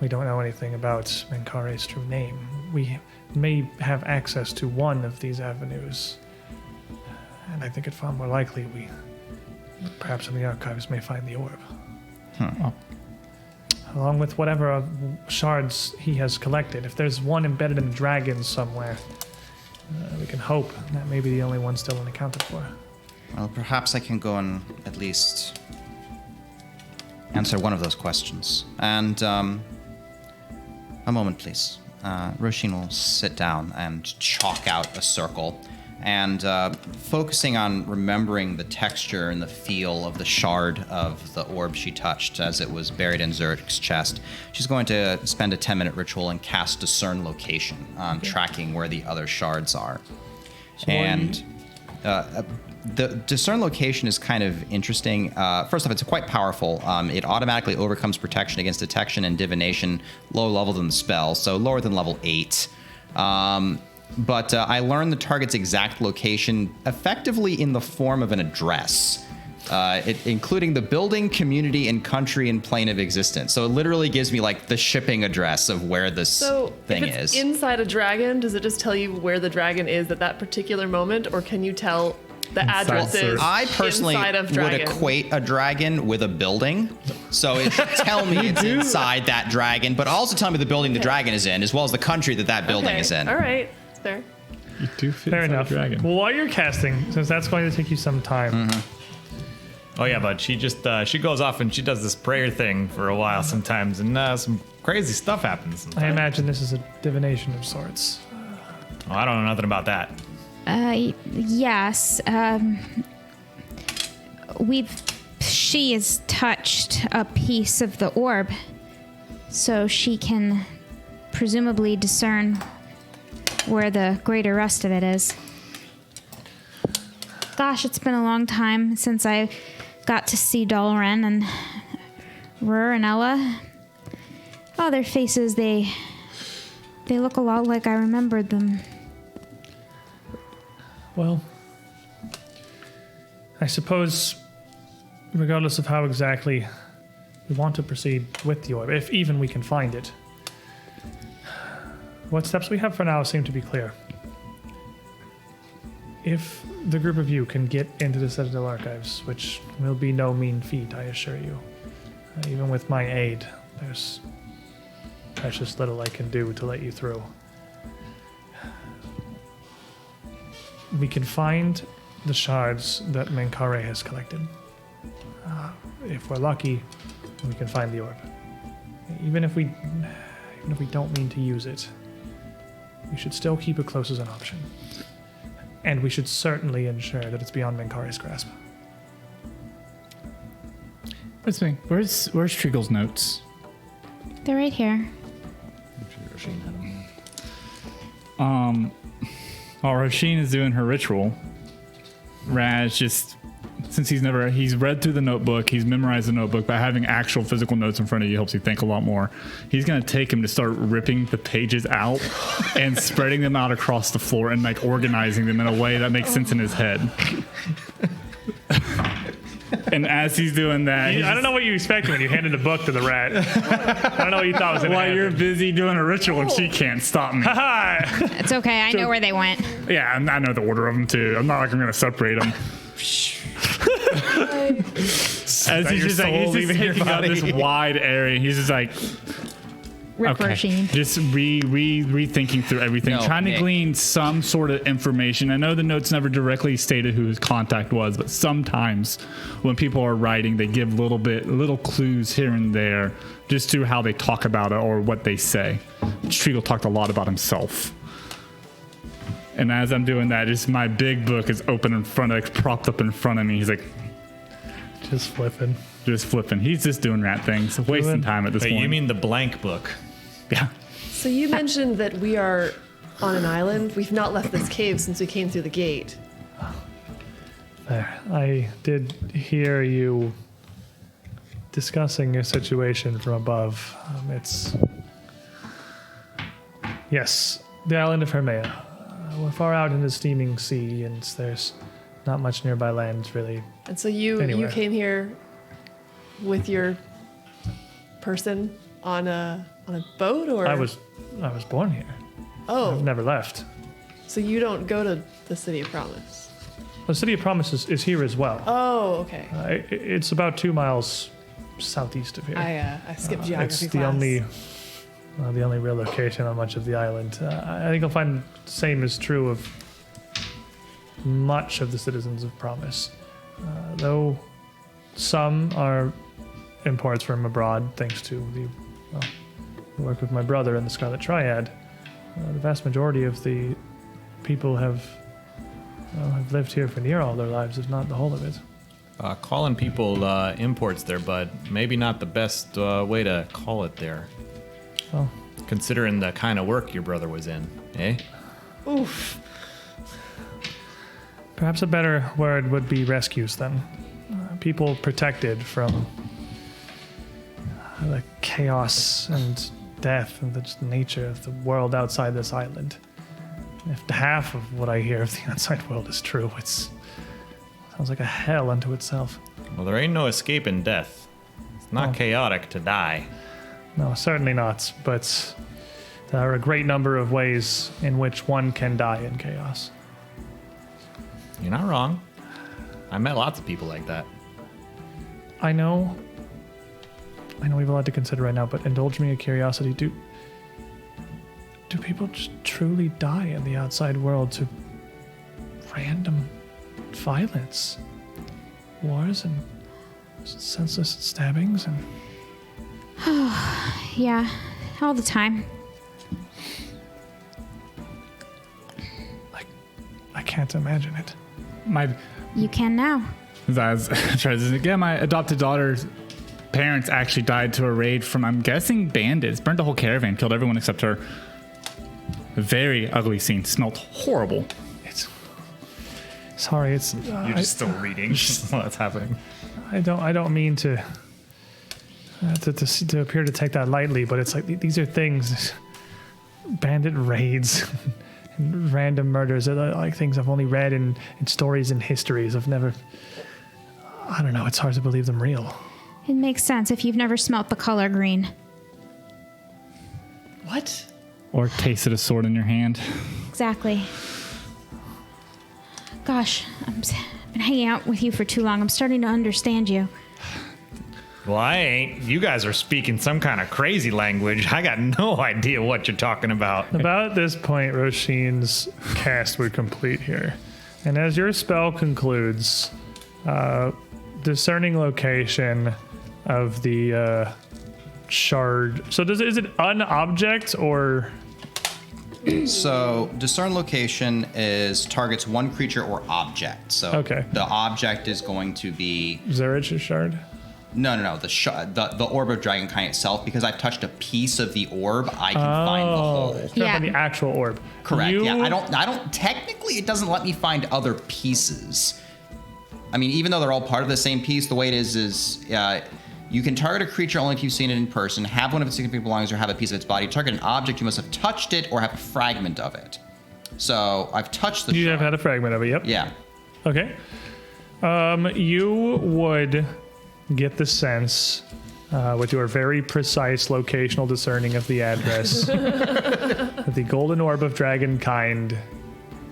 we don't know anything about Menkare's true name. We may have access to one of these avenues, and I think it far more likely we, perhaps in the archives, may find the orb. Along with whatever shards he has collected. If there's one embedded in the dragon somewhere, we can hope that may be the only one still unaccounted for. Well, perhaps I can go and at least answer one of those questions. And a moment, please. Roshin will sit down and chalk out a circle. And focusing on remembering the texture and the feel of the shard of the orb she touched as it was buried in Zurich's chest, she's going to spend a 10-minute ritual and cast Discern Location, tracking where the other shards are. The Discern Location is kind of interesting. First off, it's quite powerful. It automatically overcomes protection against detection and divination, lower level than the spell, so lower than level 8. But I learned the target's exact location effectively in the form of an address, including the building, community, and country and plane of existence. So it literally gives me like the shipping address of where this thing if it's is. Inside a dragon, does it just tell you where the dragon is at that particular moment, or can you tell the addresses I personally inside of would dragon? equate a dragon with a building. So it should tell me it's inside that dragon, but also tell me the building the dragon is in, as well as the country that building is in. All right, it's fair. You do fit Fair inside a enough. dragon. Well, while you're casting, since that's going to take you some time, Oh yeah, but she just she goes off and she does this prayer thing for a while sometimes, and some crazy stuff happens. Sometimes. I imagine this is a divination of sorts. Oh, I don't know nothing about that. Yes. She has touched a piece of the orb, so she can presumably discern where the greater rest of it is. Gosh, it's been a long time since I got to see Dalren and Rur and Ella. Oh, their faces, they look a lot like I remembered them. Well, I suppose, regardless of how exactly we want to proceed with the orb, if even we can find it, what steps we have for now seem to be clear. If the group of you can get into the Citadel archives, which will be no mean feat, I assure you, even with my aid, there's precious little I can do to let you through. We can find the shards that Menkare has collected. If we're lucky, we can find the orb. Even if we don't mean to use it, we should still keep it close as an option. And we should certainly ensure that it's beyond Menkare's grasp. Where's Treagle's notes? They're right here. While Roshin is doing her ritual, Raz just, since he's read through the notebook, he's memorized the notebook, but having actual physical notes in front of you helps you think a lot more. He's going to take him to start ripping the pages out and spreading them out across the floor and like organizing them in a way that makes sense in his head. And as he's doing that, I don't know what you expected when you handed the book to the rat. I don't know what you thought was going to while happen. you're busy doing a ritual and she can't stop me. It's okay. I know where they went. Yeah, and I know the order of them too. I'm not like I'm going to separate them. As he's just, taking out this wide area, he's just like, Rip Roshin. just rethinking through everything, No, trying to Nick. glean some sort of information. I know the notes never directly stated who his contact was, but sometimes when people are writing, they give little clues here and there, just through how they talk about it or what they say. Treagle talked a lot about himself. And as I'm doing that, just my big book is open in front of, propped up in front of me. He's like, Just flipping. just flipping. He's just doing rat things, wasting time at this Wait, point. you mean the blank book? Yeah. So you mentioned that we are on an island. We've not left this cave since we came through the gate. There. I did hear you discussing your situation from above. Yes, the island of Hermea. We're far out in the steaming sea, and there's not much nearby land, really. And so you Anywhere. came here with your person on a boat, or I was born here. oh, I've never left. so you don't go to the City of Promise? The City of Promise is here as well. Oh, okay. It's about 2 miles southeast of here. I skipped geography It's class. the only real location on much of the island. I think you'll find the same is true of much of the citizens of Promise. Though some are imports from abroad, thanks to the work of my brother and the Scarlet Triad. The vast majority of the people have lived here for near all their lives, if not the whole of it. Calling people imports there, bud, maybe not the best way to call it there. Well, Considering the kind of work your brother was in, eh? Oof. perhaps a better word would be rescues then. People protected from the chaos and death and the just nature of the world outside this island. If half of what I hear of the outside world is true, it sounds like a hell unto itself. Well, there ain't no escaping death. It's not Oh. chaotic to die. No, certainly not, but there are a great number of ways in which one can die in chaos. You're not wrong. I met lots of people like that. I know we have a lot to consider right now, but indulge me a curiosity. Do people just truly die in the outside world to random violence? Wars and senseless stabbings and... Yeah, all the time. I can't imagine it. You can now. My adopted daughter's parents actually died to a raid from, I'm guessing, bandits. Burned the whole caravan, killed everyone except her. A very ugly scene. Smelled horrible. Sorry, it's... You're just still reading what's happening. I don't mean to appear to take that lightly, but it's like these are things, bandit raids, and random murders. Are like things I've only read in stories and histories. I've never. I don't know. It's hard to believe them real. It makes sense if you've never smelt the color green. What? Or tasted a sword in your hand. Exactly. Gosh, I've been hanging out with you for too long. I'm starting to understand you. Well, I ain't. You guys are speaking some kind of crazy language. I got no idea what you're talking about. About this point, Roshin's cast would complete here, and as your spell concludes, discerning location of the shard. So is it an object or? So discern location is targets one creature or object. So Okay. the object is going to be Zurich's shard? no. The orb of Dragonkind itself, because I've touched a piece of the orb, I can find the whole. Not Yeah. on the actual orb. Correct. You- Yeah. I don't. Technically, it doesn't let me find other pieces. I mean, even though they're all part of the same piece, the way it is you can target a creature only if you've seen it in person, have one of its significant belongings, or have a piece of its body. Target an object, you must have touched it or have a fragment of it. So I've touched the You shard. have had a fragment of it. Yep. Yeah. Okay. You would get the sense, with your very precise locational discerning of the address, that the golden orb of Dragonkind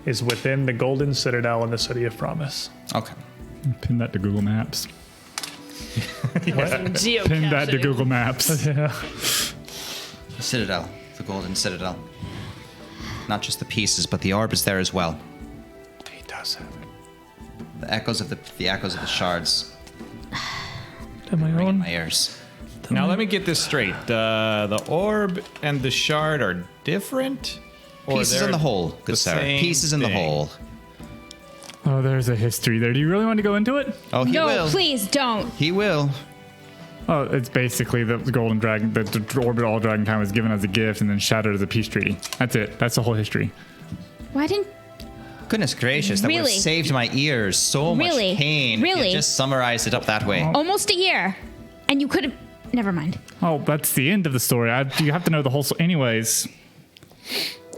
is within the Golden Citadel in the City of Promise. Okay. Pin that to Google Maps. Geocaching. Pin that to Google Maps. Yeah. The Citadel, the Golden Citadel. Not just the pieces, but the orb is there as well. He does have it. The echoes of the shards Am I ring in own? my ears. Now let me get this straight. The orb and the shard are different? Or Pieces they're in the whole, good the sir. same Pieces in the thing? whole. Oh, there's a history there. Do you really want to go into it? Oh, he No, will. please don't. He will. Oh, it's basically the golden dragon, the orbital dragon time was given as a gift and then shattered as a peace treaty. That's it. That's the whole history. Why didn't... Goodness gracious, that would have Really? saved my ears so Really? much pain. if Really? You just summarized it up that way. Almost a year. And you could have... Never mind. Oh, that's the end of the story. You have to know the whole story. Anyways,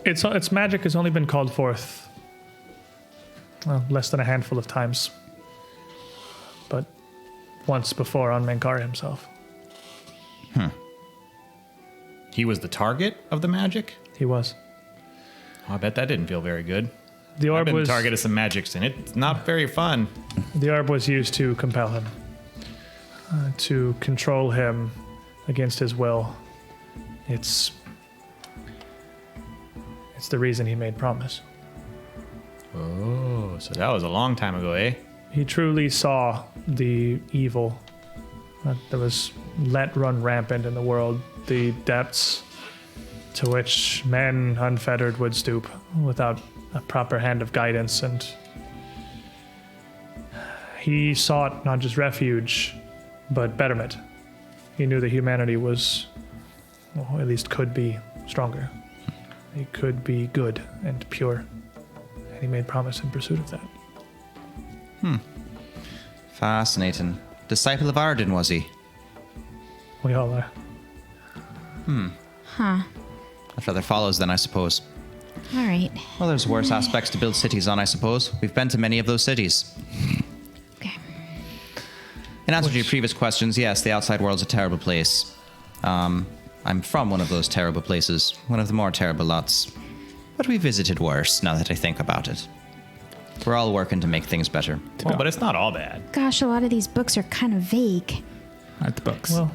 Its magic has only been called forth, well, less than a handful of times. But once before on Menkare himself. He was the target of the magic? He was. Oh, I bet that didn't feel very good. The I've orb been the was target of some magics, and it's not very fun. the orb was used to compel him, to control him against his will. It's the reason he made promise. Oh, so that was a long time ago, eh? He truly saw the evil that was let run rampant in the world, the depths to which men unfettered would stoop without a proper hand of guidance, and he sought not just refuge, but betterment. He knew that humanity was, well, at least could be stronger. He could be good and pure, and he made promise in pursuit of that. Fascinating. Disciple of Arden, was he? We all are. Huh. That rather follows then, I suppose. All right. Well, there's worse aspects to build cities on, I suppose. We've been to many of those cities. Okay. In answer to your previous questions, yes, the outside world's a terrible place. I'm from one of those terrible places, one of the more terrible lots. But we visited worse, now that I think about it. We're all working to make things better. Well, but it's not all bad. Gosh, a lot of these books are kind of vague. at the books. Well,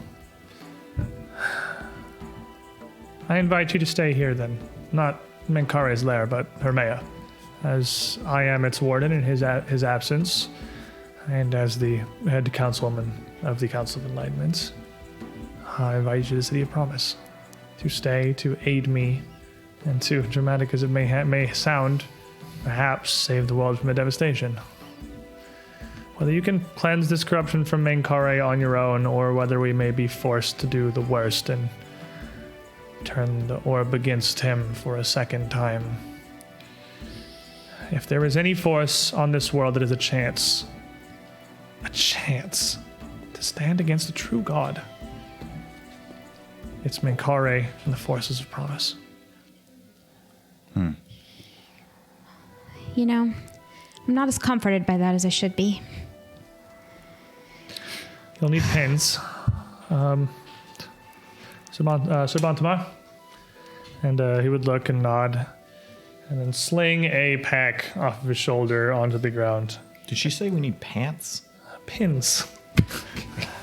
I invite you to stay here then. Not Menkare's lair, but Hermea, as I am its warden in his absence, and as the head councilwoman of the Council of Enlightenment. I invite you to the City of Promise, to stay, to aid me, and to, dramatic as it may sound, perhaps save the world from a devastation. Whether you can cleanse this corruption from Menkare on your own, or whether we may be forced to do the worst and turn the orb against him for a second time. If there is any force on this world that is a chance to stand against a true god, it's Menkare and the forces of promise. You know, I'm not as comforted by that as I should be. You'll need pins. Sabantama. And he would look and nod, and then sling a pack off of his shoulder onto the ground. Did she say we need pants? Pins.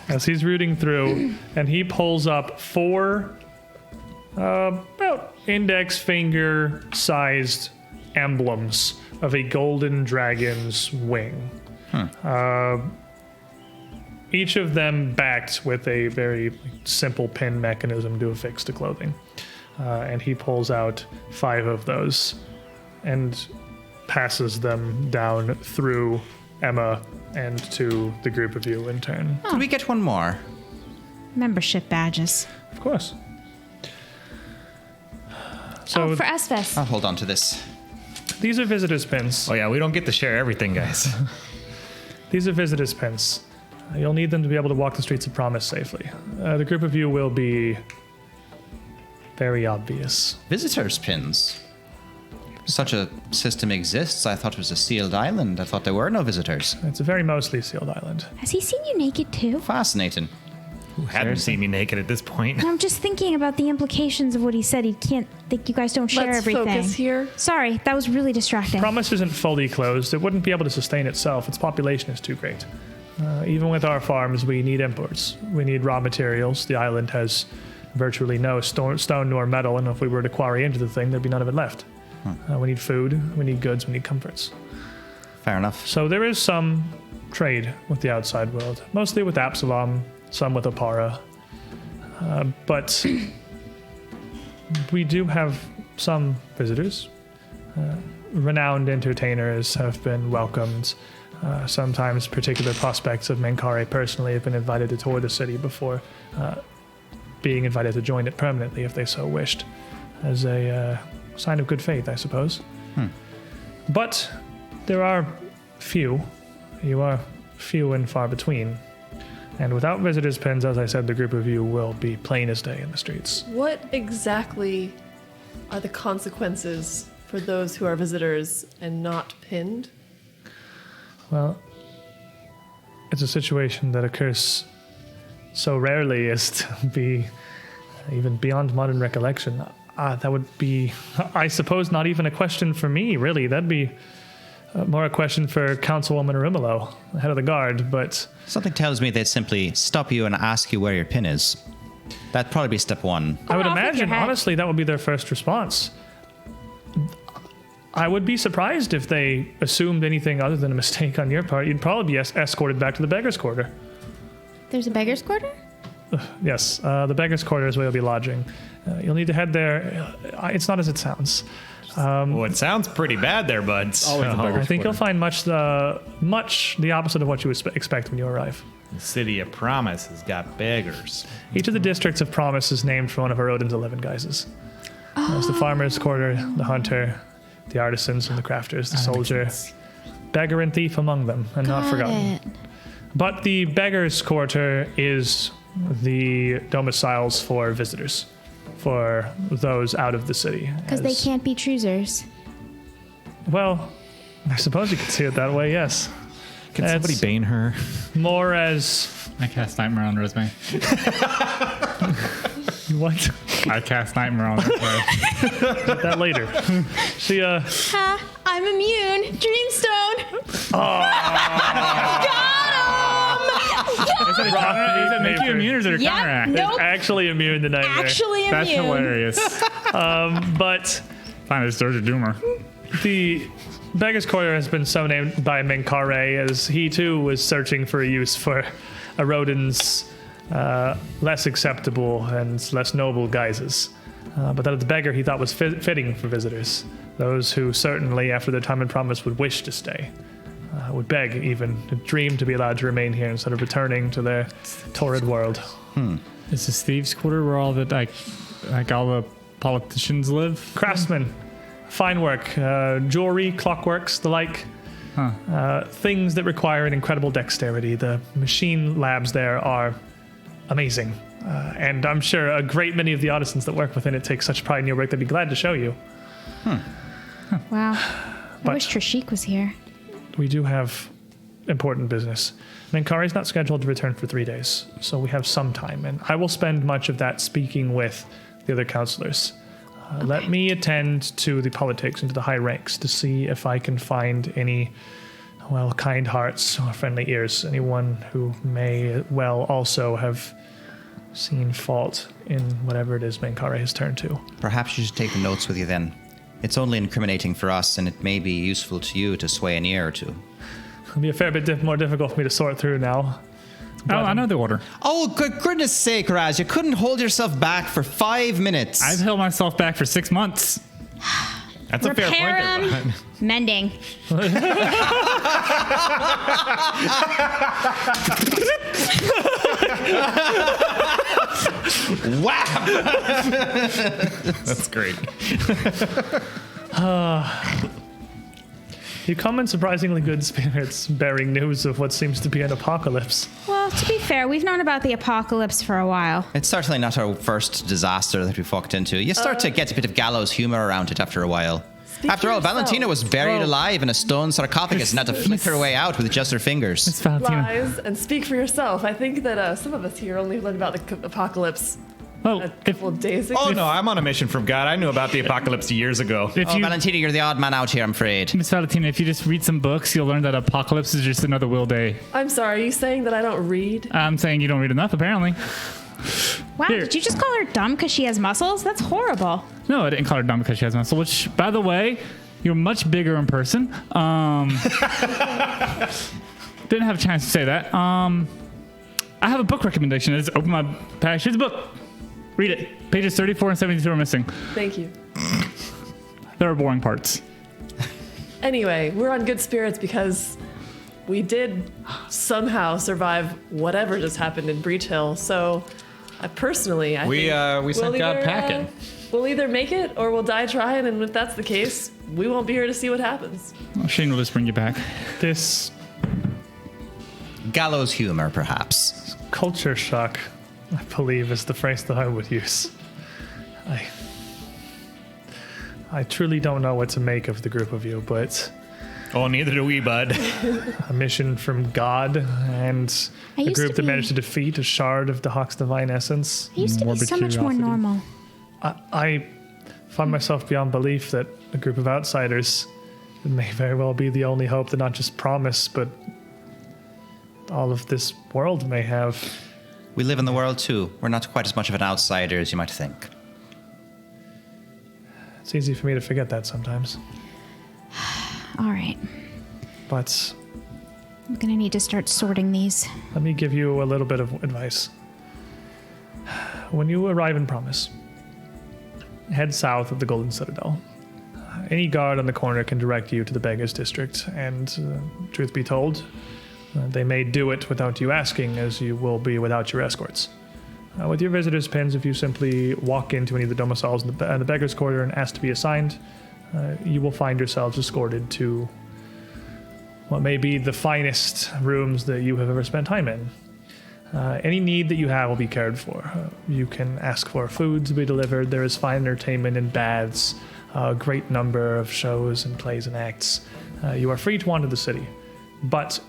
As he's rooting through, and he pulls up 4 about index finger sized emblems of a golden dragon's wing. Each of them backed with a very simple pin mechanism to affix to clothing. And he pulls out 5 of those and passes them down through Emma and to the group of you in turn. Could we get one more? Membership badges. Of course. So For Esves. I'll hold on to this. these are visitors' pins. Oh yeah, we don't get to share everything, guys. These are visitors' pins. You'll need them to be able to walk the streets of Promise safely. The group of you will be very obvious. Visitors' pins. Such a system exists. I thought it was a sealed island. I thought there were no visitors. It's a very mostly sealed island. Has he seen you naked too? Fascinating. Who hadn't seen me naked at this point? I'm just thinking about the implications of what he said. He can't think you guys don't share Let's everything. focus here. Sorry, that was really distracting. Promise isn't fully closed. It wouldn't be able to sustain itself. Its population is too great. Even with our farms, we need imports. We need raw materials. The island has virtually no stone nor metal, and if we were to quarry into the thing, there'd be none of it left. We need food, we need goods, we need comforts. Fair enough. So there is some trade with the outside world, mostly with Absalom, some with Opara. But we do have some visitors. Renowned entertainers have been welcomed. Sometimes particular prospects of Menkare personally have been invited to tour the city before being invited to join it permanently if they so wished, as a sign of good faith, I suppose. But there are few. You are few and far between. And without visitors' pins, as I said, the group of you will be plain as day in the streets. What exactly are the consequences for those who are visitors and not pinned? Well, it's a situation that occurs so rarely as to be even beyond modern recollection. That would be, I suppose, not even a question for me, really. That'd be more a question for Councilwoman Arimalo, the head of the guard, but... Something tells me they'd simply stop you and ask you where your pin is. That'd probably be step one. I would off with your imagine, head. honestly, that would be their first response. I would be surprised if they assumed anything other than a mistake on your part. You'd probably be escorted back to the Beggar's Quarter. There's a beggar's quarter? Yes, the Beggar's Quarter is where you'll be lodging. You'll need to head there. It's not as it sounds. Well, it sounds pretty bad there, buds. Always a beggar's I think quarter. you'll find much the opposite of what you would expect when you arrive. The city of promise has got beggars. Each of the districts of promise is named for one of Odin's 11 guises. There's the farmer's quarter, the hunter, the artisans and the crafters, the soldier, beggar and thief among them, and not forgotten. It. But the beggar's quarter is the domiciles for visitors, for those out of the city. Because they can't be choosers. Well, I suppose you could see it that way, yes. Can That's somebody bane her? more as... I cast Nightmare on Rosemary. What? I cast Nightmare on Rosemary. Get that later. She, Ha! I'm immune. Dreamstone. Is that make you immune or is it a Yep, counteract? nope. actually immune to nightmare. Actually immune. That's hilarious. But Fine, it's Georgia Doomer. the Beggar's Quarter has been so named by Menkare as he too was searching for a use for a rodent's less acceptable and less noble guises. But that of the beggar he thought was fitting for visitors, those who certainly, after their time in promise, would wish to stay, would beg even, to dream to be allowed to remain here instead of returning to their torrid world. Is this thieves' quarter where all the like all the politicians live? Craftsmen, fine work, jewelry, clockworks, the like. Things that require an incredible dexterity. The machine labs there are amazing. And I'm sure a great many of the artisans that work within it take such pride in your work they'd be glad to show you. Wow. I But- wish Trishik was here. We do have important business. Menkare's not scheduled to return for 3 days, so we have some time, and I will spend much of that speaking with the other counselors. Let me attend to the politics and to the high ranks to see if I can find any, well, kind hearts or friendly ears, anyone who may well also have seen fault in whatever it is Menkare has turned to. Perhaps you should take the notes with you then. It's only incriminating for us, and it may be useful to you to sway an ear or two. It'll be a fair bit more difficult for me to sort through now. Oh, I know the order. Oh, good goodness sake, Raz, you couldn't hold yourself back for 5 minutes. I've held myself back for 6 months. That's a fair Repair point. him. Mending. Wow! That's great. You come in surprisingly good spirits, bearing news of what seems to be an apocalypse. Well, to be fair, we've known about the apocalypse for a while. It's certainly not our first disaster that we've walked into. You start to get a bit of gallows humor around it after a while. After for all, yourself. Valentina was buried alive in a stone sarcophagus and had to flick her way out with just her fingers. It's Valentina. Lies and speak for yourself. I think that some of us here only learned about the apocalypse Well, a if, couple of days ago. Oh no, I'm on a mission from God. I knew about the apocalypse years ago. if Oh, you, Valentina, you're the odd man out here, I'm afraid. Miss Valentina, if you just read some books, you'll learn that apocalypse is just another will day. I'm sorry, are you saying that I don't read? I'm saying you don't read enough, apparently. Wow, Here. did you just call her dumb because she has muscles? That's horrible. No, I didn't call her dumb because she has muscle, which, by the way, you're much bigger in person. Didn't have a chance to say that. I have a book recommendation. I just open my package. Here's a book. Read it. Pages 34 and 72 are missing. Thank you. There are boring parts. Anyway, we're on good spirits because we did somehow survive whatever just happened in Breach Hill. So, I personally, I think we sent we'll God either, packing. We'll either make it or we'll die trying, and if that's the case, we won't be here to see what happens. Well, Shane will just bring you back. This Gallows humor, perhaps. culture shock, I believe, is the phrase that I would use. I truly don't know what to make of the group of you, but Oh, neither do we, bud. a mission from God and I a used group to that be- managed to defeat a shard of the Hawk's divine essence. It used to be Morbid so much more curiosity. normal. I find myself beyond belief that a group of outsiders may very well be the only hope that not just Promise, but all of this world may have. We live in the world too. We're not quite as much of an outsider as you might think. It's easy for me to forget that sometimes. All right. But I'm going to need to start sorting these. let me give you a little bit of advice. When you arrive in Promise, head south of the Golden Citadel. Any guard on the corner can direct you to the Beggars District, and truth be told, they may do it without you asking, as you will be without your escorts. With your visitor's pins, if you simply walk into any of the domiciles in the Beggars Quarter and ask to be assigned, you will find yourselves escorted to what may be the finest rooms that you have ever spent time in. Any need that you have will be cared for. You can ask for food to be delivered. There is fine entertainment and baths, a great number of shows and plays and acts. You are free to wander the city. But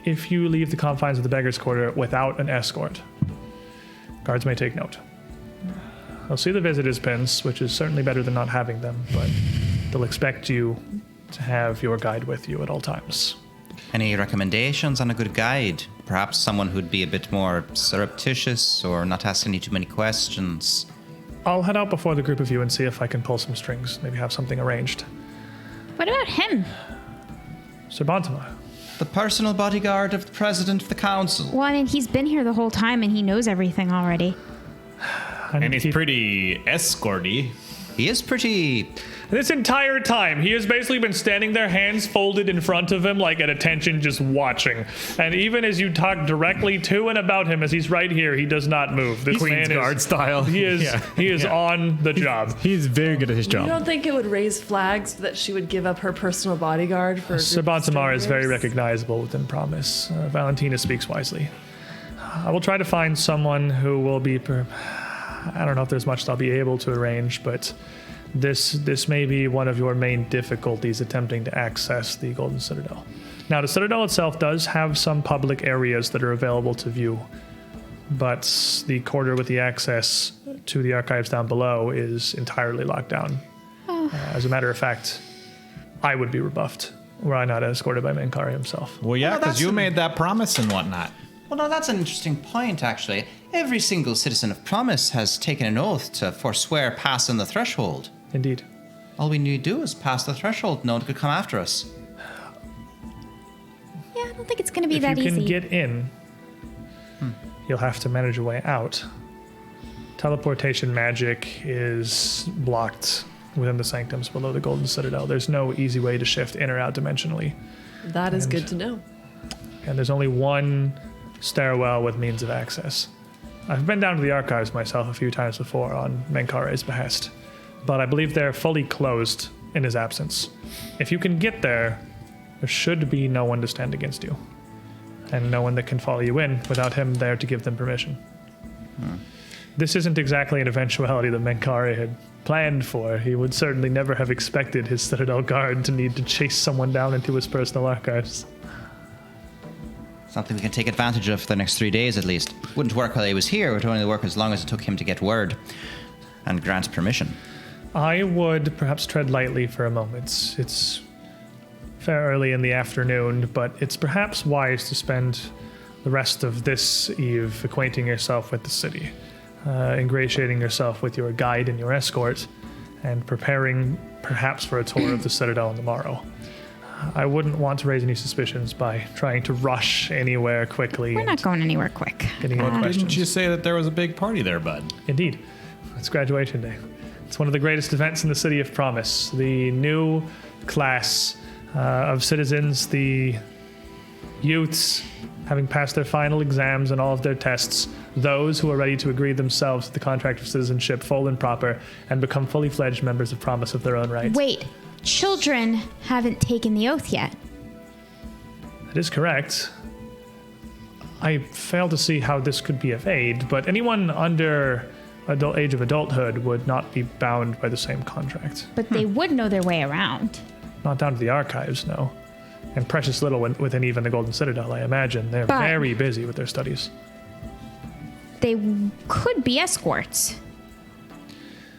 if you leave the confines of the Beggar's Quarter without an escort, guards may take note. They'll see the visitor's pins, which is certainly better than not having them, but they'll expect you to have your guide with you at all times. Any recommendations on a good guide? Perhaps someone who'd be a bit more surreptitious or not ask any too many questions. I'll head out before the group of you and see if I can pull some strings, maybe have something arranged. What about him? Sir Bontemar. The personal bodyguard of the president of the council. Well, I mean, he's been here the whole time and he knows everything already. And he's pretty escorty. He is pretty... This entire time, he has basically been standing there, hands folded in front of him, like at attention, just watching. And even as you talk directly to and about him, as he's right here, he does not move. This Queen's man Guard is, style. He is, Yeah. he is on the job. He's very good at his You job. don't think it would raise flags that she would give up her personal bodyguard for? a Sir group of Bontemar is very strangers? recognizable within Promise. Valentina speaks wisely. I will try to find someone who will be... I don't know if there's much I'll be able to arrange, but this may be one of your main difficulties attempting to access the Golden Citadel. Now, the Citadel itself does have some public areas that are available to view, but the quarter with the access to the archives down below is entirely locked down. As a matter of fact, I would be rebuffed were I not escorted by Menkare himself. Well, yeah, Well, because that's you an- made that promise and whatnot. Well, no, that's an interesting point, actually. Every single citizen of Promise has taken an oath to forswear passing the threshold. Indeed. All we need to do is pass the threshold. No one could come after us. Yeah, I don't think it's going to be If that you can easy. get in, you'll have to manage your way out. Teleportation magic is blocked within the sanctums below the Golden Citadel. There's no easy way to shift in or out dimensionally. That is And- good to know. And there's only one stairwell with means of access. I've been down to the archives myself a few times before on Menkare's behest, but I believe they're fully closed in his absence. If you can get there, there should be no one to stand against you, and no one that can follow you in without him there to give them permission. This isn't exactly an eventuality that Menkare had planned for. He would certainly never have expected his Citadel guard to need to chase someone down into his personal archives. Something we can take advantage of for the next 3 days at least. Wouldn't work while he was here. It would only work as long as it took him to get word and grant permission. I would perhaps tread lightly for a moment. It's fair early in the afternoon, but it's perhaps wise to spend the rest of this eve acquainting yourself with the city, ingratiating yourself with your guide and your escort, and preparing perhaps for a tour of the Citadel on the morrow. I wouldn't want to raise any suspicions by trying to rush anywhere quickly. We're and not going anywhere quick. getting any questions. Didn't you say that there was a big party there, bud? Indeed. It's graduation day. It's one of the greatest events in the City of Promise. The new class of citizens, the youths having passed their final exams and all of their tests, those who are ready to agree themselves to the contract of citizenship full and proper and become fully fledged members of Promise of their own rights. Wait, children haven't taken the oath yet. That is correct. I fail to see how this could be of aid, but anyone under age of adulthood would not be bound by the same contract. But they would know their way around. Not down to the archives, no. And precious little within even the Golden Citadel, I imagine. They're But- very busy with their studies. They could be escorts.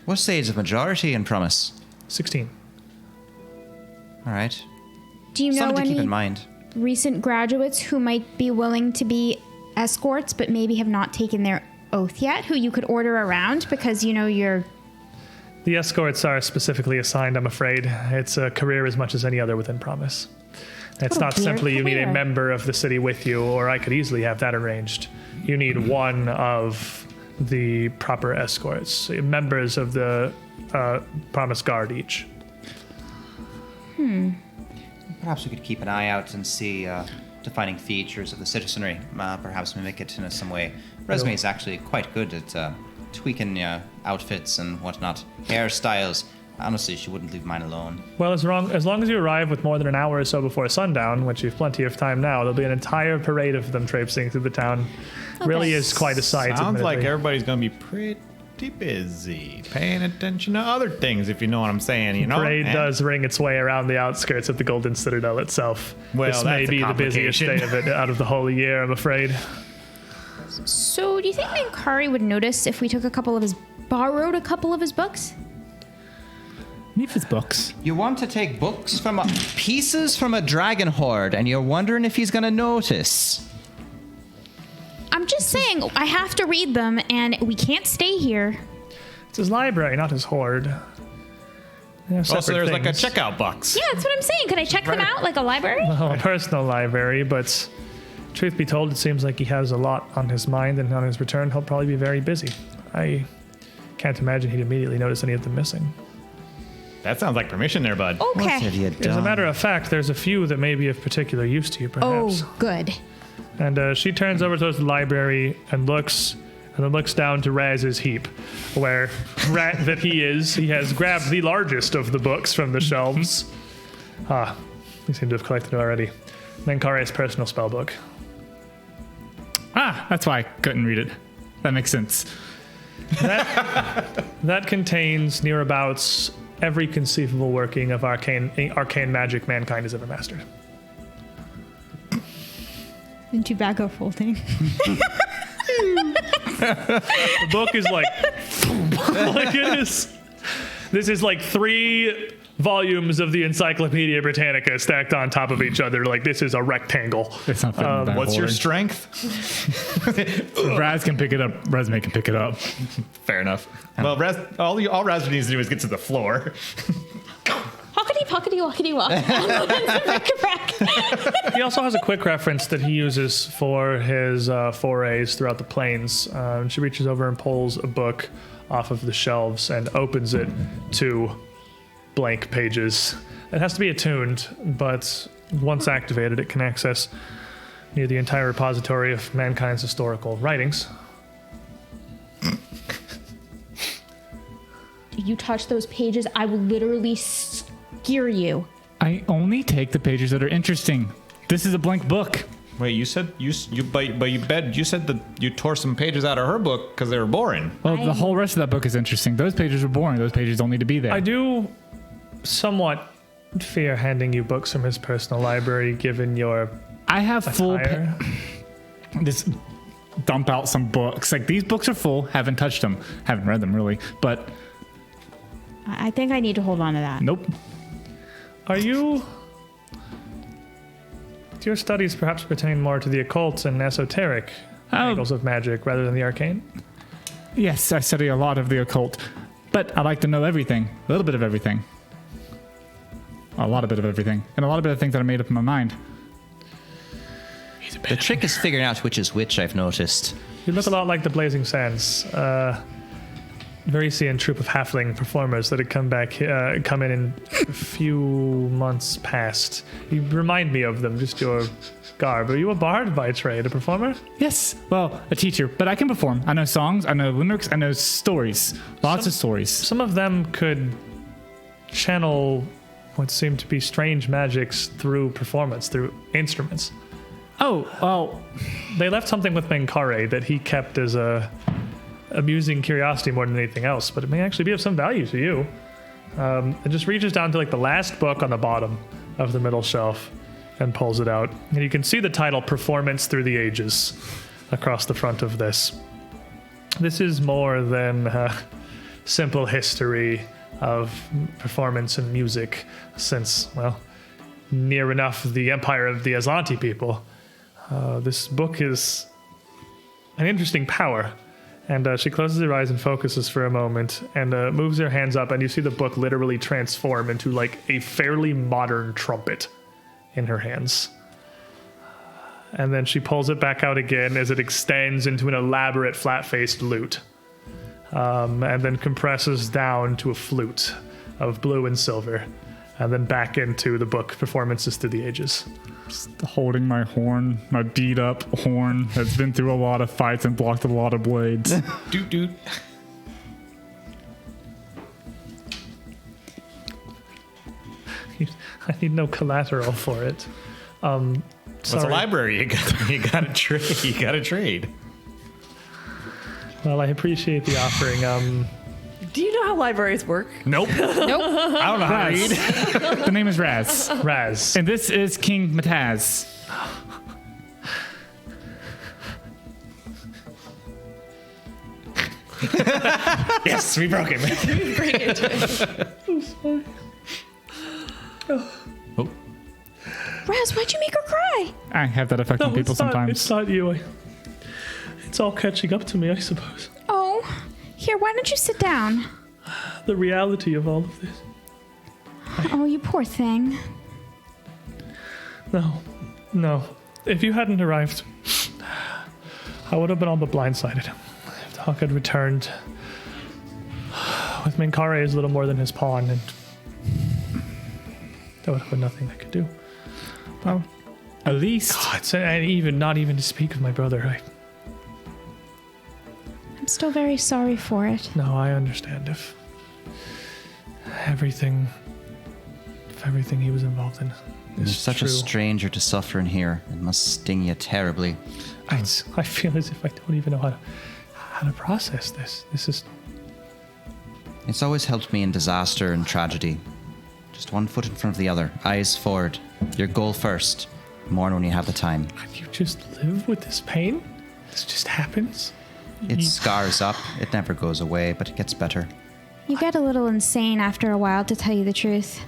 What's the age of majority in Promise? 16. All right. Do you know Something to keep any in mind. recent graduates who might be willing to be escorts but maybe have not taken their oath yet, who you could order around because you know you're... The escorts are specifically assigned, I'm afraid. It's a career as much as any other within Promise. It's What a not weird simply you need a career. member of the city with you, or I could easily have that arranged. You need one of the proper escorts, members of the Promise Guard each. Perhaps we could keep an eye out and see defining features of the citizenry. Perhaps mimic it in some way. Resume is actually quite good at tweaking outfits and whatnot. Hairstyles. Honestly, she wouldn't leave mine alone. Well, as long as you arrive with more than an hour or so before sundown, which you've plenty of time now, there'll be an entire parade of them traipsing through the town. Really is quite a sight. Sounds like admittedly. everybody's gonna be pretty busy, paying attention to other things, if you know what I'm saying. You know, Parade And- does ring its way around the outskirts of the Golden Citadel itself. Well, this may that's a be the busiest day complication. of it out of the whole year, I'm afraid. So do you think Menkare would notice if we took borrowed a couple of his books? Neph's books. You want to take books from pieces from a dragon horde, and you're wondering if he's gonna notice. I'm just saying, I have to read them, and we can't stay here. It's his library, not his hoard. They have Oh, so separate there's like a things. checkout box. Yeah, that's what I'm saying. Could I check them out like a library? Oh, a personal library, but truth be told, it seems like he has a lot on his mind, and on his return, he'll probably be very busy. I can't imagine he'd immediately notice any of them missing. That sounds like permission there, bud. Okay. As a matter of fact, there's a few that may be of particular use to you, perhaps. Oh, good. And she turns over towards the library and then looks down to Raz's heap, where rat that he has grabbed the largest of the books from the shelves. You seem to have collected it already. Menkare's personal spell book. Ah, that's why I couldn't read it. That makes sense. That contains nearabouts every conceivable working of arcane magic mankind has ever mastered. And tobacco folding. The book is like it is. This is like 3 volumes of the Encyclopedia Britannica stacked on top of each other. Like this is a rectangle. It's not fitting that What's your hoard. strength? Raz can pick it up. Resume can pick it up. Fair enough. Well, all Raz needs to do is get to the floor. Hockety pockety walkety walk. He also has a quick reference that he uses for his forays throughout the plains. She reaches over and pulls a book off of the shelves and opens it to blank pages. It has to be attuned, but once activated, it can access near the entire repository of mankind's historical writings. You touch those pages, I will literally skewer you. I only take the pages that are interesting. This is a blank book. Wait, you said you said that you tore some pages out of her book because they were boring. Well, the whole rest of that book is interesting. Those pages were boring. Those pages don't need to be there. I do somewhat fear handing you books from his personal library, given your I have full. attire. Just dump out some books. Like these books are full. Haven't touched them. Haven't read them really. But I think I need to hold on to that. nope. Do your studies perhaps pertain more to the occult and esoteric angles of magic rather than the arcane? Yes, I study a lot of the occult, but I like to know everything. A little bit of everything. A lot of bit of everything, and a lot of bit of things that are made up in my mind. The trick is figuring out which is which, I've noticed. You look a lot like the Blazing Sands. Varisian troupe of halfling performers that had come in a few months past. You remind me of them, just your garb. Are you a bard by trade, a performer? Yes. Well, a teacher, but I can perform. I know songs, I know limericks, I know stories. Lots of stories. Some of them could channel what seemed to be strange magics through performance, through instruments. Oh, well, They left something with Menkare that he kept as a amusing curiosity more than anything else, but it may actually be of some value to you. It just reaches down to like the last book on the bottom of the middle shelf and pulls it out. And you can see the title, Performance Through the Ages, across the front of this. This is more than simple history of performance and music since, well, near enough the empire of the Aslanti people. This book is an interesting power. And she closes her eyes and focuses for a moment and moves her hands up, and you see the book literally transform into like a fairly modern trumpet in her hands. And then she pulls it back out again as it extends into an elaborate flat-faced lute. And then compresses down to a flute of blue and silver. And then back into the book, Performances Through the Ages. just holding my horn, my beat up horn that's been through a lot of fights and blocked a lot of blades. Doot doot. I need no collateral for it. It's a library. You got to trade. You got to trade. Well, I appreciate the offering. Do you know how libraries work? Nope. Nope. I don't know how to read. The name is Raz. Raz. And this is King Mataz. Yes, we broke him. Bring it to him. Oh. Raz, why'd you make her cry? I have that effect on people It's sometimes. not you. It's all catching up to me, I suppose. Oh, here, why don't you sit down? The reality of all of this. Oh, you poor thing. No. If you hadn't arrived, I would have been all but blindsided. If Hawk had returned with Menkare as little more than his pawn, and there would have been nothing I could do. Well, at least And even not even to speak of my brother. I'm still very sorry for it. No, I understand if everything he was involved in You're is such true. a stranger to suffer in here. It must sting you terribly. I feel as if I don't even know how to process this. This is It's always helped me in disaster and tragedy. Just one foot in front of the other, eyes forward. Your goal first. Mourn when you have the time. you just live with this pain. This just happens. It scars up. It never goes away, but it gets better. You get a little insane after a while, to tell you the truth.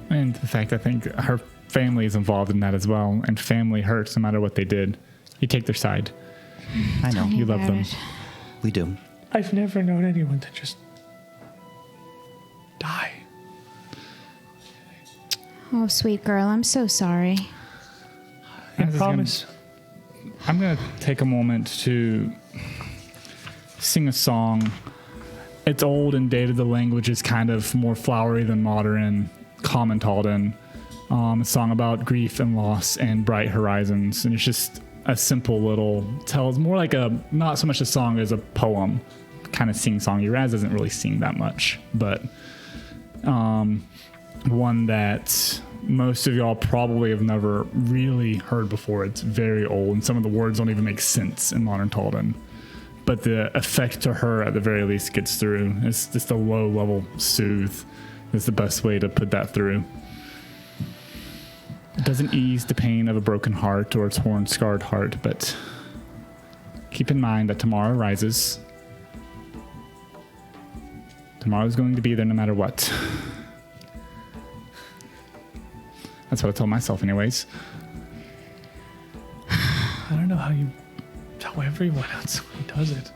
and the fact I think her family is involved in that as well, and family hurts no matter what they did. You take their side. I know. Tell me You love about them. it. We do. I've never known anyone to just die. Oh, sweet girl, I'm so sorry. I This is promise. I'm going to take a moment to sing a song. It's old and dated. The language is kind of more flowery than modern, common Talden. A song about grief and loss and bright horizons. And it's just a simple little tells more like not so much a song as a poem, kind of sing-songy. Raz doesn't really sing that much, but one that most of y'all probably have never really heard before. It's very old, and some of the words don't even make sense in modern Talden. But the effect to her, at the very least, gets through. It's just a low-level soothe. Is the best way to put that through. It doesn't ease the pain of a broken heart or a torn, scarred heart, but keep in mind that tomorrow rises. Tomorrow's going to be there no matter what. That's what I tell myself anyways. I don't know how everyone else does it.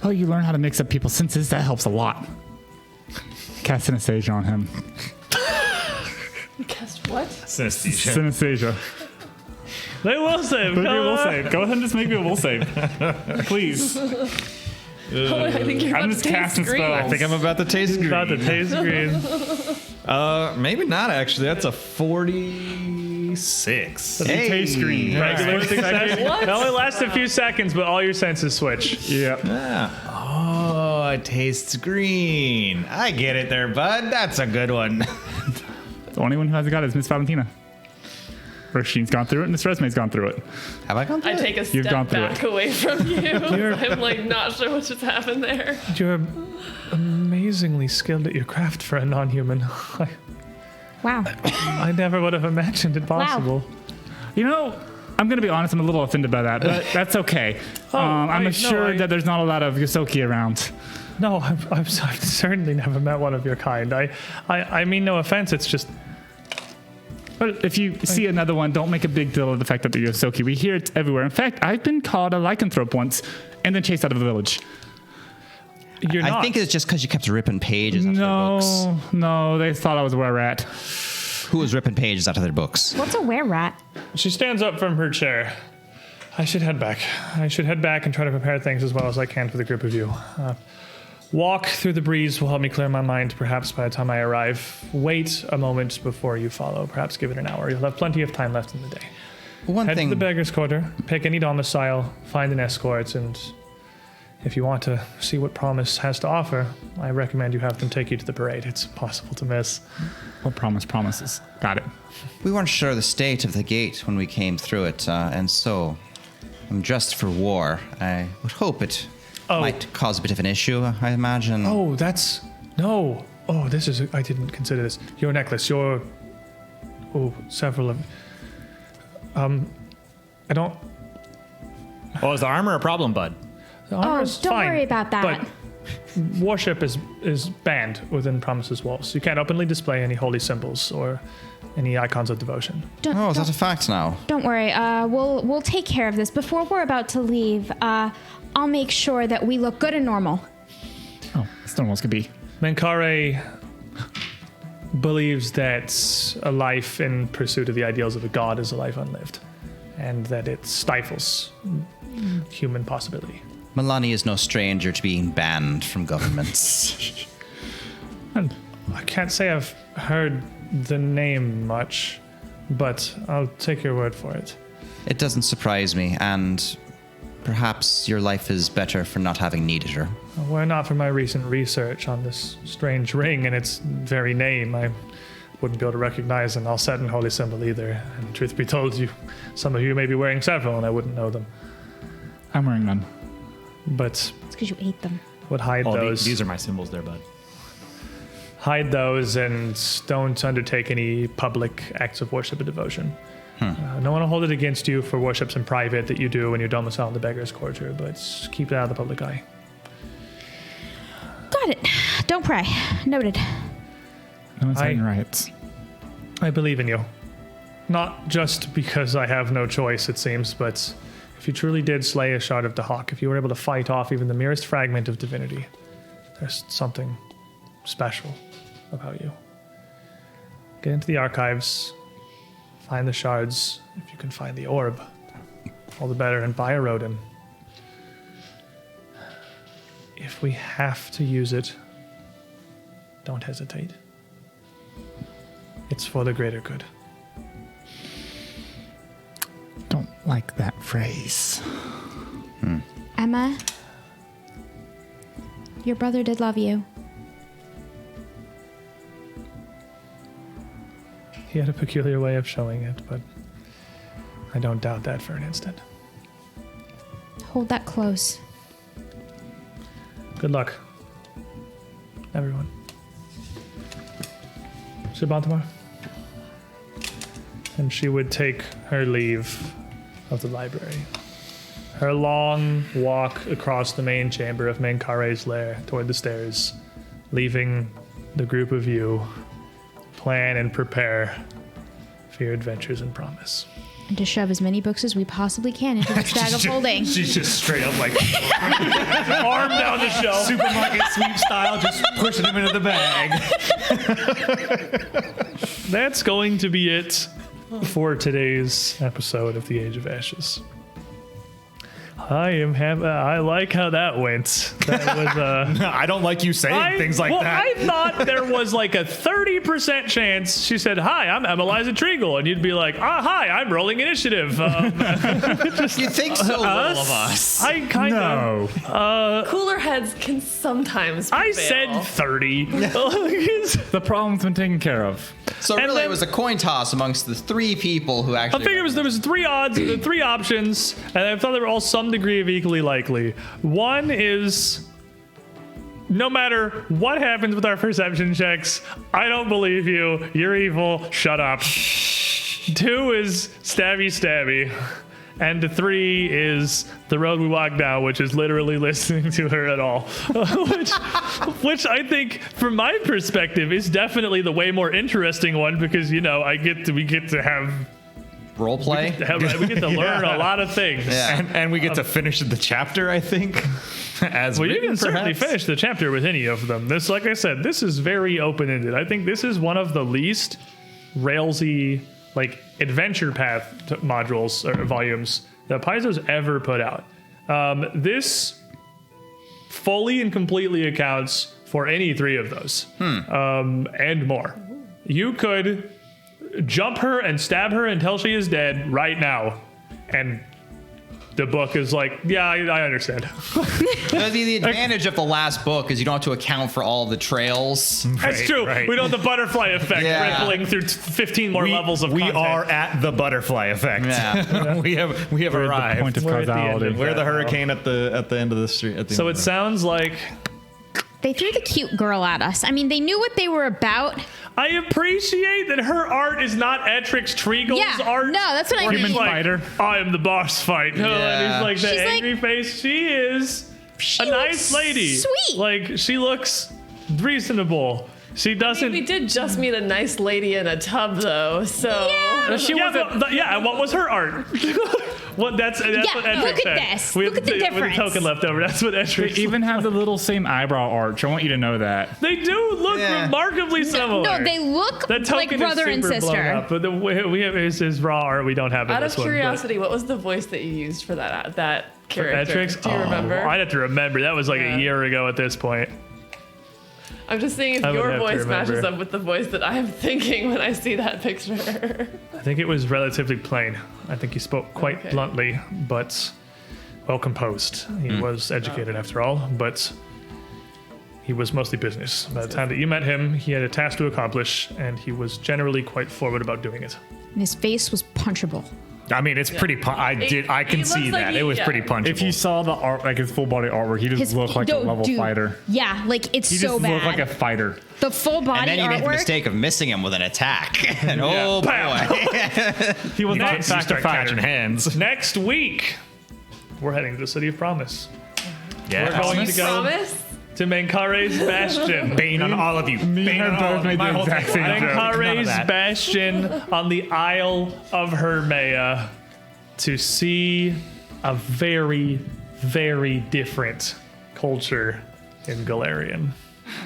Oh, you learn how to mix up people's senses. That helps a lot. Cast Synesthesia on him. Cast what? Synesthesia. Synesthesia. They will save. Make me a will save. Go ahead and just make me a will save. Please. Oh, I think you're I'm about just to taste casting green. spells. I think I'm about to taste green. About to taste green. Maybe not actually. That's a 46. Taste green. Regular Right. success. It only lasts a few seconds, but all your senses switch. Yeah. Oh, it tastes green. I get it there, bud. That's a good one. The only one who hasn't got it is Miss Valentina. Rasheen's gone through it, and Miss Resume's gone through it. Have I gone through I it? take a You've gone step through back away from you. I'm like not sure what just happened there. You're amazingly skilled at your craft for a non-human. Wow. I never would have imagined it possible. You know, I'm going to be honest, I'm a little offended by that, but that's okay. I'm assured that there's not a lot of Yosoki around. No, I've certainly never met one of your kind. I mean no offense. It's just But if you see another one, don't make a big deal of the fact that they're Yosoki. We hear it everywhere. In fact, I've been called a lycanthrope once and then chased out of the village. you're not. I think it's just because you kept ripping pages out of their books. No, they thought I was a were-rat. Who was ripping pages out of their books? What's a were-rat? She stands up from her chair. I should head back. I should head back and try to prepare things as well as I can for the group of you. Walk through the breeze will help me clear my mind, perhaps by the time I arrive. Wait a moment before you follow. Perhaps give it an hour. You'll have plenty of time left in the day. One Head thing. to the beggar's quarter, pick any domicile, find an escort, and if you want to see what Promise has to offer, I recommend you have them take you to the parade. It's impossible to miss. What promises? Got it. We weren't sure of the state of the gate when we came through it, and so I'm dressed for war. I would hope it might cause a bit of an issue, I imagine. Oh, that's... No. Oh, this is... I didn't consider this. Your necklace, your... Oh, several of... I don't... Oh, is the armor a problem, bud? The Oh, armor's don't fine, worry about that. But worship is banned within Promise's walls. You can't openly display any holy symbols or any icons of devotion. Oh, is that a fact now? Don't worry. We'll take care of this. Before we're about to leave, I'll make sure that we look good and normal. Oh, as normal as could be. Menkare believes that a life in pursuit of the ideals of a god is a life unlived, and that it stifles human possibility. Milani is no stranger to being banned from governments. And I can't say I've heard the name much, but I'll take your word for it. It doesn't surprise me, and perhaps your life is better for not having needed her. Were not for my recent research on this strange ring and its very name, I wouldn't be able to recognize an Alsetan holy symbol either. And truth be told, some of you may be wearing several, and I wouldn't know them. I'm wearing none. But It's because you ate them. would hide Oh, those. these are my symbols there, bud. Hide those and don't undertake any public acts of worship and devotion. No one will hold it against you for worships in private that you do when you're domiciled in the beggar's quarter, but keep it out of the public eye. Got it. Don't pray. Noted. No one's having riots. I believe in you. Not just because I have no choice, it seems, but if you truly did slay a shard of Dahak, if you were able to fight off even the merest fragment of divinity, there's something special about you. Get into the archives, find the shards. If you can find the orb, all the better, and buy a Rodin. If we have to use it, don't hesitate. It's for the greater good. Don't like that phrase. Emma, your brother did love you. He had a peculiar way of showing it, but I don't doubt that for an instant. Hold that close. Good luck, everyone. Shibantamar. And she would take her leave of the library. Her long walk across the main chamber of Menkare's lair toward the stairs, leaving the group of you plan and prepare for your adventures in Promise. And to shove as many books as we possibly can into this bag of holding. She's just straight up like arm down the shelf. Supermarket sweep style, just pushing them into the bag. That's going to be it for today's episode of the Age of Ashes. I like how that went. That was I don't like you saying things like that. I thought there was like a 30% chance she said, "Hi, I'm Eliza Treagle," and you'd be like, hi, I'm rolling initiative. You think so little of us. I kind of. Cooler heads can sometimes I prevail. said 30. The problem's been taken care of. So And really, then- it was a coin toss amongst the 3 people who I actually. figured there was 3 odds, 3 options, and I thought they were all some degree of equally likely. One is, no matter what happens with our perception checks, I don't believe you. You're evil. Shut up. 2 is stabby. And 3 is the road we walk down, which is literally listening to her at all. which I think, from my perspective, is definitely the way more interesting one because, we get to have Role play? we get to learn a lot of things. Yeah. And we get to finish the chapter, I think. As Well, you written, can certainly perhaps. finish the chapter with any of them. This, like I said, this is very open-ended. I think this is one of the least railsy, adventure path modules or volumes that Paizo's ever put out. This fully and completely accounts for any 3 of those, and more. You could jump her and stab her until she is dead right now, and the book is like, yeah, I understand. The advantage of the last book is you don't have to account for all the trails. That's true. right. We don't have the butterfly effect Yeah. rippling through 15 more levels of we content. are at the butterfly effect. Yeah. we have We're at the arrived. point of We're at the end causality. of We're the that now. hurricane at the end of the street. So it sounds like They threw the cute girl at us. I mean, they knew what they were about. I appreciate that her art is not Etrix Treagle's Yeah, art. no, that's what I where mean. he's like, Fighter. I am the boss fight. No, and Yeah. he's like that She's like- angry face. She is She a nice looks lady. sweet. Like she looks reasonable. She doesn't. We did just meet a nice lady in a tub, though, so... Yeah. She and what was her art? Well, that's what Yeah, Etrix look at said. this. We Look have at the with difference. a token left over. That's what Etrix. They even have the little same eyebrow arch. I want you to know that. They do look Yeah. remarkably similar. No, they look That like token brother is and super blown sister. up, but the way we have his raw art. We don't have in Out of this one. but- curiosity, what was the voice that you used for that For character? Etrix? Do you remember? I'd have to remember. That was like Yeah. a year ago at this point. I'm just seeing if I would your have to voice matches remember. up with the voice that I'm thinking when I see that picture. I think it was relatively plain. I think he spoke quite Okay. bluntly, but well composed. He was educated after all, but he was mostly business. By the time that you met him, he had a task to accomplish, and he was generally quite forward about doing it. And his face was punchable. I mean, it's pretty. I can he see looks like that. he- It was yeah. pretty punchable. If you saw the art, like his full body artwork, he just looked like a no, level dude. fighter. Yeah, like it's He so just bad. looked like a fighter. The full body And then you made the artwork. mistake of missing him with an attack. And oh boy. He was not Next, in you fact a start catching fighter. hands. Next week, we're heading to the City of Promise. Yeah. We're going to go Promise? to Menkare's Bastion. Bane on all of you. Me Bane and on her all both of you. made My the whole exact thing. same joke. None of Menkare's that. Bastion on the Isle of Hermea to see a very, very different culture in Galarian.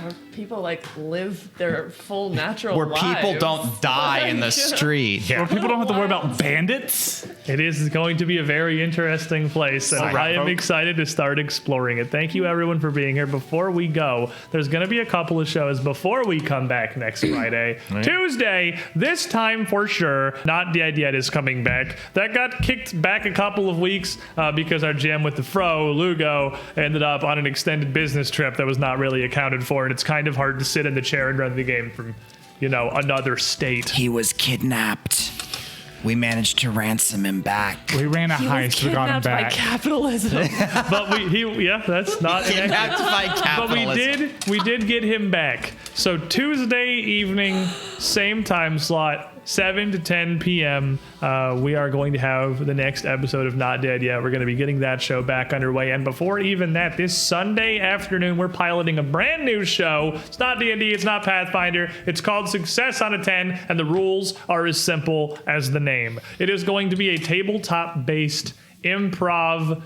Where people live their full natural Where lives. people don't die in the street. Where people don't have to worry about bandits. It is going to be a very interesting place, and I am excited to start exploring it. Thank you, everyone, for being here. Before we go, there's going to be a couple of shows before we come back next Friday. Tuesday, this time for sure, Not Dead Yet is coming back. That got kicked back a couple of weeks because our jam with the Fro, Lugo, ended up on an extended business trip that was not really accounted for, and it's kind of hard to sit in the chair and run the game from, another state. He was kidnapped. We managed to ransom him back. We ran a He was heist. We got him kidnapped by back. capitalism. But that's not an Kidnapped by But capitalism. we did get him back. So Tuesday evening, same time slot, 7 to 10 p.m. We are going to have the next episode of Not Dead Yet. We're going to be getting that show back underway. And before even that, this Sunday afternoon, we're piloting a brand new show. It's not D&D, it's not Pathfinder. It's called Success on a 10, and the rules are as simple as the name. It is going to be a tabletop-based improv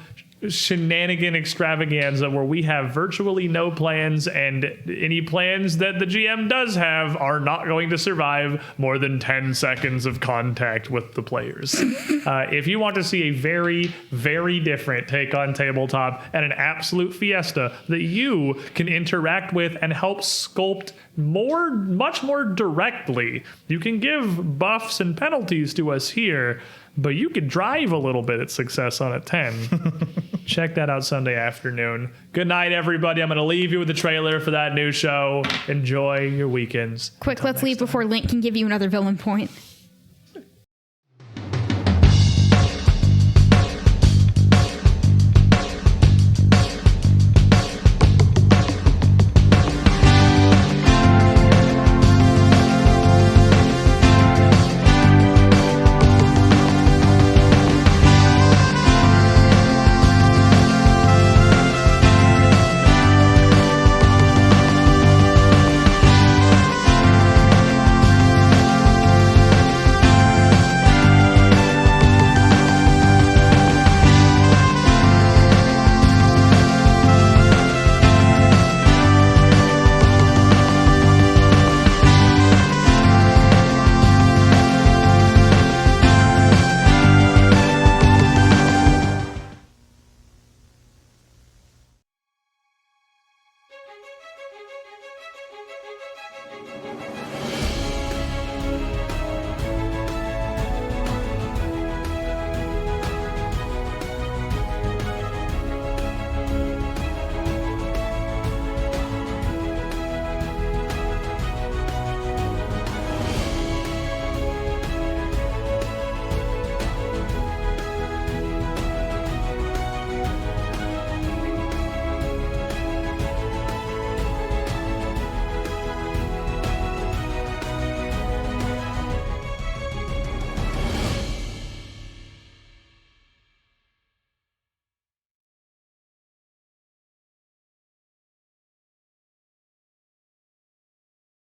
shenanigan extravaganza where we have virtually no plans, and any plans that the GM does have are not going to survive more than 10 seconds of contact with the players. If you want to see a very, very different take on tabletop and an absolute fiesta that you can interact with and help sculpt much more directly, you can give buffs and penalties to us here, but you could drive a little bit at success on a 10. Check that out Sunday afternoon. Good night, everybody. I'm going to leave you with the trailer for that new show. Enjoy your weekends. Quick, let's leave before Link can give you another villain point.